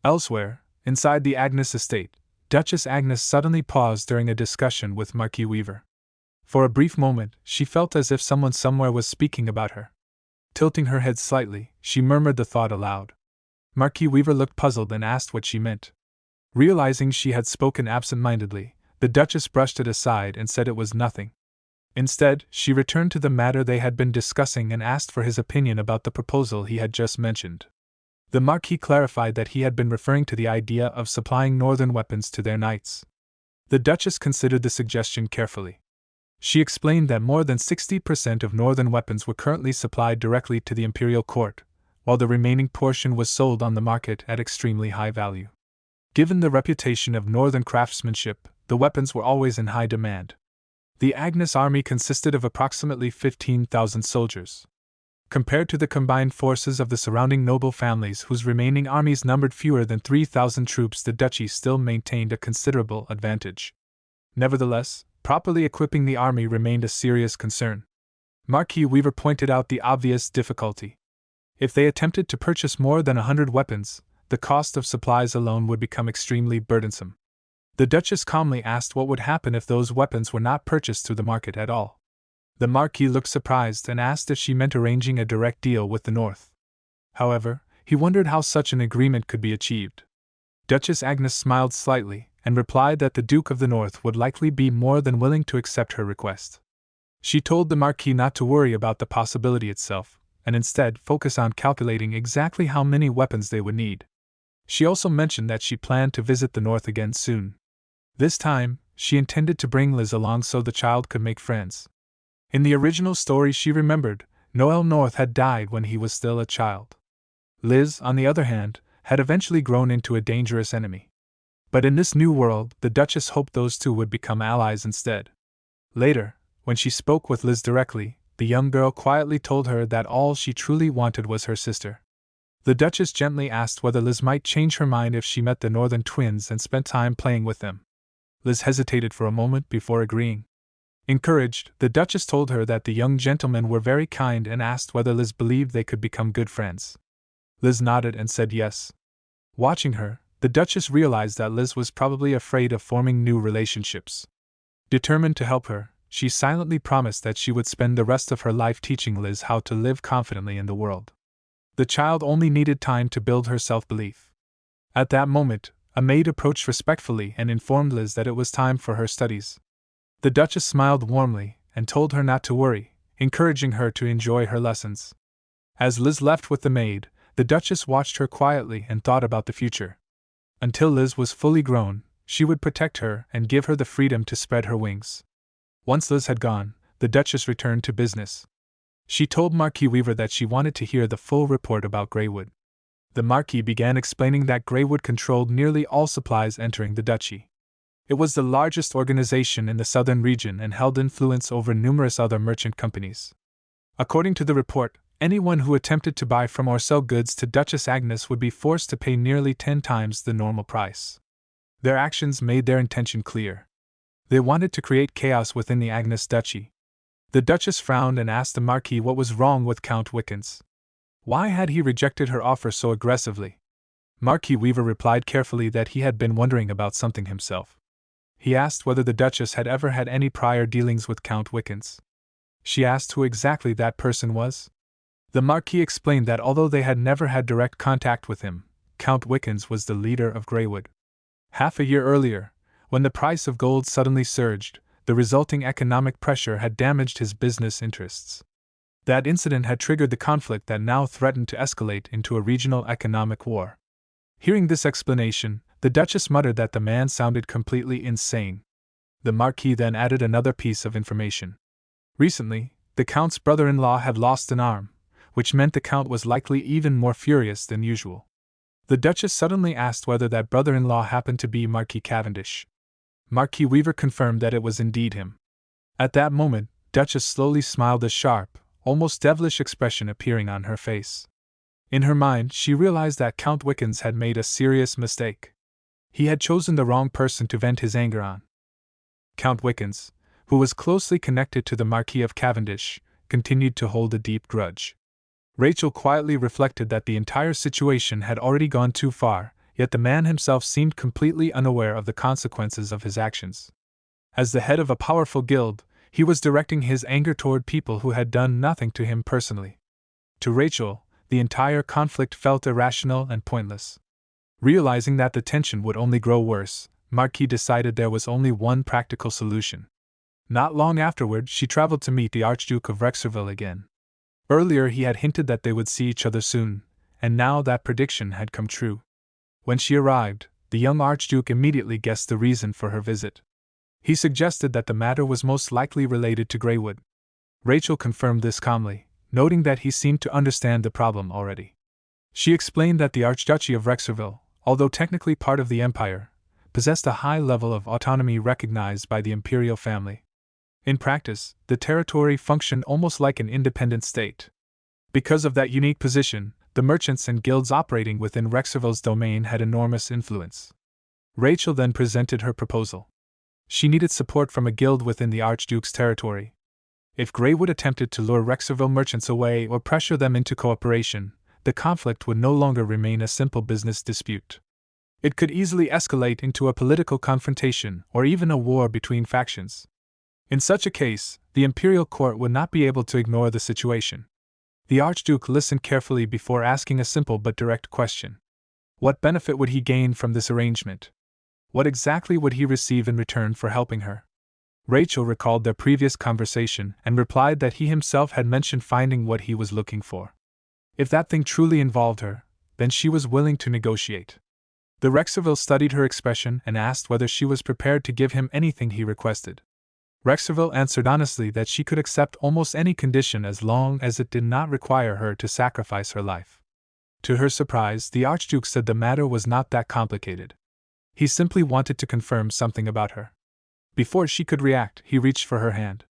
Elsewhere, inside the Agnes estate, Duchess Agnes suddenly paused during a discussion with Marquis Weaver. For a brief moment, she felt as if someone somewhere was speaking about her. Tilting her head slightly, she murmured the thought aloud. Marquis Weaver looked puzzled and asked what she meant. Realizing she had spoken absent-mindedly, the Duchess brushed it aside and said it was nothing. Instead, she returned to the matter they had been discussing and asked for his opinion about the proposal he had just mentioned. The Marquis clarified that he had been referring to the idea of supplying northern weapons to their knights. The Duchess considered the suggestion carefully. She explained that more than 60% of northern weapons were currently supplied directly to the imperial court, while the remaining portion was sold on the market at extremely high value. Given the reputation of northern craftsmanship, the weapons were always in high demand. The Agnes army consisted of approximately 15,000 soldiers. Compared to the combined forces of the surrounding noble families whose remaining armies numbered fewer than 3,000 troops, the duchy still maintained a considerable advantage. Nevertheless, properly equipping the army remained a serious concern. Marquis Weaver pointed out the obvious difficulty. If they attempted to purchase more than 100 weapons, the cost of supplies alone would become extremely burdensome. The Duchess calmly asked what would happen if those weapons were not purchased through the market at all. The Marquis looked surprised and asked if she meant arranging a direct deal with the North. However, he wondered how such an agreement could be achieved. Duchess Agnes smiled slightly and replied that the Duke of the North would likely be more than willing to accept her request. She told the Marquis not to worry about the possibility itself, and instead focus on calculating exactly how many weapons they would need. She also mentioned that she planned to visit the North again soon. This time, she intended to bring Liz along so the child could make friends. In the original story, she remembered, Noel North had died when he was still a child. Liz, on the other hand, had eventually grown into a dangerous enemy. But in this new world, the Duchess hoped those two would become allies instead. Later, when she spoke with Liz directly, the young girl quietly told her that all she truly wanted was her sister. The Duchess gently asked whether Liz might change her mind if she met the Northern twins and spent time playing with them. Liz hesitated for a moment before agreeing. Encouraged, the Duchess told her that the young gentlemen were very kind and asked whether Liz believed they could become good friends. Liz nodded and said yes. Watching her, the Duchess realized that Liz was probably afraid of forming new relationships. Determined to help her, she silently promised that she would spend the rest of her life teaching Liz how to live confidently in the world. The child only needed time to build her self-belief. At that moment, a maid approached respectfully and informed Liz that it was time for her studies. The Duchess smiled warmly and told her not to worry, encouraging her to enjoy her lessons. As Liz left with the maid, the Duchess watched her quietly and thought about the future. Until Liz was fully grown, she would protect her and give her the freedom to spread her wings. Once Liz had gone, the Duchess returned to business. She told Marquis Weaver that she wanted to hear the full report about Greywood. The Marquis began explaining that Greywood controlled nearly all supplies entering the duchy. It was the largest organization in the southern region and held influence over numerous other merchant companies. According to the report, anyone who attempted to buy from or sell goods to Duchess Agnes would be forced to pay nearly 10 times the normal price. Their actions made their intention clear. They wanted to create chaos within the Agnes duchy. The Duchess frowned and asked the Marquis what was wrong with Count Wickens. Why had he rejected her offer so aggressively? Marquis Weaver replied carefully that he had been wondering about something himself. He asked whether the Duchess had ever had any prior dealings with Count Wickens. She asked who exactly that person was. The Marquis explained that although they had never had direct contact with him, Count Wickens was the leader of Greywood. Half a year earlier, when the price of gold suddenly surged, the resulting economic pressure had damaged his business interests. That incident had triggered the conflict that now threatened to escalate into a regional economic war. Hearing this explanation, the Duchess muttered that the man sounded completely insane. The Marquis then added another piece of information. Recently, the Count's brother-in-law had lost an arm, which meant the Count was likely even more furious than usual. The Duchess suddenly asked whether that brother-in-law happened to be Marquis Cavendish. Marquis Weaver confirmed that it was indeed him. At that moment, Duchess slowly smiled, a sharp, almost devilish expression appearing on her face. In her mind, she realized that Count Wickens had made a serious mistake. He had chosen the wrong person to vent his anger on. Count Wickens, who was closely connected to the Marquis of Cavendish, continued to hold a deep grudge. Rachel quietly reflected that the entire situation had already gone too far, yet the man himself seemed completely unaware of the consequences of his actions. As the head of a powerful guild, he was directing his anger toward people who had done nothing to him personally. To Rachel, the entire conflict felt irrational and pointless. Realizing that the tension would only grow worse, Marquis decided there was only one practical solution. Not long afterward, she traveled to meet the Archduke of Rexerville again. Earlier he had hinted that they would see each other soon, and now that prediction had come true. When she arrived, the young Archduke immediately guessed the reason for her visit. He suggested that the matter was most likely related to Greywood. Rachel confirmed this calmly, noting that he seemed to understand the problem already. She explained that the Archduchy of Rexerville, although technically part of the Empire, possessed a high level of autonomy recognized by the imperial family. In practice, the territory functioned almost like an independent state. Because of that unique position, the merchants and guilds operating within Rexerville's domain had enormous influence. Rachel then presented her proposal. She needed support from a guild within the Archduke's territory. If Greywood attempted to lure Rexerville merchants away or pressure them into cooperation, the conflict would no longer remain a simple business dispute. It could easily escalate into a political confrontation or even a war between factions. In such a case, the imperial court would not be able to ignore the situation. The Archduke listened carefully before asking a simple but direct question. What benefit would he gain from this arrangement? What exactly would he receive in return for helping her? Rachel recalled their previous conversation and replied that he himself had mentioned finding what he was looking for. If that thing truly involved her, then she was willing to negotiate. The Rexerville studied her expression and asked whether she was prepared to give him anything he requested. Rexerville answered honestly that she could accept almost any condition as long as it did not require her to sacrifice her life. To her surprise, the Archduke said the matter was not that complicated. He simply wanted to confirm something about her. Before she could react, he reached for her hand.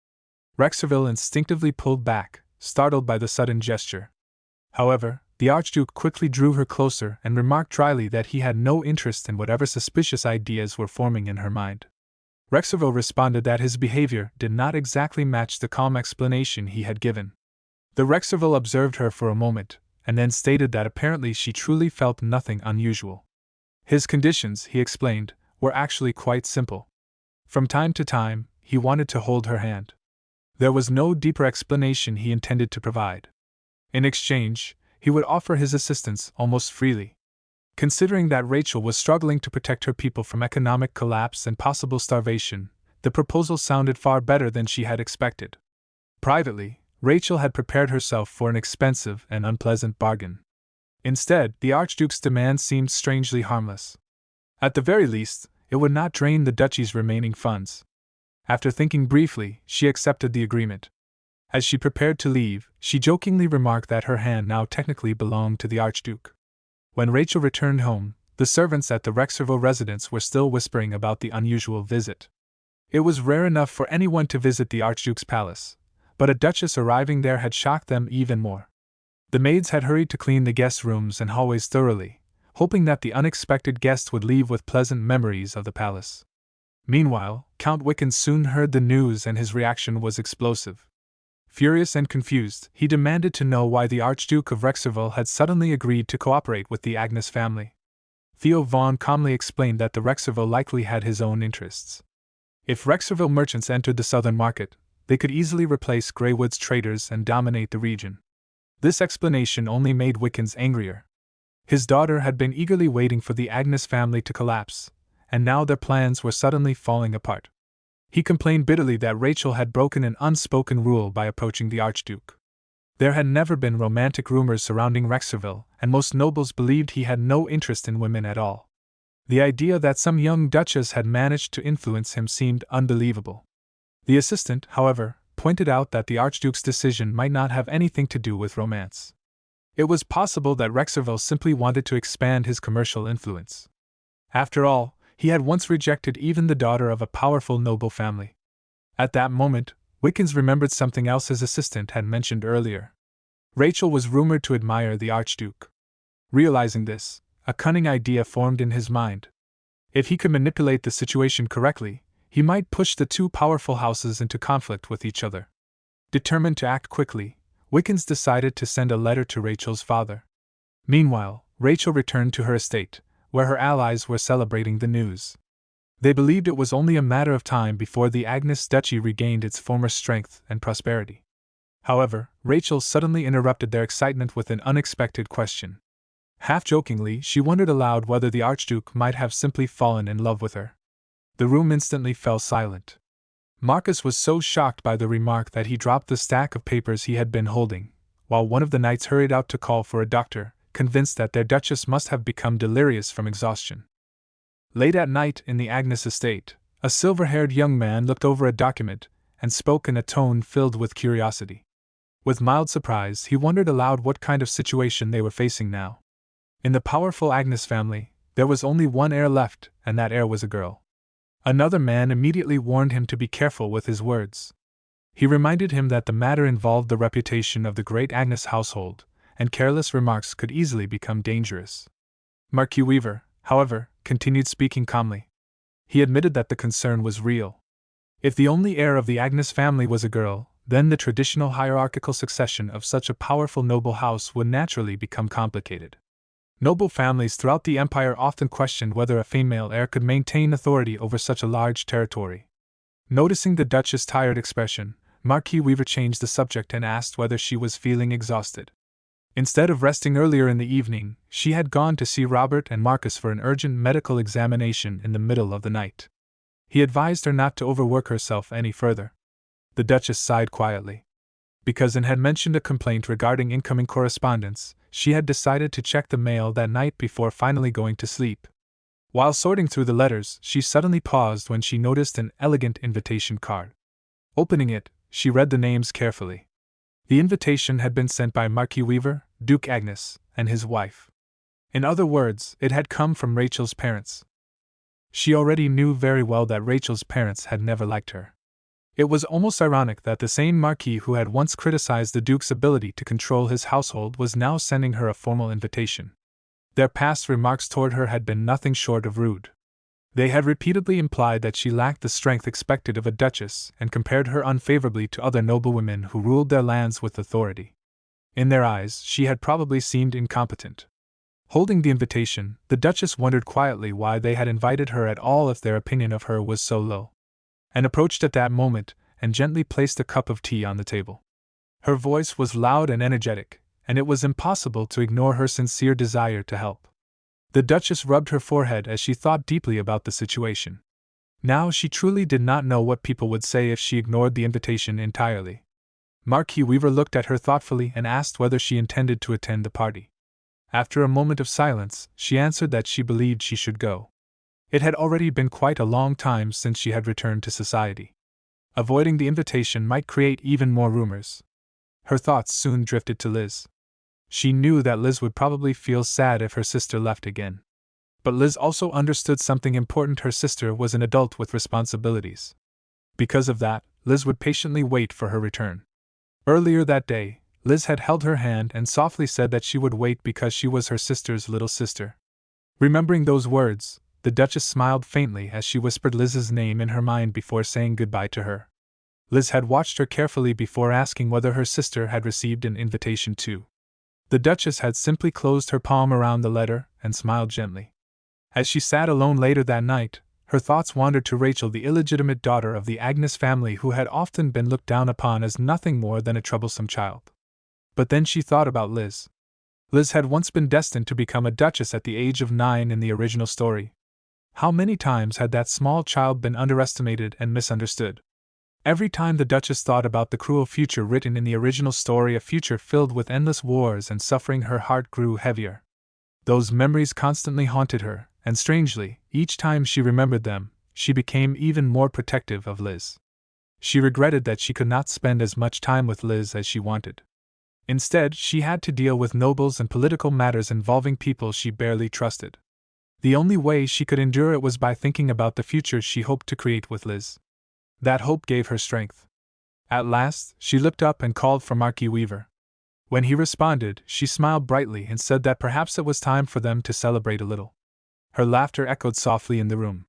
Rexerville instinctively pulled back, startled by the sudden gesture. However, the Archduke quickly drew her closer and remarked dryly that he had no interest in whatever suspicious ideas were forming in her mind. Rexerville responded that his behavior did not exactly match the calm explanation he had given. The Rexerville observed her for a moment, and then stated that apparently she truly felt nothing unusual. His conditions, he explained, were actually quite simple. From time to time, he wanted to hold her hand. There was no deeper explanation he intended to provide. In exchange, he would offer his assistance almost freely. Considering that Rachel was struggling to protect her people from economic collapse and possible starvation, the proposal sounded far better than she had expected. Privately, Rachel had prepared herself for an expensive and unpleasant bargain. Instead, the Archduke's demand seemed strangely harmless. At the very least, it would not drain the duchy's remaining funds. After thinking briefly, she accepted the agreement. As she prepared to leave, she jokingly remarked that her hand now technically belonged to the Archduke. When Rachel returned home, the servants at the Rexerville residence were still whispering about the unusual visit. It was rare enough for anyone to visit the Archduke's palace, but a duchess arriving there had shocked them even more. The maids had hurried to clean the guest rooms and hallways thoroughly, hoping that the unexpected guest would leave with pleasant memories of the palace. Meanwhile, Count Wickens soon heard the news and his reaction was explosive. Furious and confused, he demanded to know why the Archduke of Rexerville had suddenly agreed to cooperate with the Agnes family. Theo Vaughan calmly explained that the Rexerville likely had his own interests. If Rexerville merchants entered the southern market, they could easily replace Greywood's traders and dominate the region. This explanation only made Wickens angrier. His daughter had been eagerly waiting for the Agnes family to collapse, and now their plans were suddenly falling apart. He complained bitterly that Rachel had broken an unspoken rule by approaching the Archduke. There had never been romantic rumors surrounding Rexerville, and most nobles believed he had no interest in women at all. The idea that some young duchess had managed to influence him seemed unbelievable. The assistant, however, pointed out that the Archduke's decision might not have anything to do with romance. It was possible that Rexerville simply wanted to expand his commercial influence. After all, he had once rejected even the daughter of a powerful noble family. At that moment, Wickens remembered something else his assistant had mentioned earlier. Rachel was rumored to admire the Archduke. Realizing this, a cunning idea formed in his mind. If he could manipulate the situation correctly, he might push the two powerful houses into conflict with each other. Determined to act quickly, Wickens decided to send a letter to Rachel's father. Meanwhile, Rachel returned to her estate, where her allies were celebrating the news. They believed it was only a matter of time before the Agnes Duchy regained its former strength and prosperity. However, Rachel suddenly interrupted their excitement with an unexpected question. Half-jokingly, she wondered aloud whether the Archduke might have simply fallen in love with her. The room instantly fell silent. Marcus was so shocked by the remark that he dropped the stack of papers he had been holding, while one of the knights hurried out to call for a doctor, convinced that their duchess must have become delirious from exhaustion. Late at night in the Agnes estate, a silver-haired young man looked over a document and spoke in a tone filled with curiosity. With mild surprise, he wondered aloud what kind of situation they were facing now. In the powerful Agnes family, there was only one heir left, and that heir was a girl. Another man immediately warned him to be careful with his words. He reminded him that the matter involved the reputation of the great Agnes household, and careless remarks could easily become dangerous. Marquis Weaver, however, continued speaking calmly. He admitted that the concern was real. If the only heir of the Agnes family was a girl, then the traditional hierarchical succession of such a powerful noble house would naturally become complicated. Noble families throughout the empire often questioned whether a female heir could maintain authority over such a large territory. Noticing the Duchess' tired expression, Marquis Weaver changed the subject and asked whether she was feeling exhausted. Instead of resting earlier in the evening, she had gone to see Robert and Marcus for an urgent medical examination in the middle of the night. He advised her not to overwork herself any further. The Duchess sighed quietly. Because Anne had mentioned a complaint regarding incoming correspondence, she had decided to check the mail that night before finally going to sleep. While sorting through the letters, she suddenly paused when she noticed an elegant invitation card. Opening it, she read the names carefully. The invitation had been sent by Marquis Weaver, Duke Agnes, and his wife. In other words, it had come from Rachel's parents. She already knew very well that Rachel's parents had never liked her. It was almost ironic that the same Marquis who had once criticized the Duke's ability to control his household was now sending her a formal invitation. Their past remarks toward her had been nothing short of rude. They had repeatedly implied that she lacked the strength expected of a duchess and compared her unfavorably to other noblewomen who ruled their lands with authority. In their eyes, she had probably seemed incompetent. Holding the invitation, the Duchess wondered quietly why they had invited her at all if their opinion of her was so low. And approached at that moment, and gently placed a cup of tea on the table. Her voice was loud and energetic, and it was impossible to ignore her sincere desire to help. The Duchess rubbed her forehead as she thought deeply about the situation. Now she truly did not know what people would say if she ignored the invitation entirely. Marquis Weaver looked at her thoughtfully and asked whether she intended to attend the party. After a moment of silence, she answered that she believed she should go. It had already been quite a long time since she had returned to society. Avoiding the invitation might create even more rumors. Her thoughts soon drifted to Liz. She knew that Liz would probably feel sad if her sister left again. But Liz also understood something important: her sister was an adult with responsibilities. Because of that, Liz would patiently wait for her return. Earlier that day, Liz had held her hand and softly said that she would wait because she was her sister's little sister. Remembering those words, the Duchess smiled faintly as she whispered Liz's name in her mind before saying goodbye to her. Liz had watched her carefully before asking whether her sister had received an invitation too. The Duchess had simply closed her palm around the letter and smiled gently. As she sat alone later that night, her thoughts wandered to Rachel, the illegitimate daughter of the Agnes family who had often been looked down upon as nothing more than a troublesome child. But then she thought about Liz. Liz had once been destined to become a duchess at the age of 9 in the original story. How many times had that small child been underestimated and misunderstood? Every time the Duchess thought about the cruel future written in the original story, a future filled with endless wars and suffering, her heart grew heavier. Those memories constantly haunted her, and strangely, each time she remembered them, she became even more protective of Liz. She regretted that she could not spend as much time with Liz as she wanted. Instead, she had to deal with nobles and political matters involving people she barely trusted. The only way she could endure it was by thinking about the future she hoped to create with Liz. That hope gave her strength. At last, she looked up and called for Marquis Weaver. When he responded, she smiled brightly and said that perhaps it was time for them to celebrate a little. Her laughter echoed softly in the room.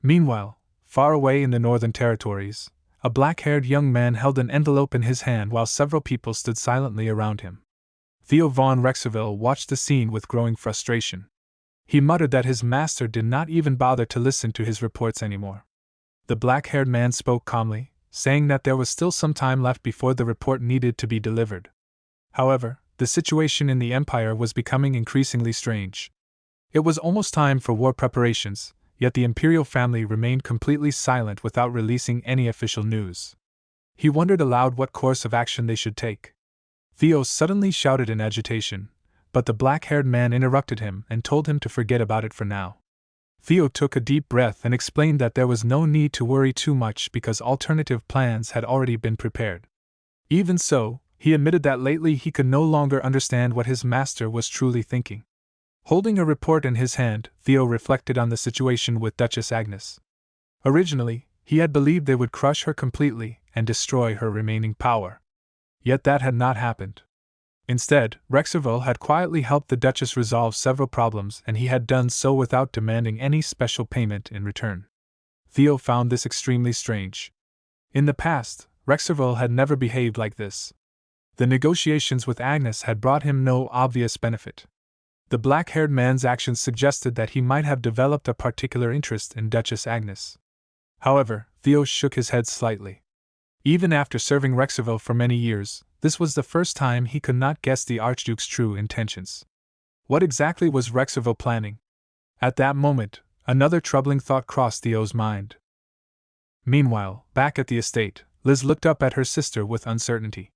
Meanwhile, far away in the Northern Territories, a black-haired young man held an envelope in his hand while several people stood silently around him. Theo von Rexerville watched the scene with growing frustration. He muttered that his master did not even bother to listen to his reports anymore. The black-haired man spoke calmly, saying that there was still some time left before the report needed to be delivered. However, the situation in the Empire was becoming increasingly strange. It was almost time for war preparations, yet the imperial family remained completely silent without releasing any official news. He wondered aloud what course of action they should take. Theo suddenly shouted in agitation, but the black-haired man interrupted him and told him to forget about it for now. Theo took a deep breath and explained that there was no need to worry too much because alternative plans had already been prepared. Even so, he admitted that lately he could no longer understand what his master was truly thinking. Holding a report in his hand, Theo reflected on the situation with Duchess Agnes. Originally, he had believed they would crush her completely and destroy her remaining power. Yet that had not happened. Instead, Rexerville had quietly helped the Duchess resolve several problems, and he had done so without demanding any special payment in return. Theo found this extremely strange. In the past, Rexerville had never behaved like this. The negotiations with Agnes had brought him no obvious benefit. The black-haired man's actions suggested that he might have developed a particular interest in Duchess Agnes. However, Theo shook his head slightly. Even after serving Rexerville for many years, this was the first time he could not guess the Archduke's true intentions. What exactly was Rexerville planning? At that moment, another troubling thought crossed Theo's mind. Meanwhile, back at the estate, Liz looked up at her sister with uncertainty.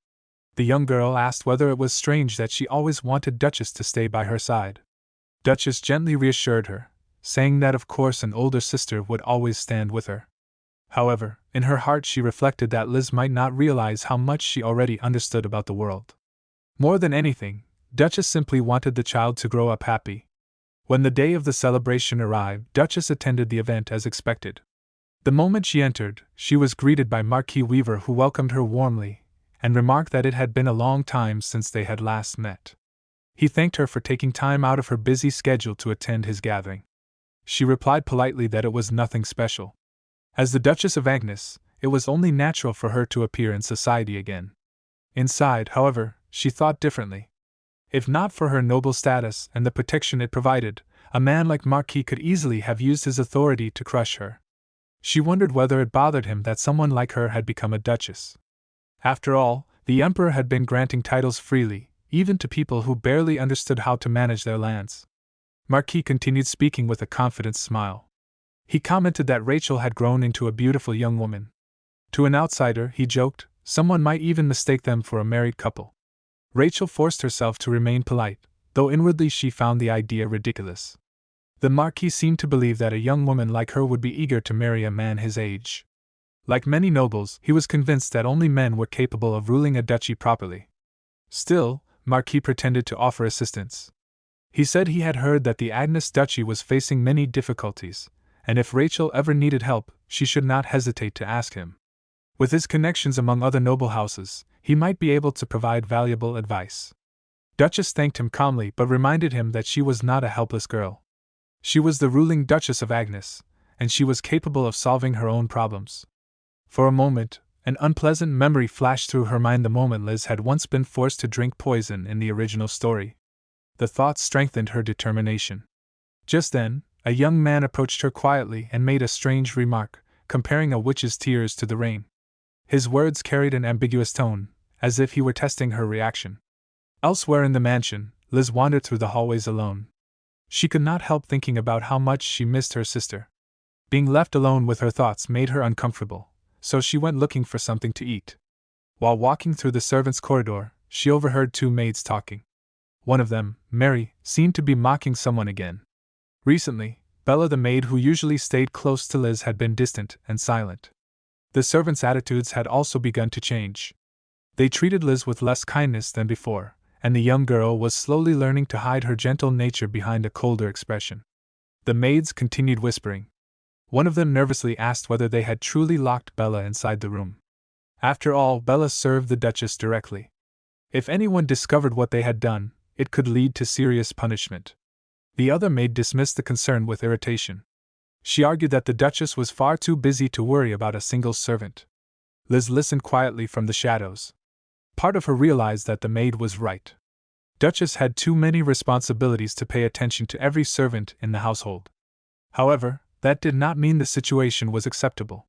The young girl asked whether it was strange that she always wanted Duchess to stay by her side. Duchess gently reassured her, saying that of course an older sister would always stand with her. However, in her heart she reflected that Liz might not realize how much she already understood about the world. More than anything, Duchess simply wanted the child to grow up happy. When the day of the celebration arrived, Duchess attended the event as expected. The moment she entered, she was greeted by Marquis Weaver, who welcomed her warmly and remarked that it had been a long time since they had last met. He thanked her for taking time out of her busy schedule to attend his gathering. She replied politely that it was nothing special. As the Duchess of Agnes, it was only natural for her to appear in society again. Inside, however, she thought differently. If not for her noble status and the protection it provided, a man like Marquis could easily have used his authority to crush her. She wondered whether it bothered him that someone like her had become a duchess. After all, the emperor had been granting titles freely, even to people who barely understood how to manage their lands. Marquis continued speaking with a confident smile. He commented that Rachel had grown into a beautiful young woman. To an outsider, he joked, someone might even mistake them for a married couple. Rachel forced herself to remain polite, though inwardly she found the idea ridiculous. The Marquis seemed to believe that a young woman like her would be eager to marry a man his age. Like many nobles, he was convinced that only men were capable of ruling a duchy properly. Still, Marquis pretended to offer assistance. He said he had heard that the Agnes duchy was facing many difficulties, and if Rachel ever needed help, she should not hesitate to ask him. With his connections among other noble houses, he might be able to provide valuable advice. Duchess thanked him calmly but reminded him that she was not a helpless girl. She was the ruling Duchess of Agnes, and she was capable of solving her own problems. For a moment, an unpleasant memory flashed through her mind the moment Liz had once been forced to drink poison in the original story. The thought strengthened her determination. Just then, a young man approached her quietly and made a strange remark, comparing a witch's tears to the rain. His words carried an ambiguous tone, as if he were testing her reaction. Elsewhere in the mansion, Liz wandered through the hallways alone. She could not help thinking about how much she missed her sister. Being left alone with her thoughts made her uncomfortable, so she went looking for something to eat. While walking through the servants' corridor, she overheard two maids talking. One of them, Mary, seemed to be mocking someone again. Recently, Bella, the maid who usually stayed close to Liz, had been distant and silent. The servants' attitudes had also begun to change. They treated Liz with less kindness than before, and the young girl was slowly learning to hide her gentle nature behind a colder expression. The maids continued whispering. One of them nervously asked whether they had truly locked Bella inside the room. After all, Bella served the Duchess directly. If anyone discovered what they had done, it could lead to serious punishment. The other maid dismissed the concern with irritation. She argued that the Duchess was far too busy to worry about a single servant. Liz listened quietly from the shadows. Part of her realized that the maid was right. Duchess had too many responsibilities to pay attention to every servant in the household. However, that did not mean the situation was acceptable.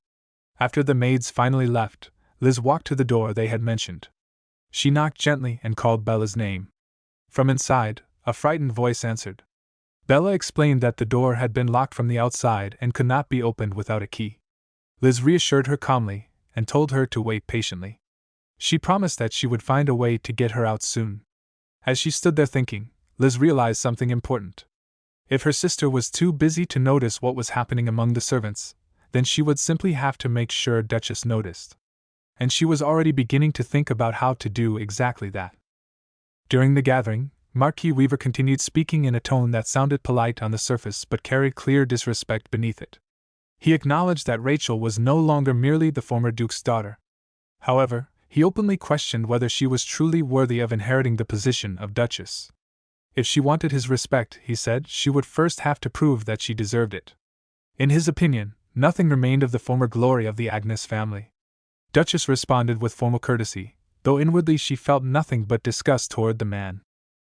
After the maids finally left, Liz walked to the door they had mentioned. She knocked gently and called Bella's name. From inside, a frightened voice answered. Bella explained that the door had been locked from the outside and could not be opened without a key. Liz reassured her calmly and told her to wait patiently. She promised that she would find a way to get her out soon. As she stood there thinking, Liz realized something important. If her sister was too busy to notice what was happening among the servants, then she would simply have to make sure Duchess noticed. And she was already beginning to think about how to do exactly that. During the gathering, Marquis Weaver continued speaking in a tone that sounded polite on the surface but carried clear disrespect beneath it. He acknowledged that Rachel was no longer merely the former Duke's daughter. However, he openly questioned whether she was truly worthy of inheriting the position of Duchess. If she wanted his respect, he said, she would first have to prove that she deserved it. In his opinion, nothing remained of the former glory of the Agnes family. Duchess responded with formal courtesy, though inwardly she felt nothing but disgust toward the man.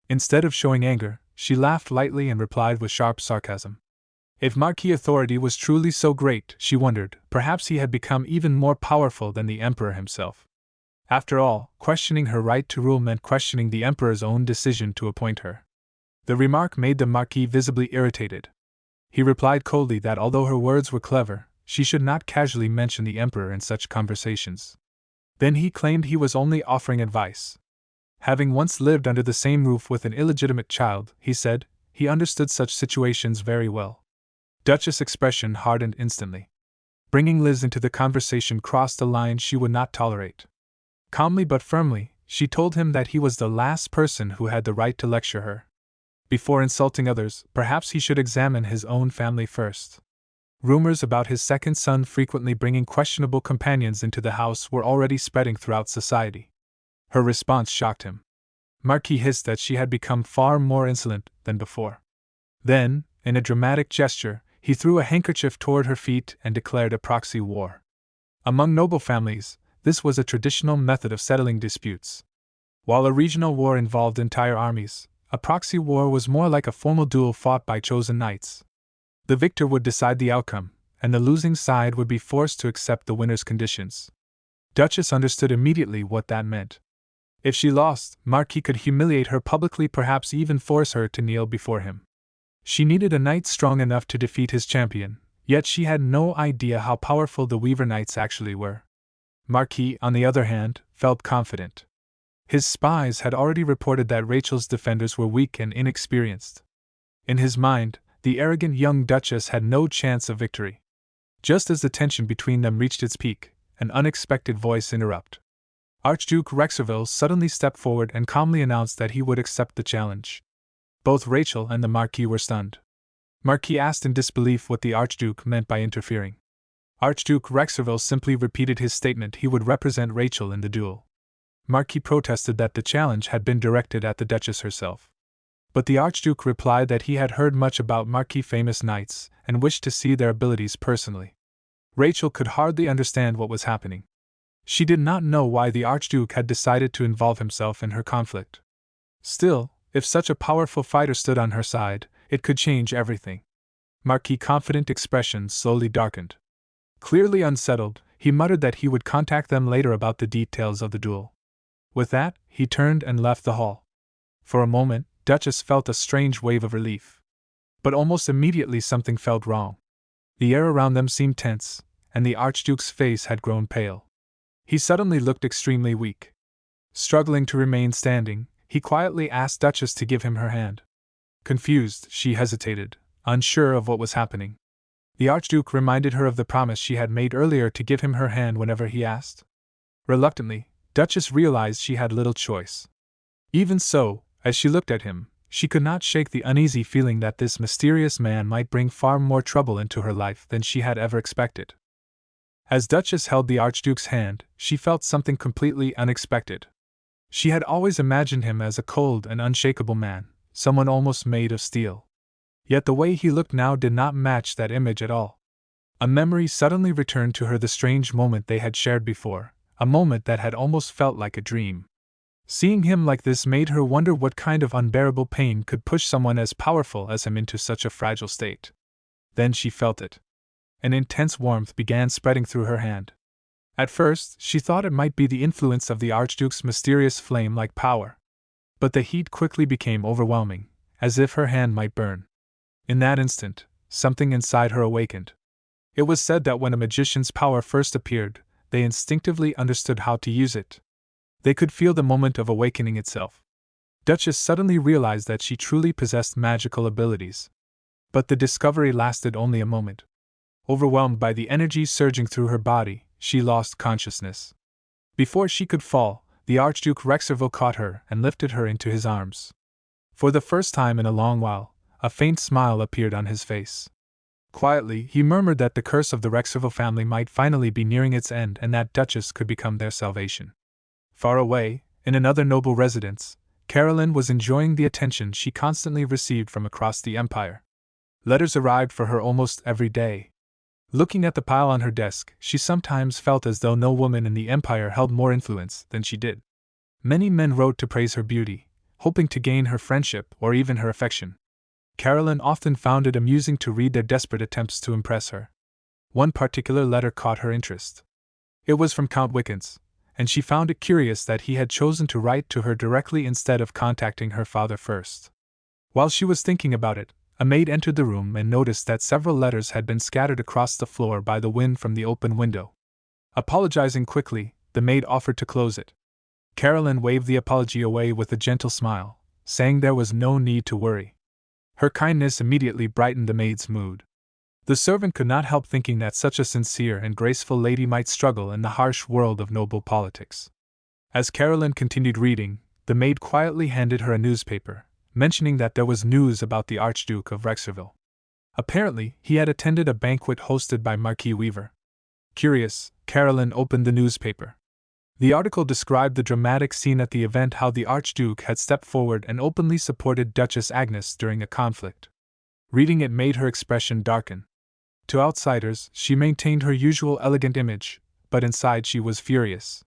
Instead of showing anger, she laughed lightly and replied with sharp sarcasm. If Marquis authority was truly so great, she wondered, perhaps he had become even more powerful than the Emperor himself. After all, questioning her right to rule meant questioning the Emperor's own decision to appoint her. The remark made the Marquis visibly irritated. He replied coldly that although her words were clever, she should not casually mention the Emperor in such conversations. Then he claimed he was only offering advice. Having once lived under the same roof with an illegitimate child, he said, he understood such situations very well. Duchess' expression hardened instantly. Bringing Liz into the conversation crossed a line she would not tolerate. Calmly but firmly, she told him that he was the last person who had the right to lecture her. Before insulting others, perhaps he should examine his own family first. Rumors about his second son frequently bringing questionable companions into the house were already spreading throughout society. Her response shocked him. Marquis hissed that she had become far more insolent than before. Then, in a dramatic gesture, he threw a handkerchief toward her feet and declared a proxy war. Among noble families, this was a traditional method of settling disputes. While a regional war involved entire armies, a proxy war was more like a formal duel fought by chosen knights. The victor would decide the outcome, and the losing side would be forced to accept the winner's conditions. Duchess understood immediately what that meant. If she lost, Marquis could humiliate her publicly, perhaps even force her to kneel before him. She needed a knight strong enough to defeat his champion, yet she had no idea how powerful the Weaver Knights actually were. Marquis, on the other hand, felt confident. His spies had already reported that Rachel's defenders were weak and inexperienced. In his mind, the arrogant young Duchess had no chance of victory. Just as the tension between them reached its peak, an unexpected voice interrupted. Archduke Rexerville suddenly stepped forward and calmly announced that he would accept the challenge. Both Rachel and the Marquis were stunned. Marquis asked in disbelief what the Archduke meant by interfering. Archduke Rexerville simply repeated his statement he would represent Rachel in the duel. Marquis protested that the challenge had been directed at the Duchess herself. But the Archduke replied that he had heard much about Marquis' famous knights and wished to see their abilities personally. Rachel could hardly understand what was happening. She did not know why the Archduke had decided to involve himself in her conflict. Still, if such a powerful fighter stood on her side, it could change everything. Marquis' confident expression slowly darkened. Clearly unsettled, he muttered that he would contact them later about the details of the duel. With that, he turned and left the hall. For a moment, Duchess felt a strange wave of relief. But almost immediately something felt wrong. The air around them seemed tense, and the Archduke's face had grown pale. He suddenly looked extremely weak. Struggling to remain standing, he quietly asked Duchess to give him her hand. Confused, she hesitated, unsure of what was happening. The Archduke reminded her of the promise she had made earlier to give him her hand whenever he asked. Reluctantly, Duchess realized she had little choice. Even so, as she looked at him, she could not shake the uneasy feeling that this mysterious man might bring far more trouble into her life than she had ever expected. As Duchess held the Archduke's hand, she felt something completely unexpected. She had always imagined him as a cold and unshakable man, someone almost made of steel. Yet the way he looked now did not match that image at all. A memory suddenly returned to her, the strange moment they had shared before, a moment that had almost felt like a dream. Seeing him like this made her wonder what kind of unbearable pain could push someone as powerful as him into such a fragile state. Then she felt it. An intense warmth began spreading through her hand. At first, she thought it might be the influence of the Archduke's mysterious flame-like power. But the heat quickly became overwhelming, as if her hand might burn. In that instant, something inside her awakened. It was said that when a magician's power first appeared, they instinctively understood how to use it. They could feel the moment of awakening itself. Duchess suddenly realized that she truly possessed magical abilities. But the discovery lasted only a moment. Overwhelmed by the energy surging through her body, she lost consciousness. Before she could fall, the Archduke Rexerville caught her and lifted her into his arms. For the first time in a long while, a faint smile appeared on his face. Quietly, he murmured that the curse of the Rexerville family might finally be nearing its end and that Duchess could become their salvation. Far away, in another noble residence, Caroline was enjoying the attention she constantly received from across the empire. Letters arrived for her almost every day. Looking at the pile on her desk, she sometimes felt as though no woman in the empire held more influence than she did. Many men wrote to praise her beauty, hoping to gain her friendship or even her affection. Caroline often found it amusing to read their desperate attempts to impress her. One particular letter caught her interest. It was from Count Wickens, and she found it curious that he had chosen to write to her directly instead of contacting her father first. While she was thinking about it, a maid entered the room and noticed that several letters had been scattered across the floor by the wind from the open window. Apologizing quickly, the maid offered to close it. Caroline waved the apology away with a gentle smile, saying there was no need to worry. Her kindness immediately brightened the maid's mood. The servant could not help thinking that such a sincere and graceful lady might struggle in the harsh world of noble politics. As Caroline continued reading, the maid quietly handed her a newspaper, mentioning that there was news about the Archduke of Rexerville. Apparently, he had attended a banquet hosted by Marquis Weaver. Curious, Caroline opened the newspaper. The article described the dramatic scene at the event, how the Archduke had stepped forward and openly supported Duchess Agnes during a conflict. Reading it made her expression darken. To outsiders, she maintained her usual elegant image, but inside she was furious.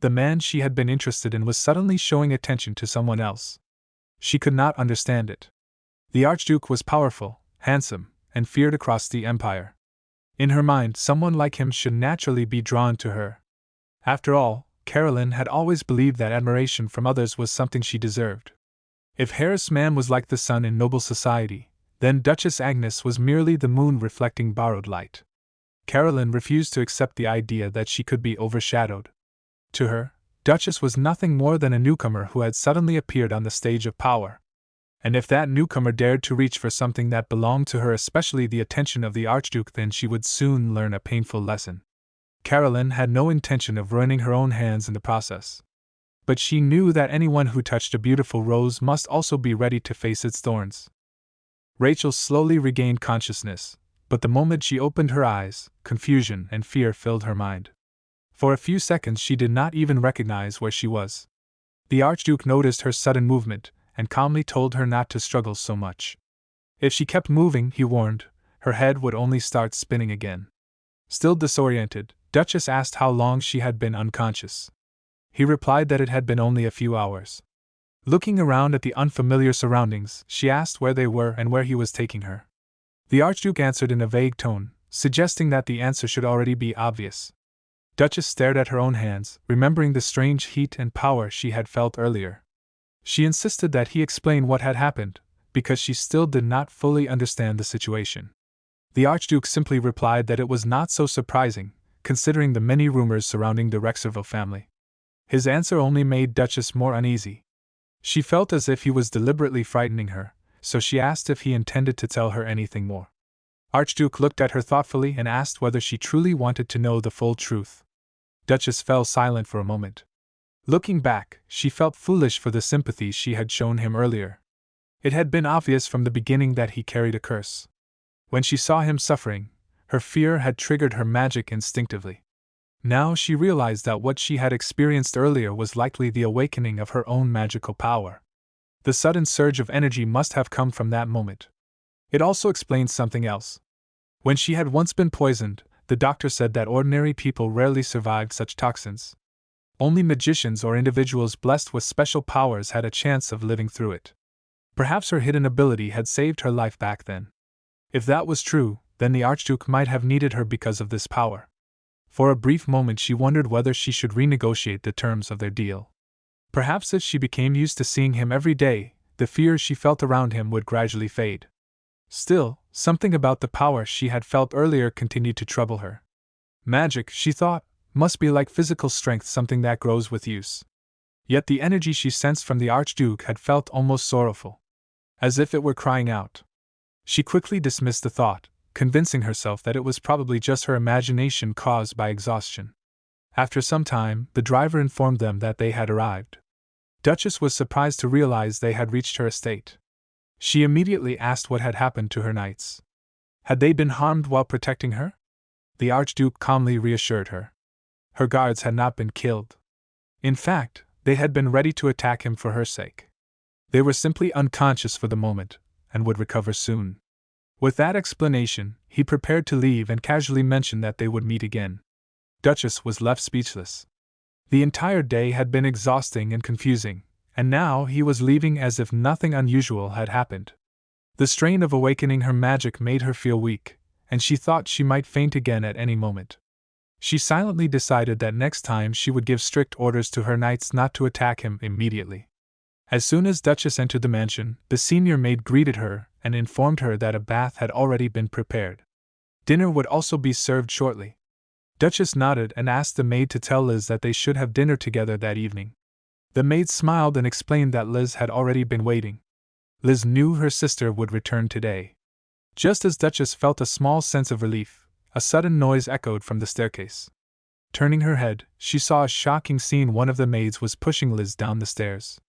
The man she had been interested in was suddenly showing attention to someone else. She could not understand it. The Archduke was powerful, handsome, and feared across the empire. In her mind, someone like him should naturally be drawn to her. After all, Caroline had always believed that admiration from others was something she deserved. If Harris Man was like the sun in noble society, then Duchess Agnes was merely the moon reflecting borrowed light. Caroline refused to accept the idea that she could be overshadowed. To her, Duchess was nothing more than a newcomer who had suddenly appeared on the stage of power. And if that newcomer dared to reach for something that belonged to her, especially the attention of the Archduke, then she would soon learn a painful lesson. Caroline had no intention of ruining her own hands in the process. But she knew that anyone who touched a beautiful rose must also be ready to face its thorns. Rachel slowly regained consciousness, but the moment she opened her eyes, confusion and fear filled her mind. For a few seconds she did not even recognize where she was. The Archduke noticed her sudden movement, and calmly told her not to struggle so much. If she kept moving, he warned, her head would only start spinning again. Still disoriented, Duchess asked how long she had been unconscious. He replied that it had been only a few hours. Looking around at the unfamiliar surroundings, she asked where they were and where he was taking her. The Archduke answered in a vague tone, suggesting that the answer should already be obvious. Duchess stared at her own hands, remembering the strange heat and power she had felt earlier. She insisted that he explain what had happened, because she still did not fully understand the situation. The Archduke simply replied that it was not so surprising, considering the many rumors surrounding the Rexerville family. His answer only made Duchess more uneasy. She felt as if he was deliberately frightening her, so she asked if he intended to tell her anything more. Archduke looked at her thoughtfully and asked whether she truly wanted to know the full truth. Duchess fell silent for a moment. Looking back, she felt foolish for the sympathy she had shown him earlier. It had been obvious from the beginning that he carried a curse. When she saw him suffering, her fear had triggered her magic instinctively. Now she realized that what she had experienced earlier was likely the awakening of her own magical power. The sudden surge of energy must have come from that moment. It also explains something else. When she had once been poisoned, the doctor said that ordinary people rarely survived such toxins. Only magicians or individuals blessed with special powers had a chance of living through it. Perhaps her hidden ability had saved her life back then. If that was true, then the Archduke might have needed her because of this power. For a brief moment she wondered whether she should renegotiate the terms of their deal. Perhaps as she became used to seeing him every day, the fear she felt around him would gradually fade. Still, something about the power she had felt earlier continued to trouble her. Magic, she thought, must be like physical strength, something that grows with use. Yet the energy she sensed from the Archduke had felt almost sorrowful, as if it were crying out. She quickly dismissed the thought, convincing herself that it was probably just her imagination caused by exhaustion. After some time, the driver informed them that they had arrived. Duchess was surprised to realize they had reached her estate. She immediately asked what had happened to her knights. Had they been harmed while protecting her? The Archduke calmly reassured her. Her guards had not been killed. In fact, they had been ready to attack him for her sake. They were simply unconscious for the moment, and would recover soon. With that explanation, he prepared to leave and casually mentioned that they would meet again. Duchess was left speechless. The entire day had been exhausting and confusing, and now he was leaving as if nothing unusual had happened. The strain of awakening her magic made her feel weak, and she thought she might faint again at any moment. She silently decided that next time she would give strict orders to her knights not to attack him immediately. As soon as Duchess entered the mansion, the senior maid greeted her and informed her that a bath had already been prepared. Dinner would also be served shortly. Duchess nodded and asked the maid to tell Liz that they should have dinner together that evening. The maid smiled and explained that Liz had already been waiting. Liz knew her sister would return today. Just as Duchess felt a small sense of relief, a sudden noise echoed from the staircase. Turning her head, she saw a shocking scene. One of the maids was pushing Liz down the stairs.